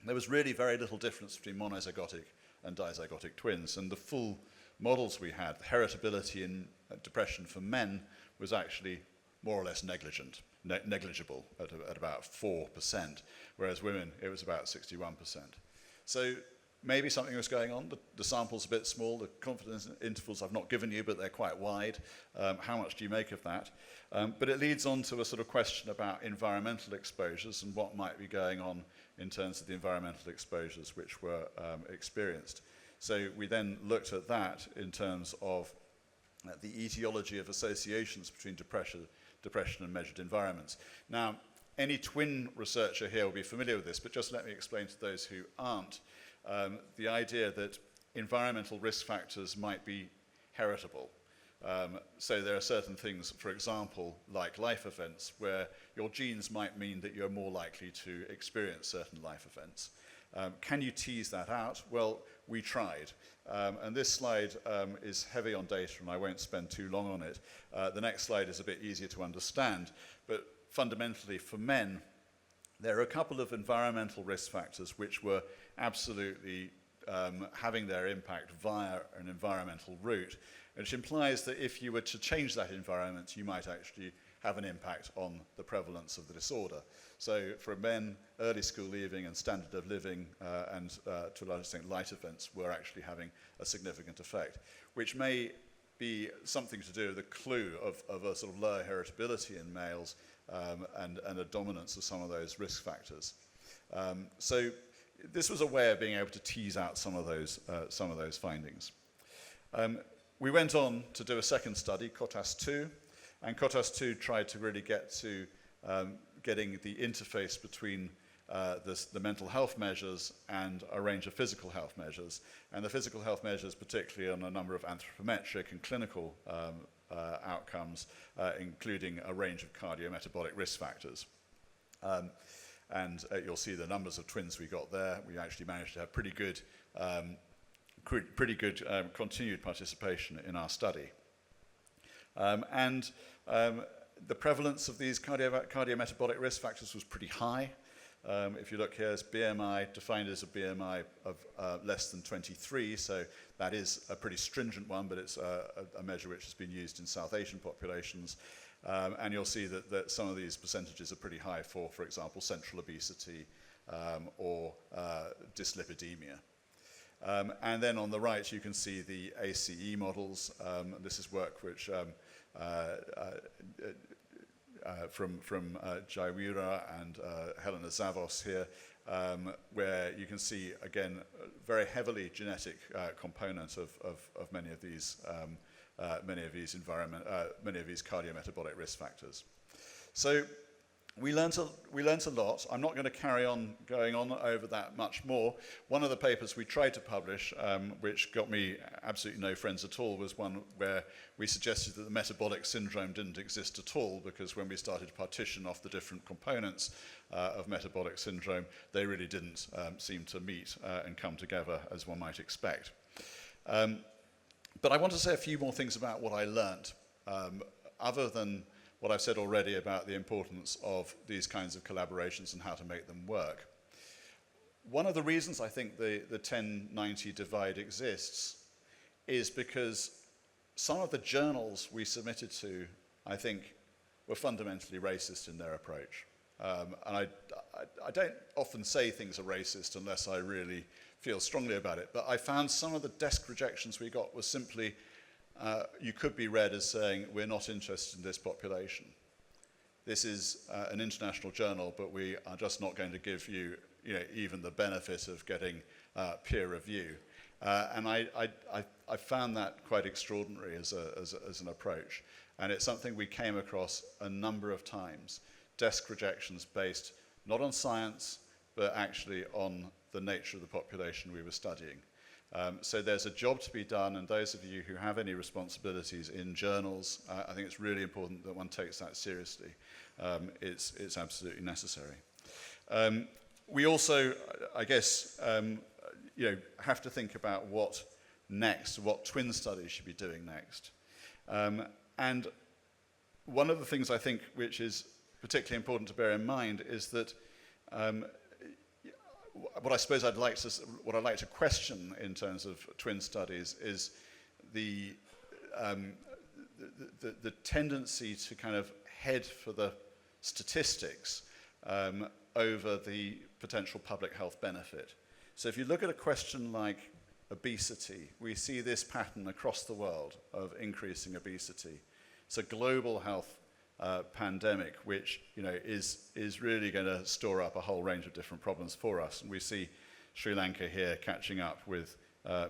there was really very little difference between monozygotic and dizygotic twins, and the full models we had, the heritability in depression for men was actually more or less negligible at about 4%, whereas women, it was about 61%. So maybe something was going on. The sample's a bit small. The confidence intervals I've not given you, but they're quite wide. How much do you make of that? But it leads on to a sort of question about environmental exposures and what might be going on in terms of the environmental exposures which were experienced. So we then looked at that in terms of the etiology of associations between depression and measured environments. Now, any twin researcher here will be familiar with this, but just let me explain to those who aren't. The idea that environmental risk factors might be heritable. So there are certain things, for example, like life events, where your genes might mean that you're more likely to experience certain life events. Can you tease that out? Well, we tried. And this slide is heavy on data, and I won't spend too long on it. The next slide is a bit easier to understand. But fundamentally, for men, there are a couple of environmental risk factors which were absolutely having their impact via an environmental route, which implies that if you were to change that environment, you might actually have an impact on the prevalence of the disorder. So for men, early school leaving and standard of living and to a large extent light events were actually having a significant effect, which may be something to do with the clue of a sort of lower heritability in males and a dominance of some of those risk factors. So this was a way of being able to tease out some of those findings. We went on to do a second study, COTAS-2, and COTAS-2 tried to really get to getting the interface between the mental health measures and a range of physical health measures, and the physical health measures particularly on a number of anthropometric and clinical outcomes, including a range of cardiometabolic risk factors. And you'll see the numbers of twins we got there. We actually managed to have pretty good continued participation in our study. The prevalence of these cardiometabolic risk factors was pretty high. If you look here, it's BMI defined as a BMI of less than 23, so that is a pretty stringent one, but it's a measure which has been used in South Asian populations. And you'll see that some of these percentages are pretty high for example, central obesity or dyslipidemia. And then on the right, you can see the ACE models. This is work which from Jaywira and Helena Zavos here, where you can see, again, a very heavily genetic component of many of these cardiometabolic risk factors. So we learnt a lot. I'm not going to carry on going on over that much more. One of the papers we tried to publish, which got me absolutely no friends at all, was one where we suggested that the metabolic syndrome didn't exist at all, because when we started to partition off the different components of metabolic syndrome, they really didn't seem to meet and come together as one might expect. But I want to say a few more things about what I learnt, other than what I've said already about the importance of these kinds of collaborations and how to make them work. One of the reasons I think the 1090 divide exists is because some of the journals we submitted to, I think, were fundamentally racist in their approach. And I don't often say things are racist unless I really feel strongly about it, but I found some of the desk rejections we got was simply you could be read as saying, we're not interested in this population. This is an international journal, but we are just not going to give you, even the benefit of getting peer review. And I found that quite extraordinary as an approach. And it's something we came across a number of times. Desk rejections based not on science, but actually on the nature of the population we were studying. So there's a job to be done, and those of you who have any responsibilities in journals, I think it's really important that one takes that seriously. It's absolutely necessary. We also, I guess, have to think about what next, what twin studies should be doing next. And one of the things I think which is particularly important to bear in mind is that what I suppose I'd like to question in terms of twin studies is the tendency to kind of head for the statistics over the potential public health benefit. So if you look at a question like obesity, we see this pattern across the world of increasing obesity. It's a global health pandemic, which is really going to store up a whole range of different problems for us. And we see Sri Lanka here catching up with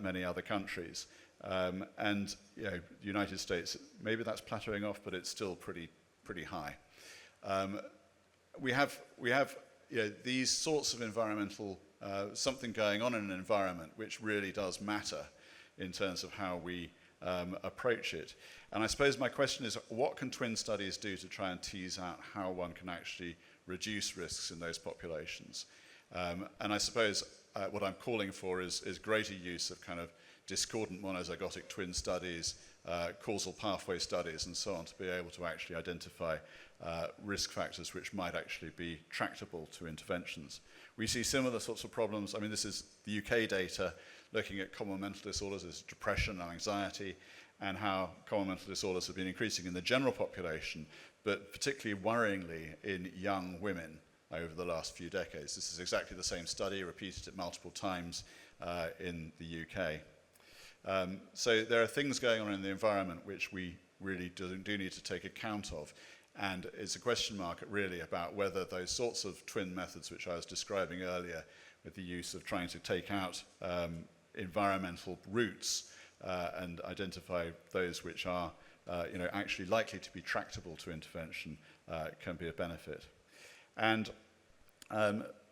many other countries. And the United States, maybe that's plateauing off, but it's still pretty high. We have these sorts of environmental, something going on in an environment which really does matter in terms of how we approach it. And I suppose my question is, what can twin studies do to try and tease out how one can actually reduce risks in those populations? And I suppose what I'm calling for is greater use of kind of discordant monozygotic twin studies, causal pathway studies, and so on, to be able to actually identify risk factors which might actually be tractable to interventions. We see similar sorts of problems. I mean, this is the UK data looking at common mental disorders as depression and anxiety, and how common mental disorders have been increasing in the general population, but particularly worryingly in young women over the last few decades. This is exactly the same study, repeated it multiple times in the UK. So there are things going on in the environment which we really do need to take account of. And it's a question mark really about whether those sorts of twin methods which I was describing earlier, with the use of trying to take out environmental roots and identify those which are actually likely to be tractable to intervention, can be a benefit. And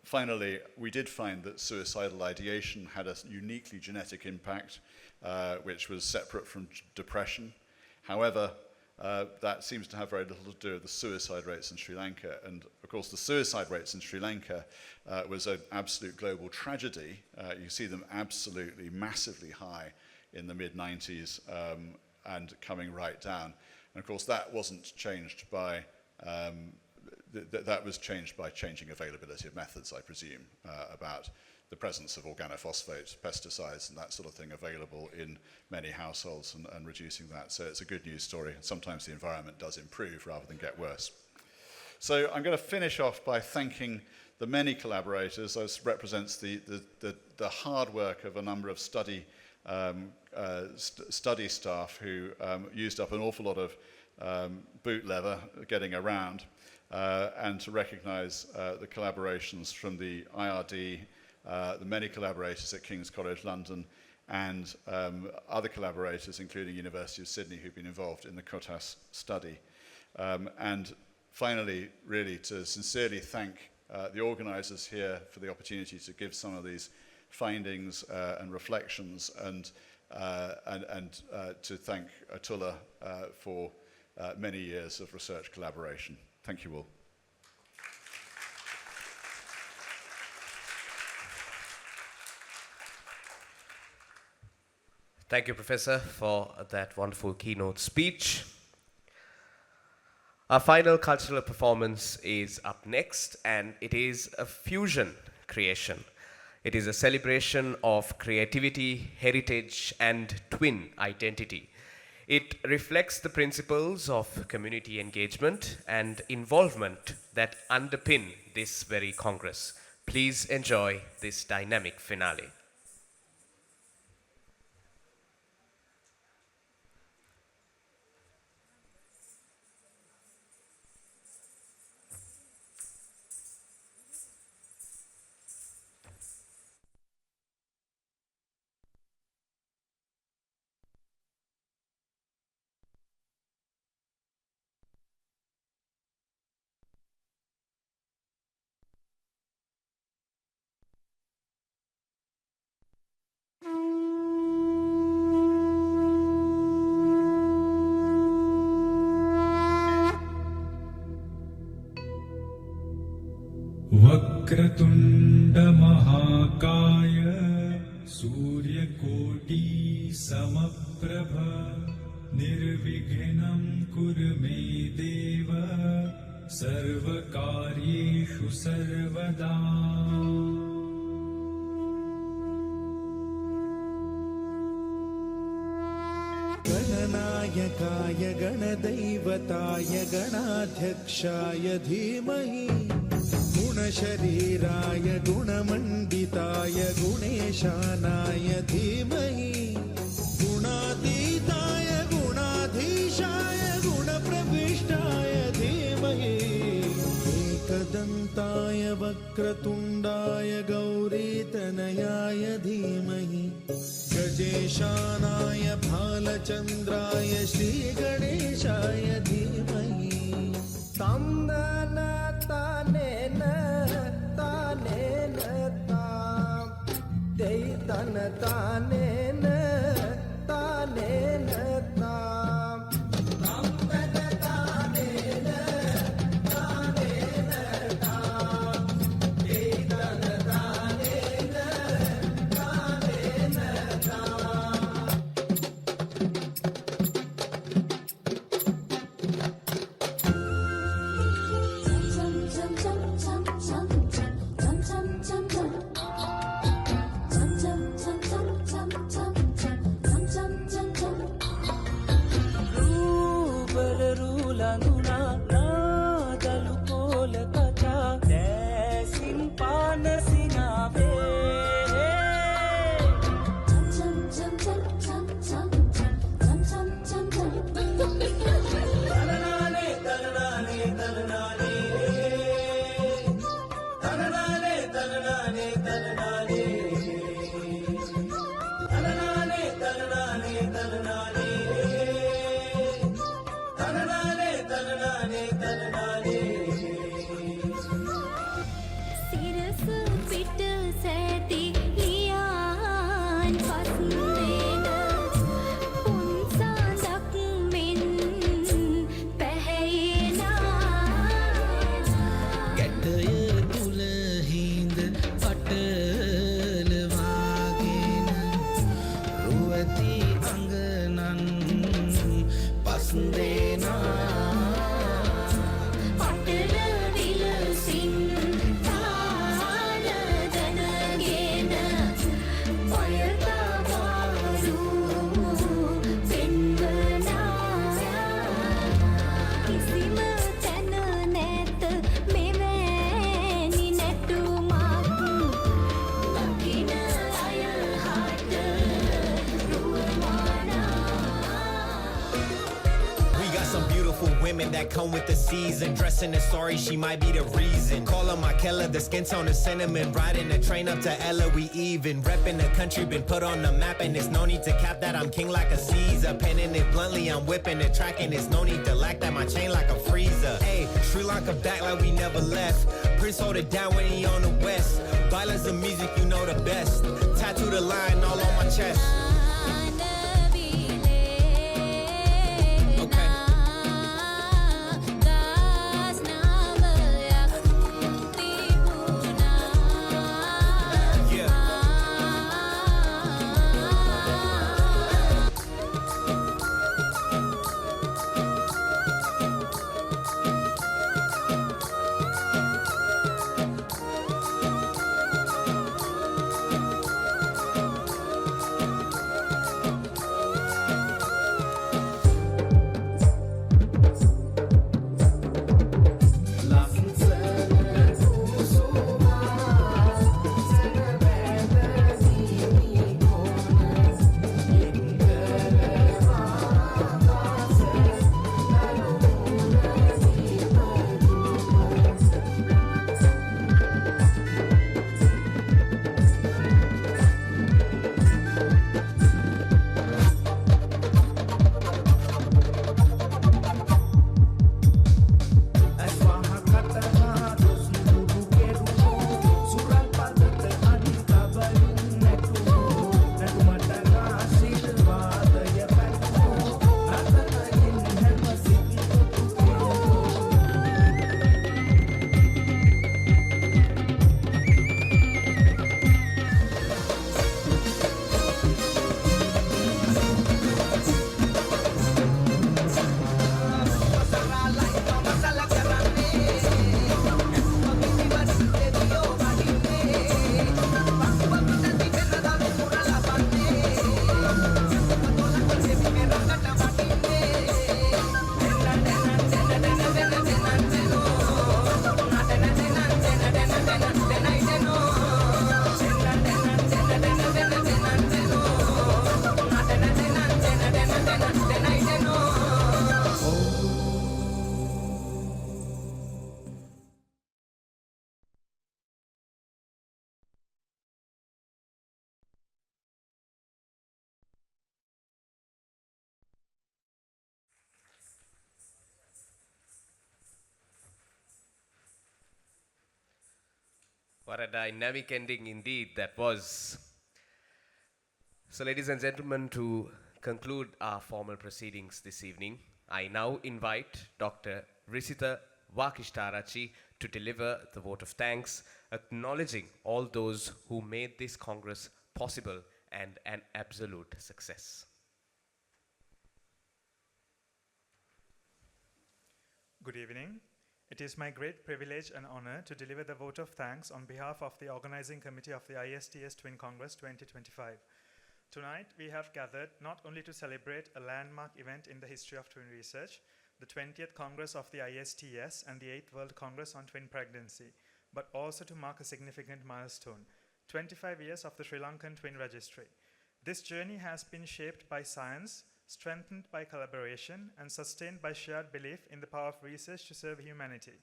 finally, we did find that suicidal ideation had a uniquely genetic impact, which was separate from depression. However, that seems to have very little to do with the suicide rates in Sri Lanka. And of course, the suicide rates in Sri Lanka was an absolute global tragedy. You see them absolutely massively high in the mid-90s and coming right down. And of course, that wasn't changed by that was changed by changing availability of methods, I presume, about the presence of organophosphates, pesticides, and that sort of thing available in many households and reducing that. So it's a good news story. Sometimes the environment does improve rather than get worse. So I'm going to finish off by thanking the many collaborators. This represents the hard work of a number of study staff who used up an awful lot of boot leather getting around, and to recognize the collaborations from the IRD, the many collaborators at King's College London, and other collaborators, including University of Sydney, who've been involved in the COTAS study. And finally, really to sincerely thank the organizers here for the opportunity to give some of these findings and reflections, and to thank Atullah for many years of research collaboration. Thank you all. Thank you, Professor, for that wonderful keynote speech. Our final cultural performance is up next, and it is a fusion creation. It is a celebration of creativity, heritage, and twin identity. It reflects the principles of community engagement and involvement that underpin this very Congress. Please enjoy this dynamic finale. वक्रतुण्डमहाकाय सूर्यकोटि समप्रभ निर्विघ्नं कुरु मे देव सर्वकार्येषु सर्वदा। गणनायकाय गणदैवताय गणाध्यक्षाय धीमहि गुणशरीराय गुणमण्डिताय गुणेशानाय धीमहि गुणातीताय गुणाधीशाय गुणप्रविष्टाय धीमहि एकदन्ताय वक्रतुण्डाय गौरीतनयाय धीमहि गजेशानाय भालचन्द्राय श्रीगणेशाय धीमहि तम्नन तानेन तानेन ताम दैतन तानेन तानेन ताम तम्नन तानेन तानेन ताम दैतन तानेन तानेन ताम। Sunday night. some beautiful women that come with the season. Dressing in sorry, she might be the reason. Call her my Keller, the skin tone is cinnamon. Riding the train up to Ella, we even. Repping the country, been put on the map, and there's no need to cap that. I'm king like a Caesar. Penning it bluntly, I'm whipping it, tracking. There's no need to lack that. My chain like a freezer. Hey, Sri Lanka back like we never left. Prince hold it down when he on the west. Violence the music, you know the best. Tattoo the line all on my chest. What a dynamic ending indeed that was. So, ladies and gentlemen, to conclude our formal proceedings this evening, I now invite Dr. Risita Vakishtarachi to deliver the vote of thanks, acknowledging all those who made this Congress possible and an absolute success. Good evening. It is my great privilege and honor to deliver the vote of thanks on behalf of the Organizing Committee of the ISTS Twin Congress 2025. Tonight, we have gathered not only to celebrate a landmark event in the history of twin research, the 20th Congress of the ISTS and the 8th World Congress on Twin Pregnancy, but also to mark a significant milestone, 25 years of the Sri Lankan Twin Registry. This journey has been shaped by science, strengthened by collaboration, and sustained by shared belief in the power of research to serve humanity.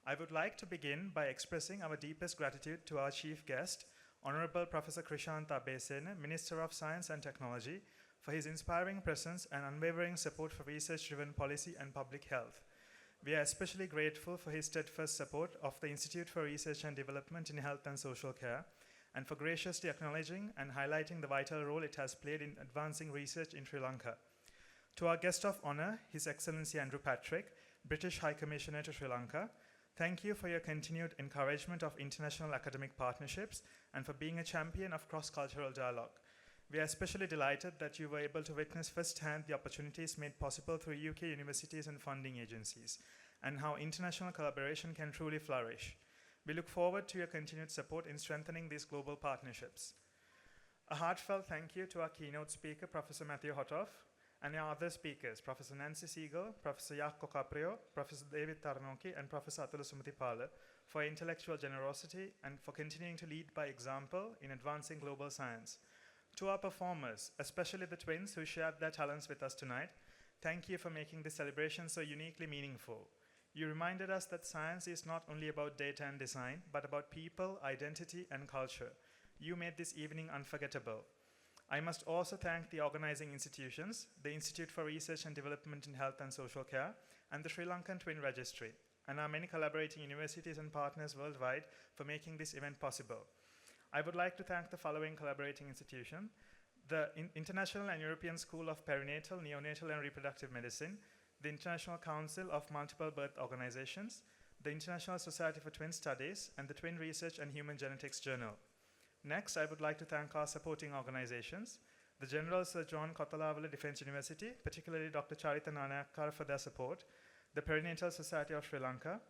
I would like to begin by expressing our deepest gratitude to our chief guest, Honorable Professor Krishant Abesena, Minister of Science and Technology, for his inspiring presence and unwavering support for research-driven policy and public health. We are especially grateful for his steadfast support of the Institute for Research and Development in Health and Social Care, and for graciously acknowledging and highlighting the vital role it has played in advancing research in Sri Lanka. To our guest of honor, His Excellency Andrew Patrick, British High Commissioner to Sri Lanka, thank you for your continued encouragement of international academic partnerships and for being a champion of cross-cultural dialogue. We are especially delighted that you were able to witness firsthand the opportunities made possible through UK universities and funding agencies, and how international collaboration can truly flourish. We look forward to your continued support in strengthening these global partnerships. A heartfelt thank you to our keynote speaker, Professor Matthew Hotoff, and our other speakers, Professor Nancy Siegel, Professor Jaakko Caprio, Professor David Tarnoki, and Professor Atula Sumithipala for your intellectual generosity and for continuing to lead by example in advancing global science. To our performers, especially the twins who shared their talents with us tonight, Thank you for making this celebration so uniquely meaningful. You reminded us that science is not only about data and design, but about people, identity, and culture. You made this evening unforgettable. I must also thank the organizing institutions, the Institute for Research and Development in Health and Social Care, and the Sri Lankan Twin Registry, and our many collaborating universities and partners worldwide for making this event possible. I would like to thank the following collaborating institutions: the International and European School of Perinatal, Neonatal and Reproductive Medicine, the International Council of Multiple Birth Organizations, the International Society for Twin Studies, and the Twin Research and Human Genetics Journal. Next, I would like to thank our supporting organizations, the General Sir John Kotalawala Defence University, particularly Dr. Charita Nanayakar for their support, the Perinatal Society of Sri Lanka,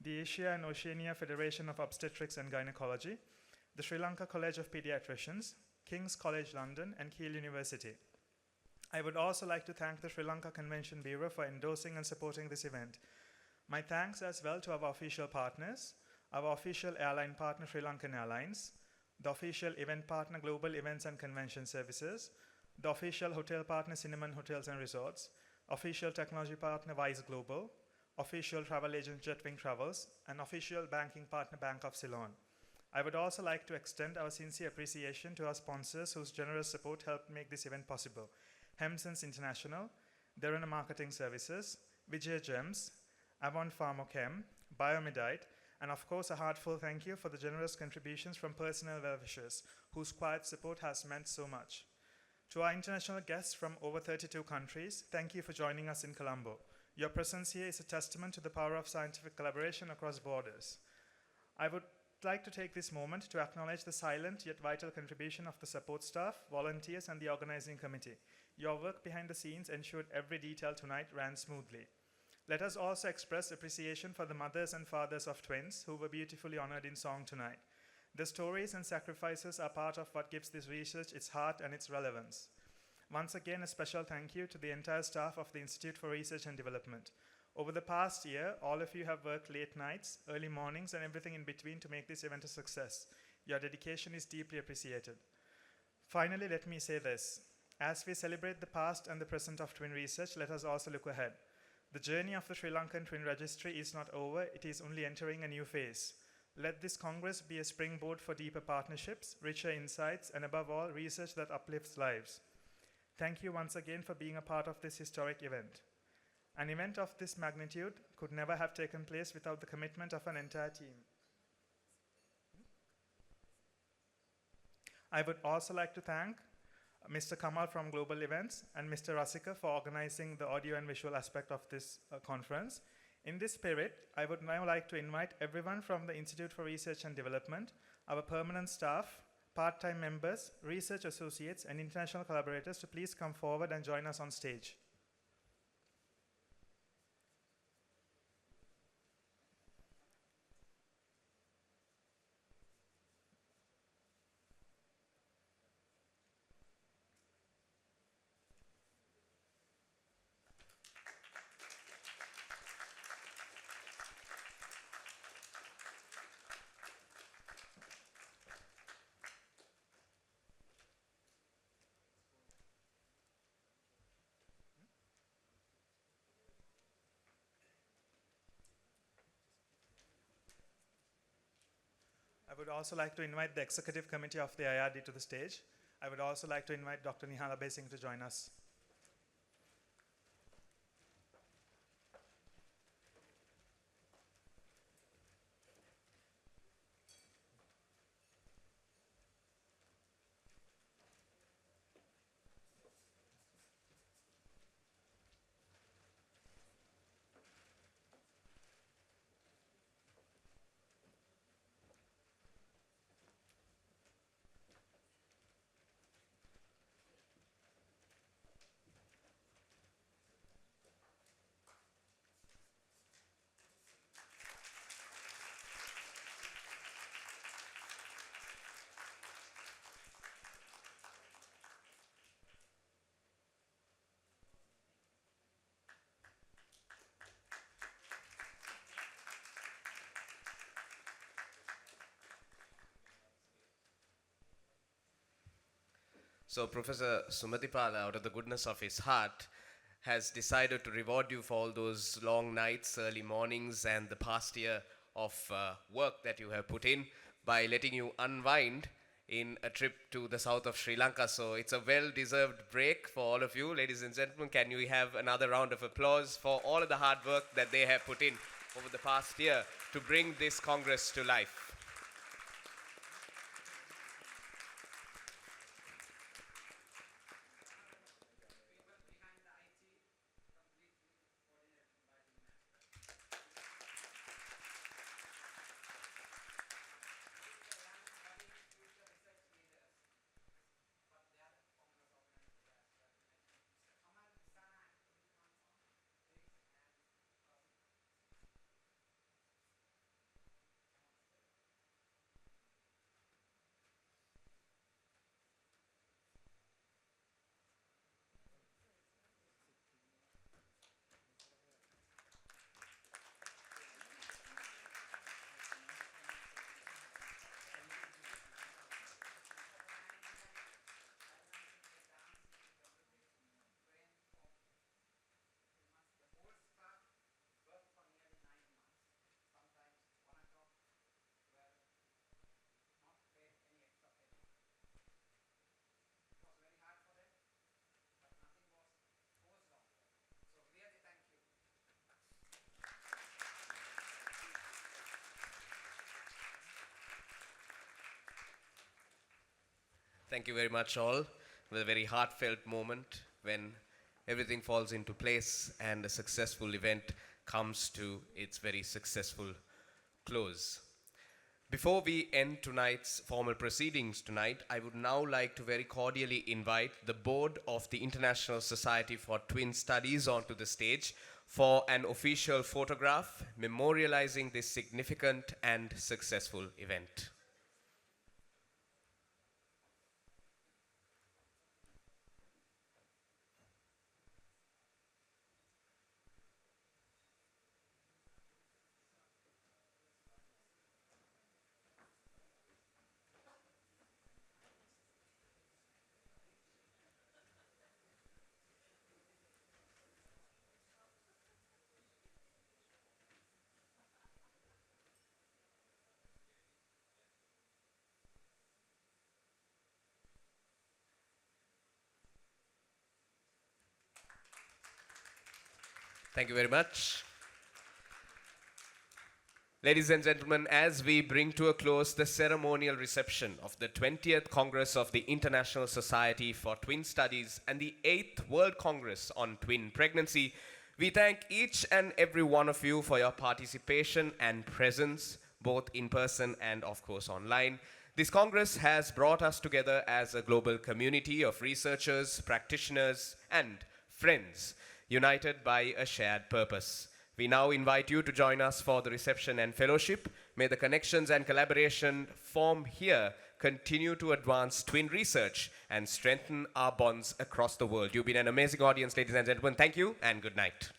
the Asia and Oceania Federation of Obstetrics and Gynecology, the Sri Lanka College of Pediatricians, King's College London, and Keele University. I would also like to thank the Sri Lanka Convention Bureau for endorsing and supporting this event. My thanks as well to our official partners, our official airline partner Sri Lankan Airlines, the official event partner Global Events and Convention Services, the official hotel partner Cinnamon Hotels and Resorts, official technology partner Wise Global, official travel agent Jetwing Travels, and official banking partner Bank of Ceylon. I would also like to extend our sincere appreciation to our sponsors whose generous support helped make this event possible: Hemsons International, Derana Marketing Services, Vijay Gems, Avon Pharmachem, Biomedite, and of course a heartfelt thank you for the generous contributions from personal well-wishers whose quiet support has meant so much. To our international guests from over 32 countries, thank you for joining us in Colombo. Your presence here is a testament to the power of scientific collaboration across borders. I would like to take this moment to acknowledge the silent yet vital contribution of the support staff, volunteers, and the organizing committee. Your work behind the scenes ensured every detail tonight ran smoothly. Let us also express appreciation for the mothers and fathers of twins who were beautifully honored in song tonight. The stories and sacrifices are part of what gives this research its heart and its relevance. Once again, a special thank you to the entire staff of the Institute for Research and Development. Over the past year, all of you have worked late nights, early mornings, and everything in between to make this event a success. Your dedication is deeply appreciated. Finally, let me say this. As we celebrate the past and the present of twin research, let us also look ahead. The journey of the Sri Lankan Twin Registry is not over, it is only entering a new phase. Let this Congress be a springboard for deeper partnerships, richer insights, and above all, research that uplifts lives. Thank you once again for being a part of this historic event. An event of this magnitude could never have taken place without the commitment of an entire team. I would also like to thank Mr. Kamal from Global Events and Mr. Rasika for organizing the audio and visual aspect of this conference. In this spirit, I would now like to invite everyone from the Institute for Research and Development, our permanent staff, part-time members, research associates, and international collaborators to please come forward and join us on stage. I would also like to invite the Executive Committee of the IRD to the stage. I would also like to invite Dr. Nihala Besing to join us. So Professor Sumatipala, out of the goodness of his heart, has decided to reward you for all those long nights, early mornings, and the past year of work that you have put in by letting you unwind in a trip to the south of Sri Lanka. So it's a well-deserved break for all of you. Ladies and gentlemen, can we have another round of applause for all of the hard work that they have put in over the past year to bring this Congress to life? Thank you very much, all. It was a very heartfelt moment when everything falls into place and a successful event comes to its very successful close. Before we end tonight's formal proceedings tonight, I would now like to very cordially invite the board of the International Society for Twin Studies onto the stage for an official photograph memorializing this significant and successful event. Thank you very much. Ladies and gentlemen, as we bring to a close the ceremonial reception of the 20th Congress of the International Society for Twin Studies and the 8th World Congress on Twin Pregnancy, we thank each and every one of you for your participation and presence, both in person and, of course, online. This Congress has brought us together as a global community of researchers, practitioners, and friends, united by a shared purpose. We now invite you to join us for the reception and fellowship. May the connections and collaboration formed here continue to advance twin research and strengthen our bonds across the world. You've been an amazing audience, ladies and gentlemen. Thank you and good night.